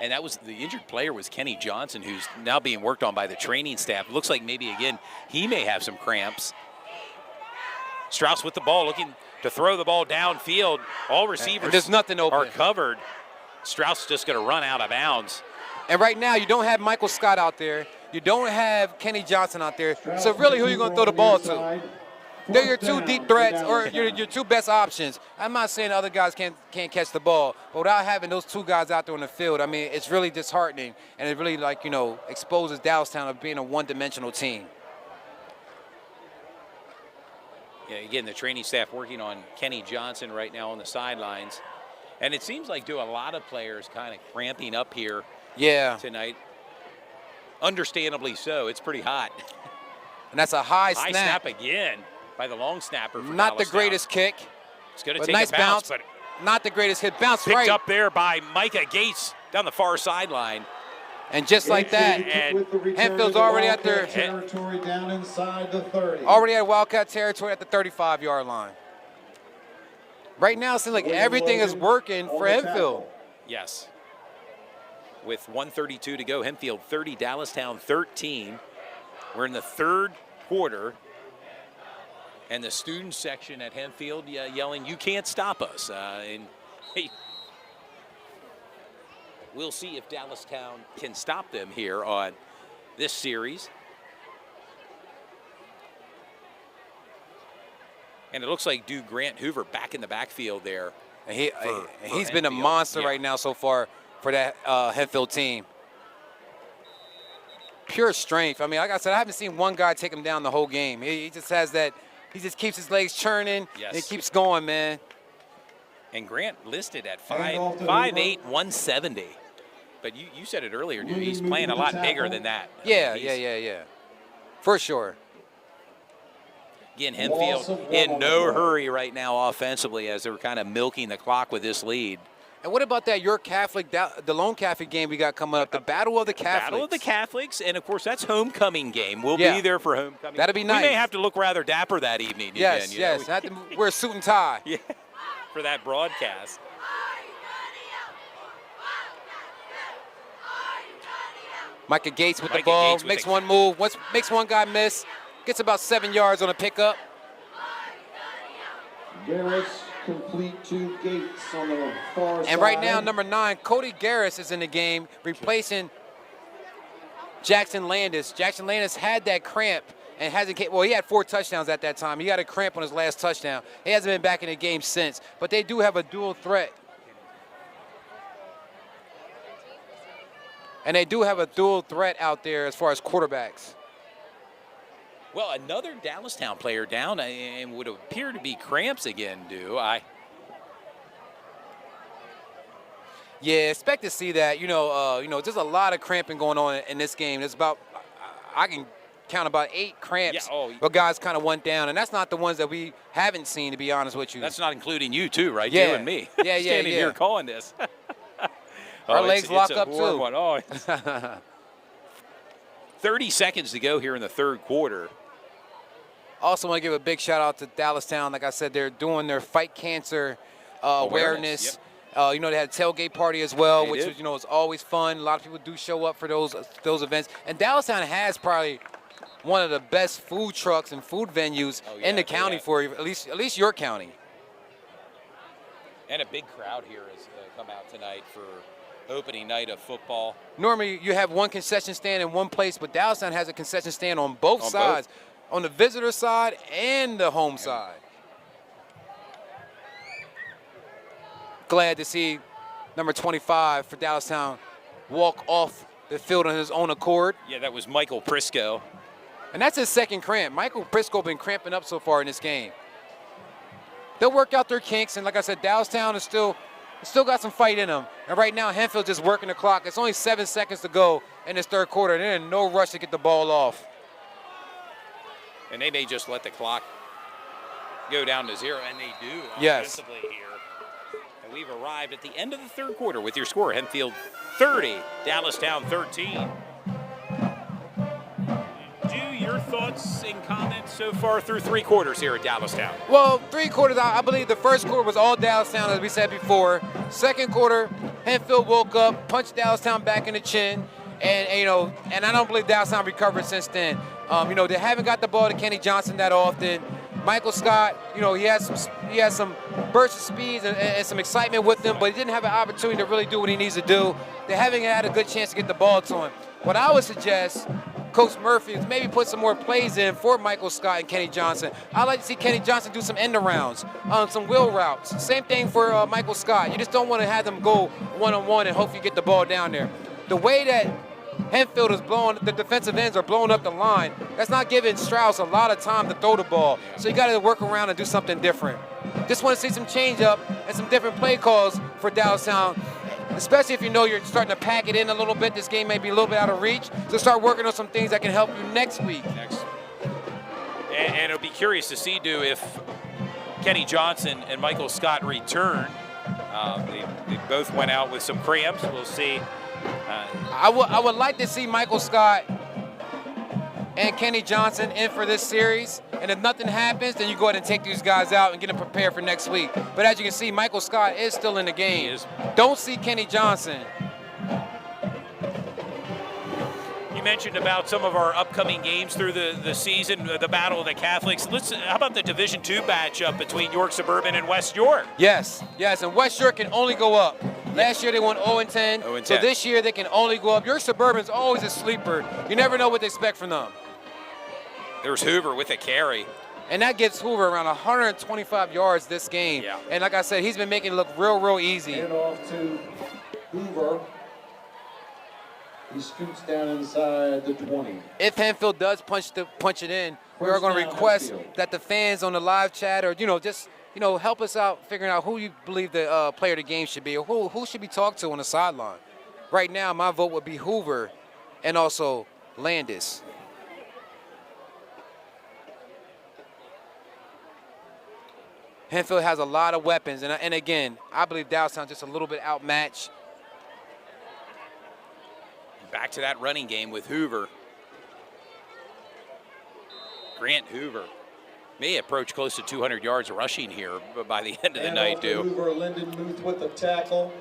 And the injured player was Kenny Johnson, who's now being worked on by the training staff. It looks like maybe, again, he may have some cramps. Strauss with the ball, looking to throw the ball downfield. All receivers there's nothing open. Are covered. Strauss is just going to run out of bounds. And right now, you don't have Michael Scott out there. You don't have Kenny Johnson out there. So really, who are you going to throw the ball to? They're your two deep threats or your two best options. I'm not saying the other guys can't catch the ball, but without having those two guys out there on the field, I mean, it's really disheartening, and it really, exposes Dallastown of being a one-dimensional team. Yeah, again, the training staff working on Kenny Johnson right now on the sidelines. And it seems like a lot of players kind of cramping up here tonight. Understandably so. It's pretty hot. And that's a high snap. High snap again by the long snapper for Not Dallastown. the greatest kick. It's going to take nice a bounce, but not the greatest hit. Bounce picked right. up there by Micah Gates down the far sideline. And just like that, Hempfield's already at their territory down inside the 30. Already at Wildcat territory at the 35-yard line. Right now, it seems like everything is working for Hempfield. Yes. With 1:32 to go, Hempfield 30, Dallastown 13. We're in the third quarter. And the student section at Hempfield yelling, "You can't stop us." And hey, we'll see if Dallastown can stop them here on this series. And it looks like Grant Hoover back in the backfield there. And he's been a monster right now so far for that Hempfield team. Pure strength. I mean, like I said, I haven't seen one guy take him down the whole game. He just has that. He just keeps his legs churning. Yes. And he keeps going, man. And Grant listed at 5'8", 170. But you said it earlier, dude. He's playing a lot bigger than that. Yeah. For sure. Again, Hempfield in no hurry right now offensively as they're kind of milking the clock with this lead. And what about that York Catholic, the lone Catholic game we got coming up, the Battle of the Catholics? Battle of the Catholics, and of course that's homecoming game. We'll be there for homecoming. That'll be nice. We may have to look rather dapper that evening. Yes, again, yes. Have to wear a suit and tie. Yeah, for that broadcast. Micah Gates with the ball, makes one move, makes one guy miss, gets about 7 yards on a pickup. Garris complete to Gates on the far side. And right now, number 9, Cody Garris is in the game, replacing Jackson Landis. Jackson Landis had that cramp and he had 4 touchdowns at that time. He got a cramp on his last touchdown. He hasn't been back in the game since, but they do have a dual threat. And they do have a dual threat out there as far as quarterbacks. Well, another Dallastown player down, and would appear to be cramps again, Yeah, expect to see that. There's a lot of cramping going on in this game. There's about, I can count about 8 cramps. Yeah, oh. But guys kind of went down, and that's not the ones that we haven't seen, to be honest with you. That's not including you too, right? Yeah. You and me. Yeah, Standing here calling this. Our legs lock up too. One. Oh, 30 seconds to go here in the third quarter. Also want to give a big shout out to Dallastown. Like I said, they're doing their fight cancer awareness. Yep. They had a tailgate party as well, They which did. is always fun. A lot of people do show up for those events. And Dallastown has probably one of the best food trucks and food venues in the county for at least your county. And a big crowd here has come out tonight for opening night of football. Normally you have one concession stand in one place, but Dallastown has a concession stand on both sides, on the visitor side and the home side. Glad to see number 25 for Dallastown walk off the field on his own accord. Yeah, that was Michael Prisco. And that's his second cramp. Michael Prisco been cramping up so far in this game. They'll work out their kinks, and like I said, Dallastown is still got some fight in them. And right now, Hempfield just working the clock. It's only 7 seconds to go in this third quarter. They're in no rush to get the ball off. And they may just let the clock go down to 0, and they do offensively here. And we've arrived at the end of the third quarter with your score, Hempfield 30, Dallastown 13. Your thoughts and comments so far through 3 quarters here at Dallastown? Well, 3 quarters, I believe the first quarter was all Dallastown, as we said before. Second quarter, Hempfield woke up, punched Dallastown back in the chin, and I don't believe Dallastown recovered since then. They haven't got the ball to Kenny Johnson that often. Michael Scott, he has some bursts of speed and some excitement with him, but he didn't have an opportunity to really do what he needs to do. They haven't had a good chance to get the ball to him. What I would suggest, Coach Murphy, is maybe put some more plays in for Michael Scott and Kenny Johnson. I'd like to see Kenny Johnson do some end arounds, some wheel routes. Same thing for Michael Scott. You just don't want to have them go one-on-one and hope you get the ball down there. The way that Hempfield is the defensive ends are blowing up the line, that's not giving Strauss a lot of time to throw the ball. So you got to work around and do something different. Just want to see some change up and some different play calls for Dallastown, especially if you're starting to pack it in a little bit. This game may be a little bit out of reach. So start working on some things that can help you next week. And it'll be curious to see, if Kenny Johnson and Michael Scott return. They both went out with some cramps. We'll see. I would like to see Michael Scott and Kenny Johnson in for this series. And if nothing happens, then you go ahead and take these guys out and get them prepared for next week. But as you can see, Michael Scott is still in the game. Don't see Kenny Johnson. You mentioned about some of our upcoming games through the season, the Battle of the Catholics. How about the Division II matchup between York Suburban and West York? Yes, and West York can only go up. Last year they won 0-10, so this year they can only go up. York Suburban's always a sleeper. You never know what to expect from them. There's Hoover with a carry. And that gets Hoover around 125 yards this game. Yeah. And like I said, he's been making it look real easy. Hand off to Hoover. He scoots down inside the 20. If Hempfield does punch it in, we are going to request that the fans on the live chat or, help us out figuring out who you believe the player of the game should be or who should be talked to on the sideline. Right now, my vote would be Hoover and also Landis. Hempfield has a lot of weapons, and again, I believe Dallastown just a little bit outmatched. Back to that running game with Hoover. Grant Hoover may approach close to 200 yards rushing here by the end of the night, Hoover, Lyndon Muth with the tackle.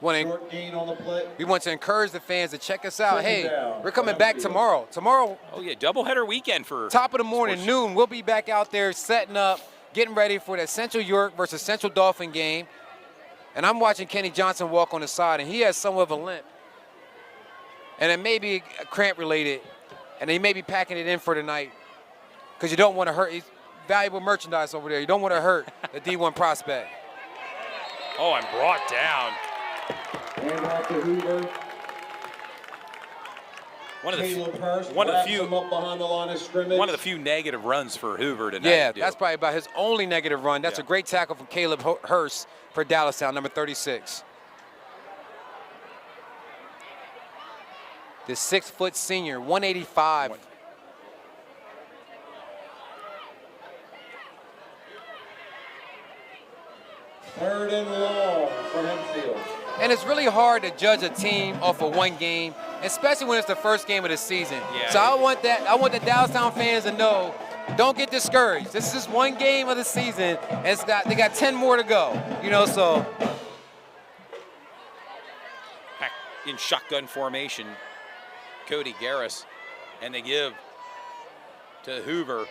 Short gain on the play. We want to encourage the fans to check us out. Second down. We're coming back tomorrow. Tomorrow. Oh, yeah, doubleheader weekend for top of the morning, noon. We'll be back out there setting up, getting ready for that Central York versus Central Dauphin game. And I'm watching Kenny Johnson walk on the side, and he has somewhat of a limp. And it may be cramp related, and he may be packing it in for tonight because you don't want to hurt. He's valuable merchandise over there. You don't want to hurt the D1 prospect. Oh, and brought down. Hand off to Hoover. One of the Caleb Hurst one of the few him up behind the line of scrimmage. One of the few negative runs for Hoover tonight. Yeah, that's probably about his only negative run. That's a great tackle from Caleb Hurst for Dallastown, number 36. The 6-foot senior, 185. Third and long for Hempfield. And it's really hard to judge a team off of one game, especially when it's the first game of the season. Yeah. So I want the Dallastown fans to know, don't get discouraged. This is just one game of the season, and they got 10 more to go. You know, so. Back in shotgun formation, Cody Garris, and they give to Hoover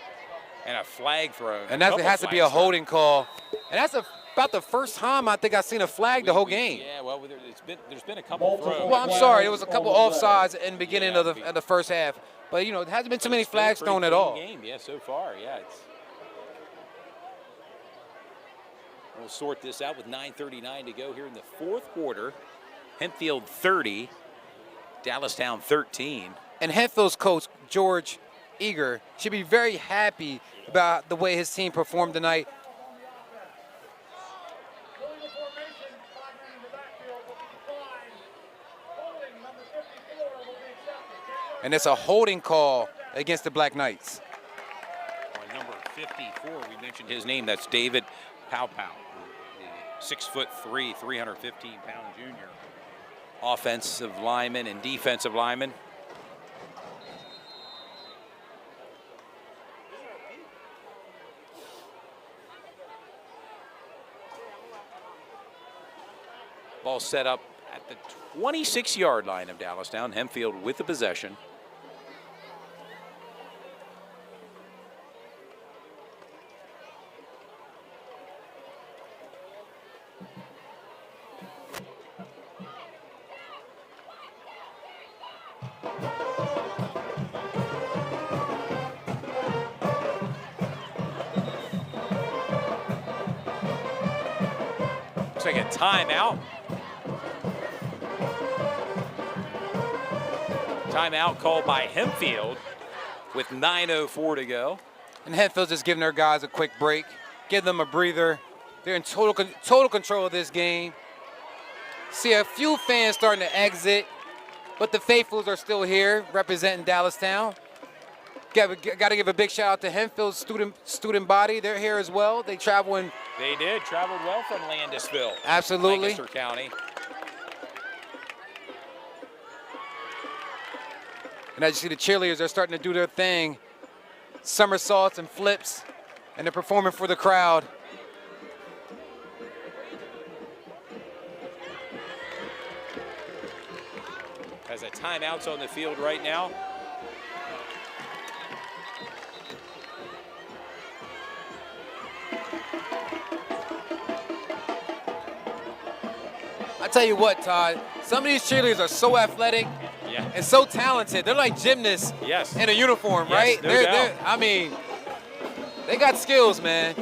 and a flag throw. And that has to be a holding call. And that's about the first time I think I've seen a flag the whole game. Yeah, well, there's been a couple throws. Well, I'm sorry, there was a couple offsides in the beginning of the first half. But, you know, there hasn't been too many flags thrown at all. Game, yeah, so far, yeah. We'll sort this out with 9:39 to go here in the fourth quarter. Hempfield 30, Dallastown 13. And Hempfield's coach, George Eager, should be very happy about the way his team performed tonight. And it's a holding call against the Black Knights. Number 54, we mentioned his name. That's David Powpow, 6'3", 315-pound junior. Offensive lineman and defensive lineman. Ball set up at the 26-yard line of Dallastown. Hempfield with the possession. Looks like a timeout. Timeout called by Hempfield with 9:04 to go. And Hempfield's just giving their guys a quick break, give them a breather. They're in total control of this game. See a few fans starting to exit, but the faithfuls are still here representing Dallastown. Got to give a big shout out to Hempfield's student body. They're here as well. They traveled well from Landisville. Absolutely. Lancaster County. And as you see the cheerleaders, they're starting to do their thing. Somersaults and flips, and they're performing for the crowd. Has a timeout on the field right now. I tell you what, Todd, some of these cheerleaders are so athletic and so talented. They're like gymnasts in a uniform, right? No doubt. I mean, they got skills, man.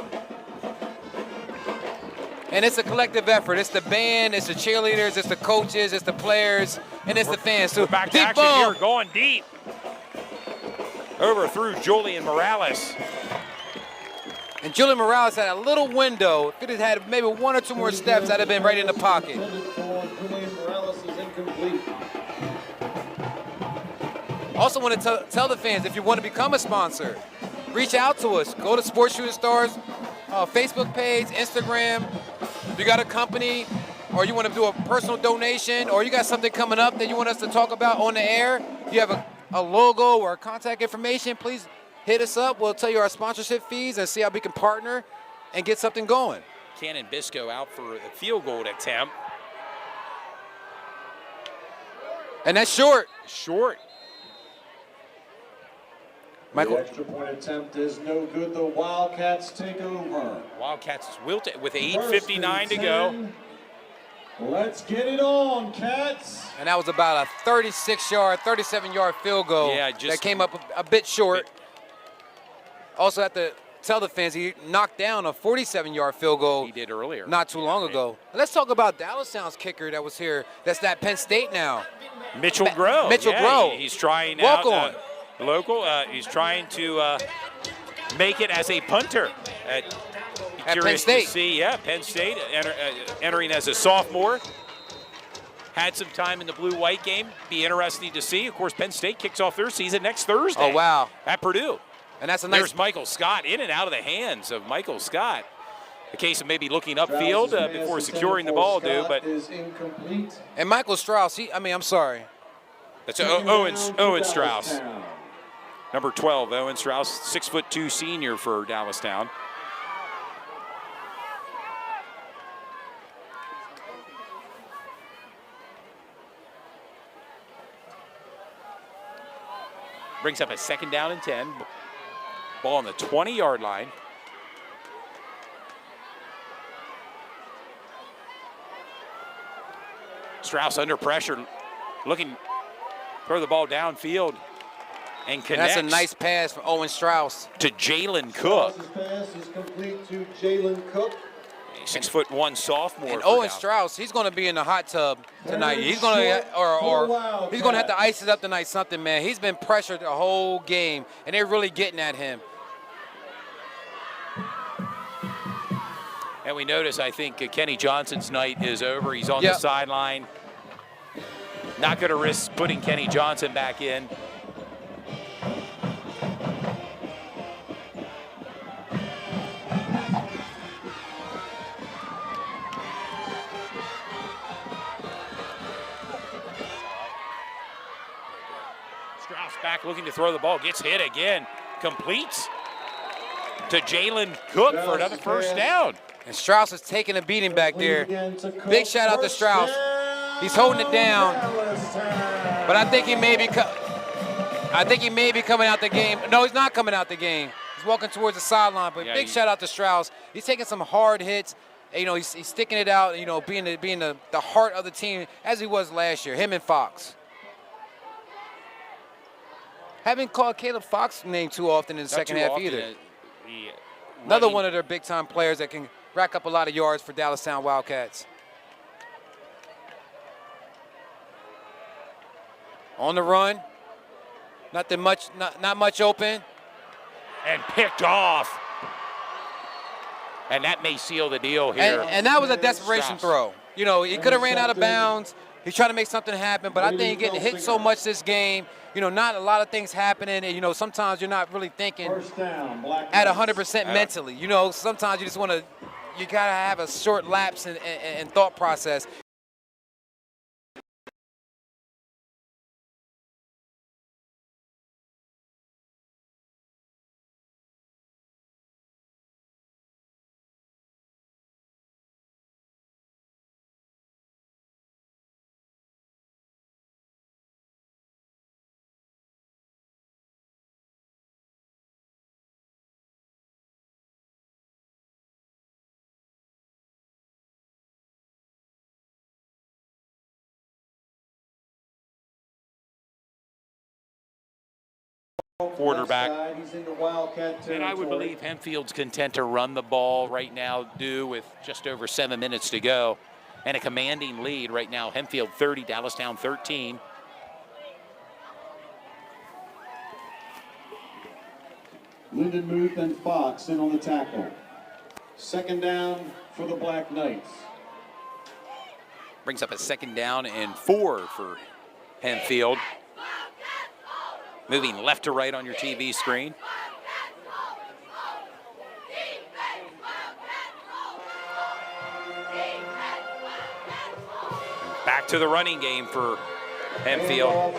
And it's a collective effort. It's the band, it's the cheerleaders, it's the coaches, it's the players, and it's the fans too. Back to action here, going deep. Over through Julian Morales. And Julian Morales had a little window. If it had had maybe one or two more steps, I'd have been right in the pocket. Julian Morales is incomplete. Also want to tell the fans, if you want to become a sponsor, reach out to us. Go to Sports Shooting Stars Facebook page, Instagram. If you got a company, or you want to do a personal donation, or you got something coming up that you want us to talk about on the air, you have a logo or contact information, please hit us up. We'll tell you our sponsorship fees and see how we can partner and get something going. Cannon Bisco out for a field goal attempt. And that's short. Short. Michael. The extra point attempt is no good. The Wildcats take over. Wildcats will with 8:59 to go. Let's get it on, Cats. And that was about a 36-yard, 37-yard field goal that came up a bit short. Also have to tell the fans he knocked down a 47-yard field goal. He did earlier. Not too long ago. Let's talk about Dallastown's kicker that was here. That's at Penn State now. Mitchell Groh. Mitchell Groh. He's trying Walk out. Local. He's trying to make it as a punter. At Curious Penn State. to see, Penn State entering as a sophomore. Had some time in the blue-white game. Be interesting to see. Of course, Penn State kicks off their season next Thursday. Oh, wow. At Purdue. And that's a nice. There's Michael Scott in and out of the hands of Michael Scott. A case of maybe looking upfield before securing the ball, but is incomplete. And Michael Strauss, I'm sorry. That's Owen Strauss. Number 12, Owen Strauss, 6'2" senior for Dallastown. Brings up a 2nd down and 10. Ball on the 20-yard line. Strauss under pressure, looking, throw the ball downfield and connects. That's a nice pass from Owen Strauss. To Jalen Cook. Strauss's pass is complete to Jalen Cook. 6'1" sophomore. And Owen Strauss, he's going to be in the hot tub tonight. He's going to, he's going to have to ice it up tonight. Something, man. He's been pressured the whole game, and they're really getting at him. And we notice, I think, Kenny Johnson's night is over. He's on the sideline. Not going to risk putting Kenny Johnson back in. Strauss back looking to throw the ball. Gets hit again. Completes to Jalen Cook for another 1st down. And Strauss is taking a beating back there. Big shout out to Strauss. He's holding it down. But I think he may be coming out the game. No, he's not coming out the game. He's walking towards the sideline. But big shout out to Strauss. He's taking some hard hits. He's sticking it out. Being the heart of the team as he was last year. Him and Fox. Haven't called Caleb Fox's name too often in the second half either. Another one of their big-time players that can rack up a lot of yards for Dallastown Wildcats. On the run, not much open. And picked off. And that may seal the deal here. And that was a desperation throw. He could have ran out of bounds. He's trying to make something happen, but I think getting hit so much this game, not a lot of things happening, and, sometimes you're not really thinking at 100% mentally. Sometimes you just want to, you got to have a short lapse in thought process. Quarterback. And I would believe Hempfield's content to run the ball right now, with just over 7 minutes to go. And a commanding lead right now. Hempfield 30, Dallastown 13. Lindenmuth and Fox in on the tackle. 2nd down for the Black Knights. Brings up a 2nd down and 4 for Hempfield. Moving left to right on your TV screen. Back to the running game for Hempfield.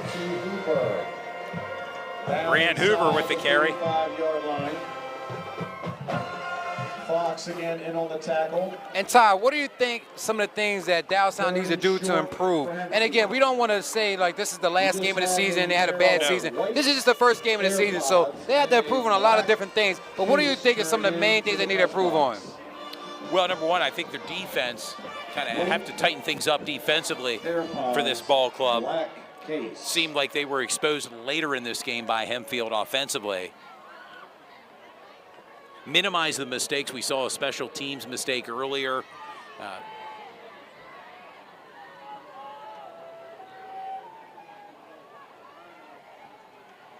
Rand Hoover with the carry. 5-yard line. Fox again in on the tackle. And Ty, what do you think some of the things that Dallastown needs to do to improve? And again, we don't want to say like this is the last game of the season, they had a bad season. This is just the first game of the season, so they have to improve on a lot of different things. But what do you think is some of the main things they need to improve on? Well, number one, I think their defense kind of have to tighten things up defensively for this ball club. Seemed like they were exposed later in this game by Hempfield offensively. minimize the mistakes. We saw a special teams mistake earlier.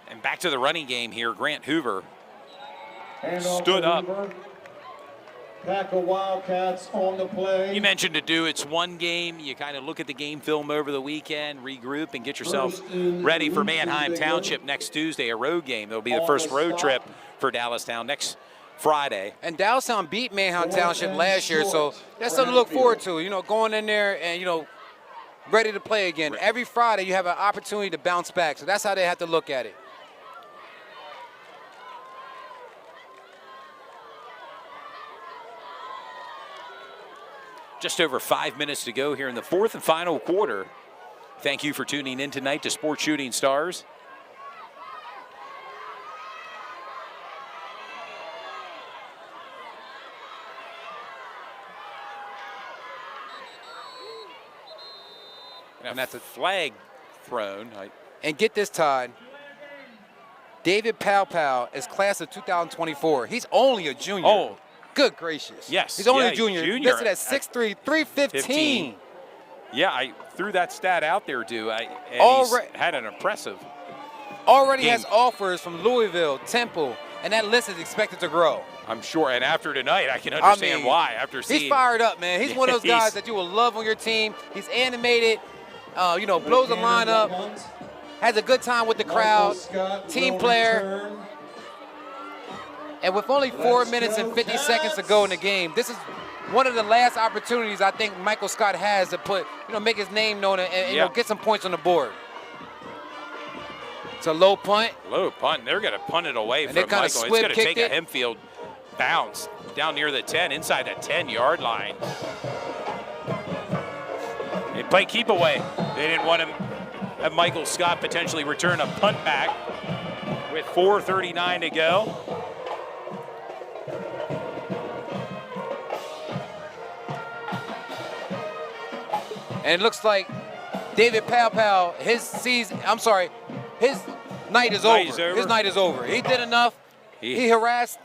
And back to the running game here. Grant Hoover stood up. Pack of Wildcats on the play. You mentioned to do it's one game. You kind of look at the game film over the weekend, regroup, and get yourself ready for Manheim Township next Tuesday, a road game. It'll be the first road trip for Dallastown next Friday. And Dallastown beat Manheim Township last year, so that's something to look forward to. You know, going in there and, you know, ready to play again. Right. Every Friday you have an opportunity to bounce back, so that's how they have to look at it. Just over 5 minutes to go here in the fourth and final quarter. Thank you for tuning in tonight to Sports Shooting Stars. And that's a flag thrown. And get this, Todd. David Powell is class of 2024. He's only a junior. Oh. Good gracious. Yes. He's only yeah, a junior. Junior. Listed at 6'3", 315. Yeah, I threw that stat out there, Dew. And he's had an impressive Already game. has offers from Louisville, Temple, and that list is expected to grow. I'm sure. And after tonight, I can understand why. After seeing, he's fired up, man. He's one of those guys that you will love on your team. He's animated, you know, blows the line up, has a good time with the crowd, team player. And with only 4 minutes and 50 seconds to go in the game, this is one of the last opportunities I think Michael Scott has to put, you know, make his name known and you know, get some points on the board. It's a low punt. Low punt. They're going to punt it away And from Michael. It's going to take a it. Hempfield bounce down near the 10, inside the 10-yard line. They play keep away. They didn't want him have Michael Scott potentially return a punt back with 4:39 to go. And it looks like David Powell, his night is over. His night is over. He did enough. He harassed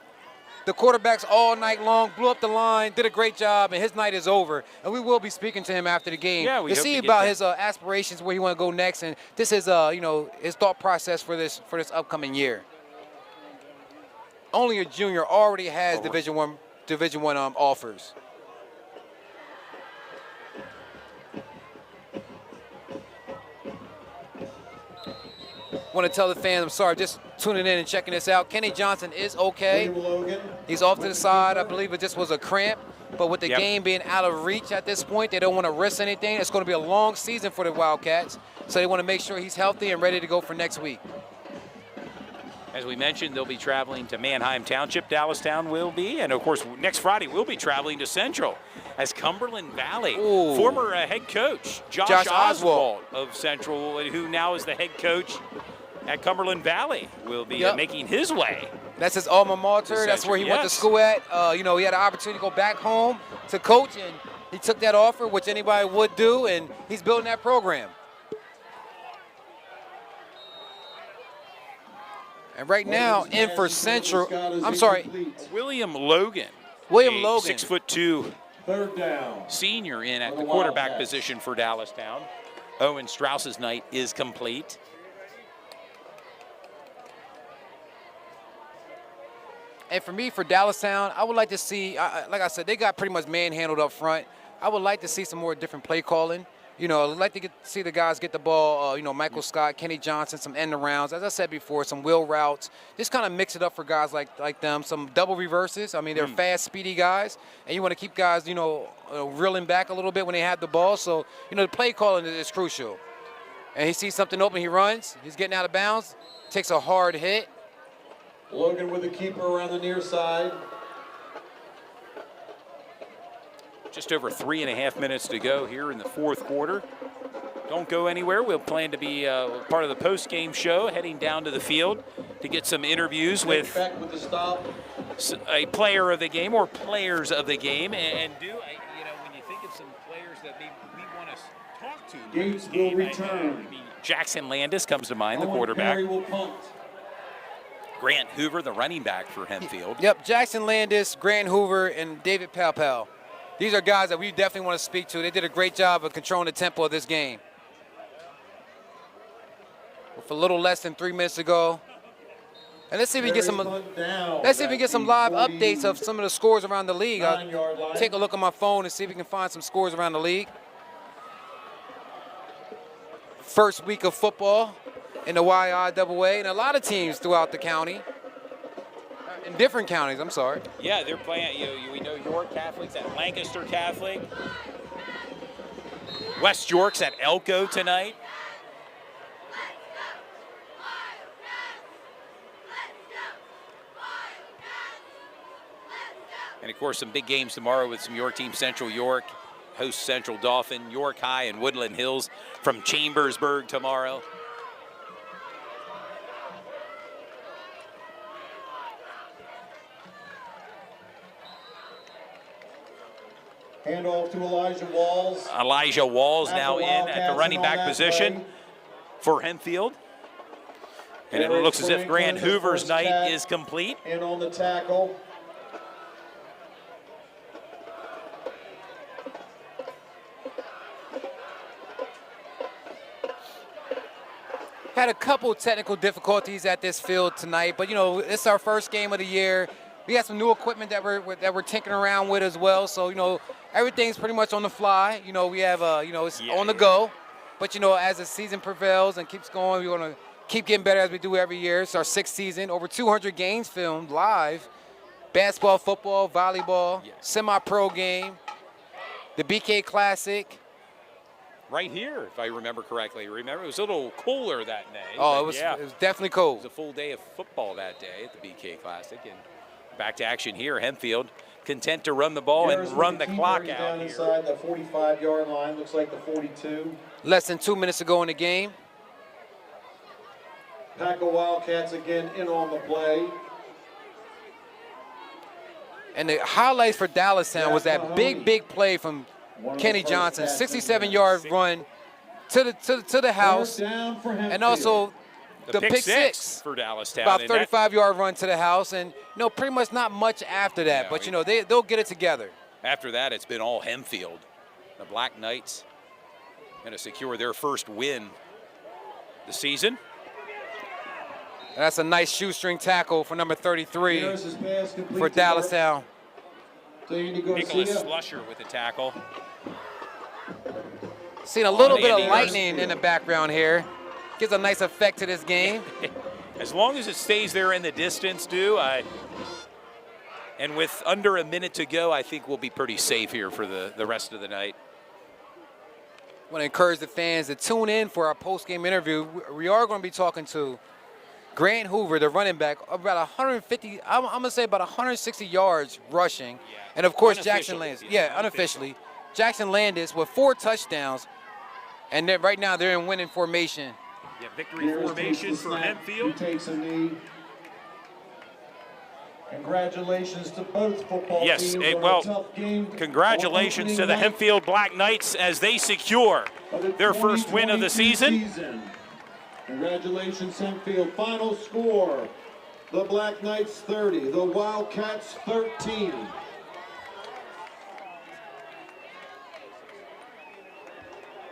the quarterbacks all night long, blew up the line, did a great job, and his night is over. And we will be speaking to him after the game to see about his aspirations, where he want to go next, and this is you know, his thought process for this upcoming year. Only a junior already has Division One offers. Want to tell the fans, I'm sorry, just tuning in and checking this out. Kenny Johnson is okay. He's off to the side. I believe it just was a cramp. But with the game being out of reach at this point, they don't want to risk anything. It's going to be a long season for the Wildcats. So they want to make sure he's healthy and ready to go for next week. As we mentioned, they'll be traveling to Manheim Township. Dallastown will be. And, of course, next Friday we'll be traveling to Central as Cumberland Valley. Former head coach Josh Oswald of Central, who now is the head coach at Cumberland Valley, will be making his way. That's his alma mater. That's where he went to school at. You know, he had an opportunity to go back home to coach, and he took that offer, which anybody would do, and he's building that program. And right now, in for Central, I'm sorry, William Logan. 6'2" third down senior in at the quarterback position for Dallastown. Owen Strauss's night is complete. And for me, for Dallastown, I would like to see, like I said, they got pretty much manhandled up front. I would like to see some more different play calling. You know, I'd like to see the guys get the ball, you know, Michael Scott, Kenny Johnson, some end arounds. As I said before, some wheel routes. Just kind of mix it up for guys like them. Some double reverses. I mean, they're fast, speedy guys. And you want to keep guys, you know, reeling back a little bit when they have the ball. So, you know, the play calling is crucial. And he sees something open, he runs. He's getting out of bounds, takes a hard hit. Logan with the keeper around the near side. Just over 3.5 minutes to go here in the fourth quarter. Don't go anywhere. We'll plan to be part of the post-game show, heading down to the field to get some interviews with a player of the game or players of the game. And you know, when you think of some players that we want to talk to, Gates will return. Jackson Landis comes to mind, the quarterback. Perry will punt. Grant Hoover, the running back for Hempfield. Yep, Jackson Landis, Grant Hoover, and David Palpal. These are guys that we definitely want to speak to. They did a great job of controlling the tempo of this game. With a little less than 3 minutes to go. And let's see if we get some. Let's see if we get some live updates of some of the scores around the league. I'll take a look on my phone and see if we can find some scores around the league. First week of football in the YIAA, and a lot of teams throughout the county, in different counties. I'm sorry. Yeah, they're playing. We know York Catholic's at Lancaster Catholic. West York's at Elko tonight. And, of course, some big games tomorrow with some York teams. Central York hosts Central Dauphin, York High and Woodland Hills from Chambersburg tomorrow. Handoff to Elijah Walls. Elijah Walls now in at the running back position for Hempfield. And it looks as if Grant Hoover's night is complete. And on the tackle. Had a couple technical difficulties at this field tonight, but it's our first game of the year. We got some new equipment that we're tinkering around with as well. So everything's pretty much on the fly. We have it's on the go. But as the season prevails and keeps going, we're gonna keep getting better as we do every year. It's our 6th season, over 200 games filmed live. Basketball, football, volleyball, semi-pro game, the BK Classic. Right here, if I remember correctly. Remember, it was a little cooler that day. Oh, it was definitely cold. It was a full day of football that day at the BK Classic. And back to action here. Hempfield content to run the ball and run the clock out down here. Inside the 45-yard line, looks like the 42. Less than 2 minutes to go in the game. Pack of Wildcats again in on the play. And the highlights for Dallastown was that big play from Kenny Johnson, 67-yard run to the house, and also the pick six for Dallastown. About 35-yard run to the house, and pretty much not much after that. But they'll get it together. After that, it's been all Hempfield. The Black Knights going to secure their first win the season. And that's a nice shoestring tackle for number 33 for Dallastown. Nicholas Slusher with the tackle. Seeing a little bit of lightning in the background here. Gives a nice effect to this game. As long as it stays there in the distance, and with under a minute to go, I think we'll be pretty safe here for the rest of the night. I want to encourage the fans to tune in for our post-game interview. We are going to be talking to Grant Hoover, the running back, about 150, I'm going to say about 160 yards rushing. Yeah. And, of course, Jackson Landis. Yeah, unofficially. Jackson Landis with 4 touchdowns. And then right now they're in winning formation. Yeah, victory formation for Hempfield. He takes a knee. Congratulations to both football teams. Yes, on a tough game. Congratulations to the Hempfield Black Knights as they secure their first win of the season. Congratulations, Hempfield. Final score, the Black Knights 30, the Wildcats 13.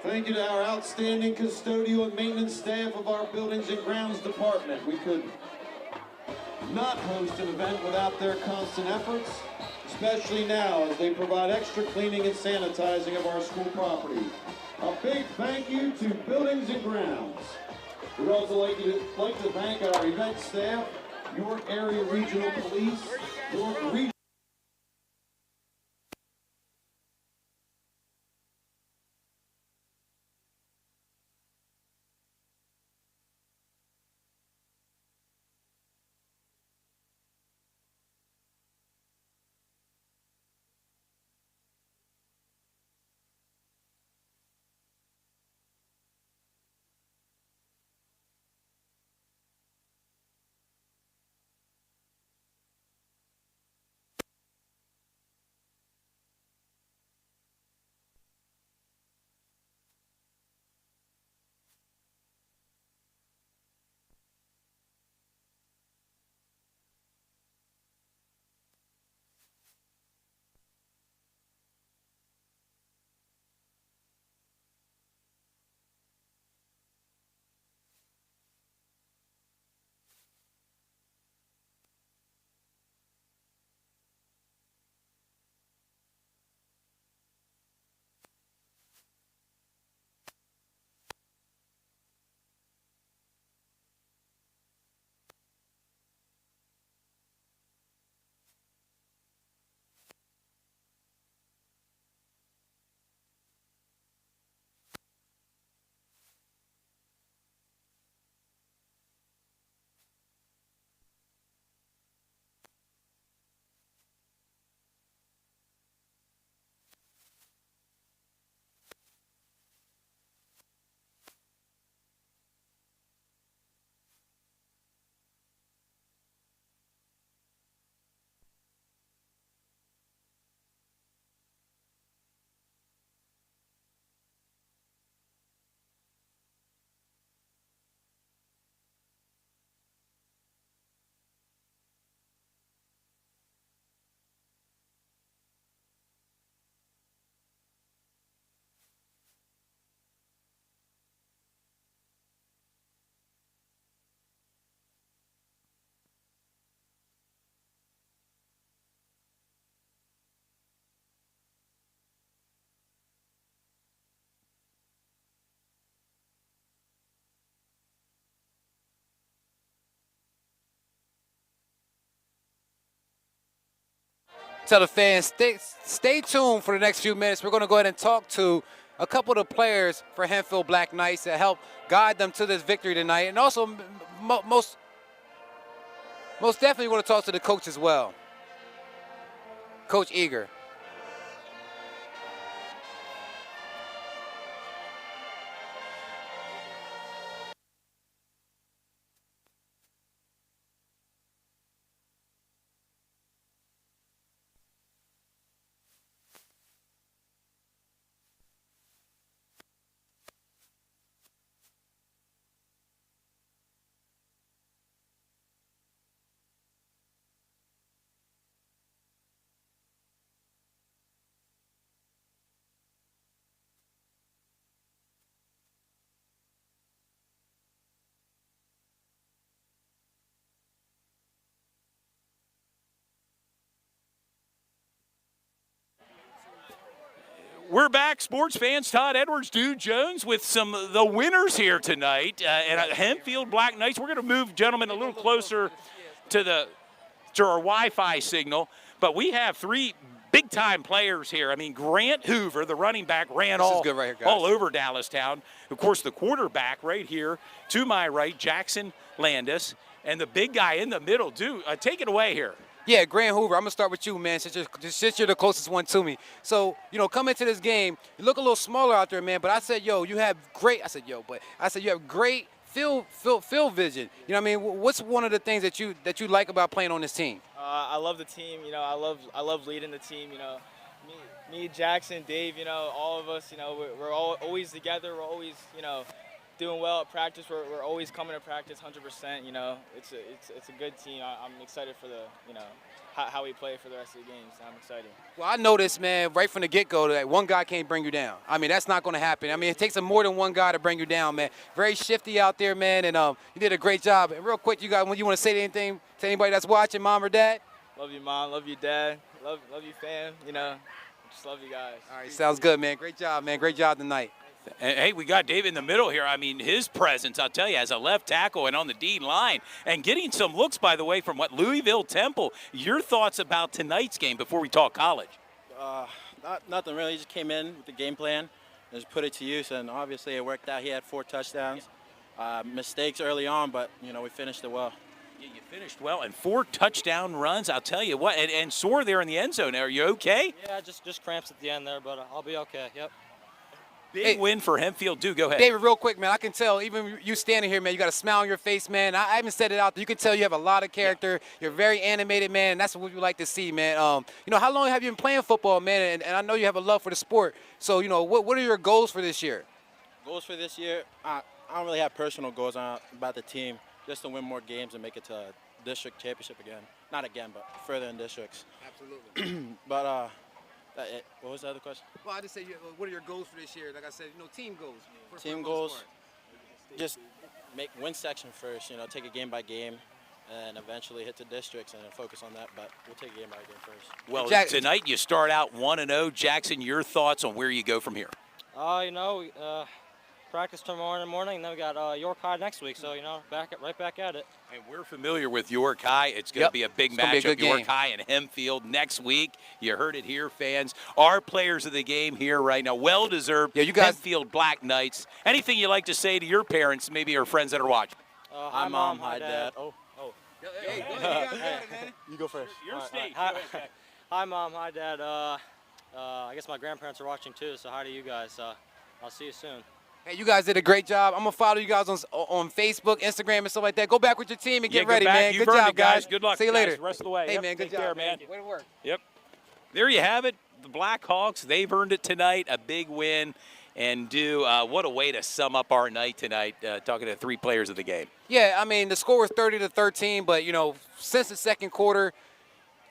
Thank you to our outstanding custodial and maintenance staff of our Buildings and Grounds Department. We could not host an event without their constant efforts, especially now as they provide extra cleaning and sanitizing of our school property. A big thank you to Buildings and Grounds. We'd also like to thank our event staff, York Area Regional Police, York Regional tell the fans, stay tuned for the next few minutes. We're going to go ahead and talk to a couple of the players for Hempfield Black Knights that help guide them to this victory tonight. And also, most definitely want to talk to the coach as well, Coach Eager. We're back, sports fans. Todd Edwards, Dude Jones, with some of the winners here tonight at Hempfield Black Knights. We're going to move, gentlemen, a little closer to our Wi-Fi signal. But we have three big-time players here. I mean, Grant Hoover, the running back, ran all over Dallastown. Of course, the quarterback right here to my right, Jackson Landis, and the big guy in the middle. Dude, take it away here. Yeah, Grant Hoover, I'm going to start with you, man, since you're the closest one to me. So, coming into this game, you look a little smaller out there, man, but I said, you have great field vision. You know what I mean? What's one of the things that you like about playing on this team? I love the team. I love leading the team. Me, Jackson, Dave. All of us. We're all always together. We're always, doing well at practice. We're always coming to practice 100%. It's a good team. I'm excited for the how we play for the rest of the games. I'm excited. Well, I noticed, man, right from the get-go that one guy can't bring you down. I mean, that's not going to happen. I mean, it takes more than one guy to bring you down, man. Very shifty out there, man, and you did a great job. And real quick, you want to say anything to anybody that's watching, Mom or Dad? Love you, Mom. Love you, Dad. Love you, fam. Just love you guys. All right, sounds good, man. Great job, man. Great job tonight. And, hey, we got Dave in the middle here. I mean, his presence, I'll tell you, as a left tackle and on the D line, and getting some looks, by the way, from Louisville Temple. Your thoughts about tonight's game before we talk college? Nothing really. He just came in with the game plan and just put it to use, and obviously it worked out. He had 4 touchdowns. Mistakes early on, but, we finished it well. Yeah, you finished well, and 4 touchdown runs. I'll tell you what, and sore there in the end zone. Are you okay? Yeah, just cramps at the end there, but I'll be okay. Yep. Big win for Hempfield. Go ahead. David, real quick, man, I can tell, even you standing here, man, you got a smile on your face, man. I haven't said it out there. You can tell you have a lot of character. Yeah. You're very animated, man, and that's what we like to see, man. How long have you been playing football, man? And I know you have a love for the sport. So, what are your goals for this year? Goals for this year? I don't really have personal goals about the team, just to win more games and make it to a district championship again. Not again, but further in districts. Absolutely. But, what was the other question? Well, I just said, what are your goals for this year? Like I said, team goals. Team goals, just win section first, take it game by game, and eventually hit the districts and then focus on that, but we'll take it game by game first. Well, tonight you start out 1-0. Jackson, your thoughts on where you go from here? Practice tomorrow morning, and then we got York High next week, so, right back at it. And we're familiar with York High. It's going to be a big matchup. York High and Hempfield next week. You heard it here, fans. Our players of the game here right now. Well-deserved. Yeah, you guys. Hempfield Black Knights. Anything you like to say to your parents, maybe your friends that are watching? Hi, Mom. Hi, Dad. Oh. Hey, go ahead. You guys got it, man. You go first. Your stage. Hi, Mom. Hi, Dad. I guess my grandparents are watching, too, so hi to you guys. I'll see you soon. Hey, you guys did a great job. I'm going to follow you guys on Facebook, Instagram, and stuff like that. Go back with your team and get ready, man. Good job, guys. Good luck. See you later. The rest of the way. Hey, man, good job. Care, man. Way to work. Yep. There you have it. The Blackhawks, they've earned it tonight. A big win. And what a way to sum up our night tonight, talking to 3 players of the game. Yeah, I mean, the score was 30-13, but, since the second quarter,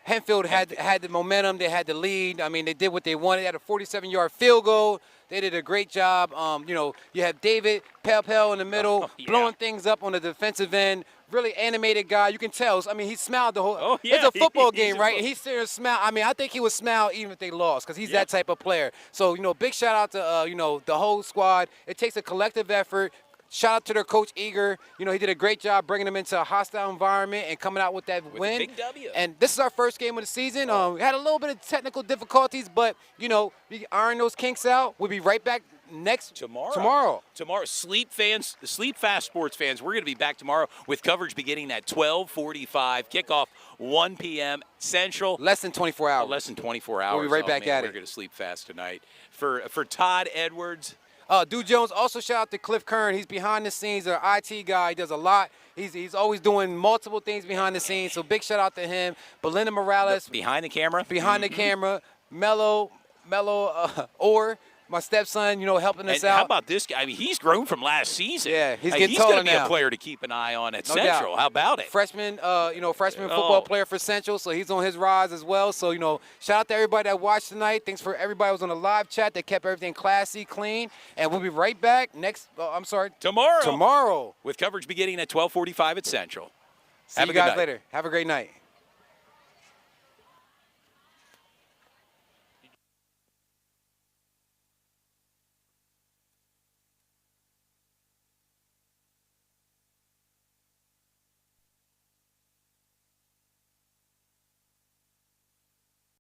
Hempfield had the momentum. They had the lead. I mean, they did what they wanted. They had a 47-yard field goal. They did a great job. You have David Pelpel in the middle, blowing things up on the defensive end. Really animated guy. You can tell. I mean, he smiled the whole. Oh, yeah. It's a football game, right? And he's sitting there smile. I mean, I think he would smile even if they lost because he's that type of player. So, big shout out to, the whole squad. It takes a collective effort. shout out to their coach, Eager. You know, he did a great job bringing them into a hostile environment and coming out with that win. A big W. And this is our first game of the season. We had a little bit of technical difficulties, but, you know, we iron those kinks out. We'll be right back tomorrow. Sleep Fast sports fans, we're going to be back tomorrow with coverage beginning at 12:45. Kickoff 1 p.m. Central. Less than 24 hours. Less than 24 hours. We'll be right back at it. We're going to sleep fast tonight. For Todd Edwards. Dude Jones, also shout out to Cliff Kern. He's behind the scenes, our IT guy. He does a lot. He's always doing multiple things behind the scenes, so big shout out to him. Belinda Morales. Behind the camera? Behind the camera. Mello Orr. My stepson, you know, helping us out. How about this guy? I mean, he's grown from last season. Yeah, he's getting taller now. He's going to be a player to keep an eye on at Central. How about it? Freshman football player for Central, so he's on his rise as well. So, you know, shout out to everybody that watched tonight. Thanks for everybody who was on the live chat that kept everything classy, clean. And we'll be right back tomorrow. Tomorrow. With coverage beginning at 12:45 at Central. See you guys later. Have a great night.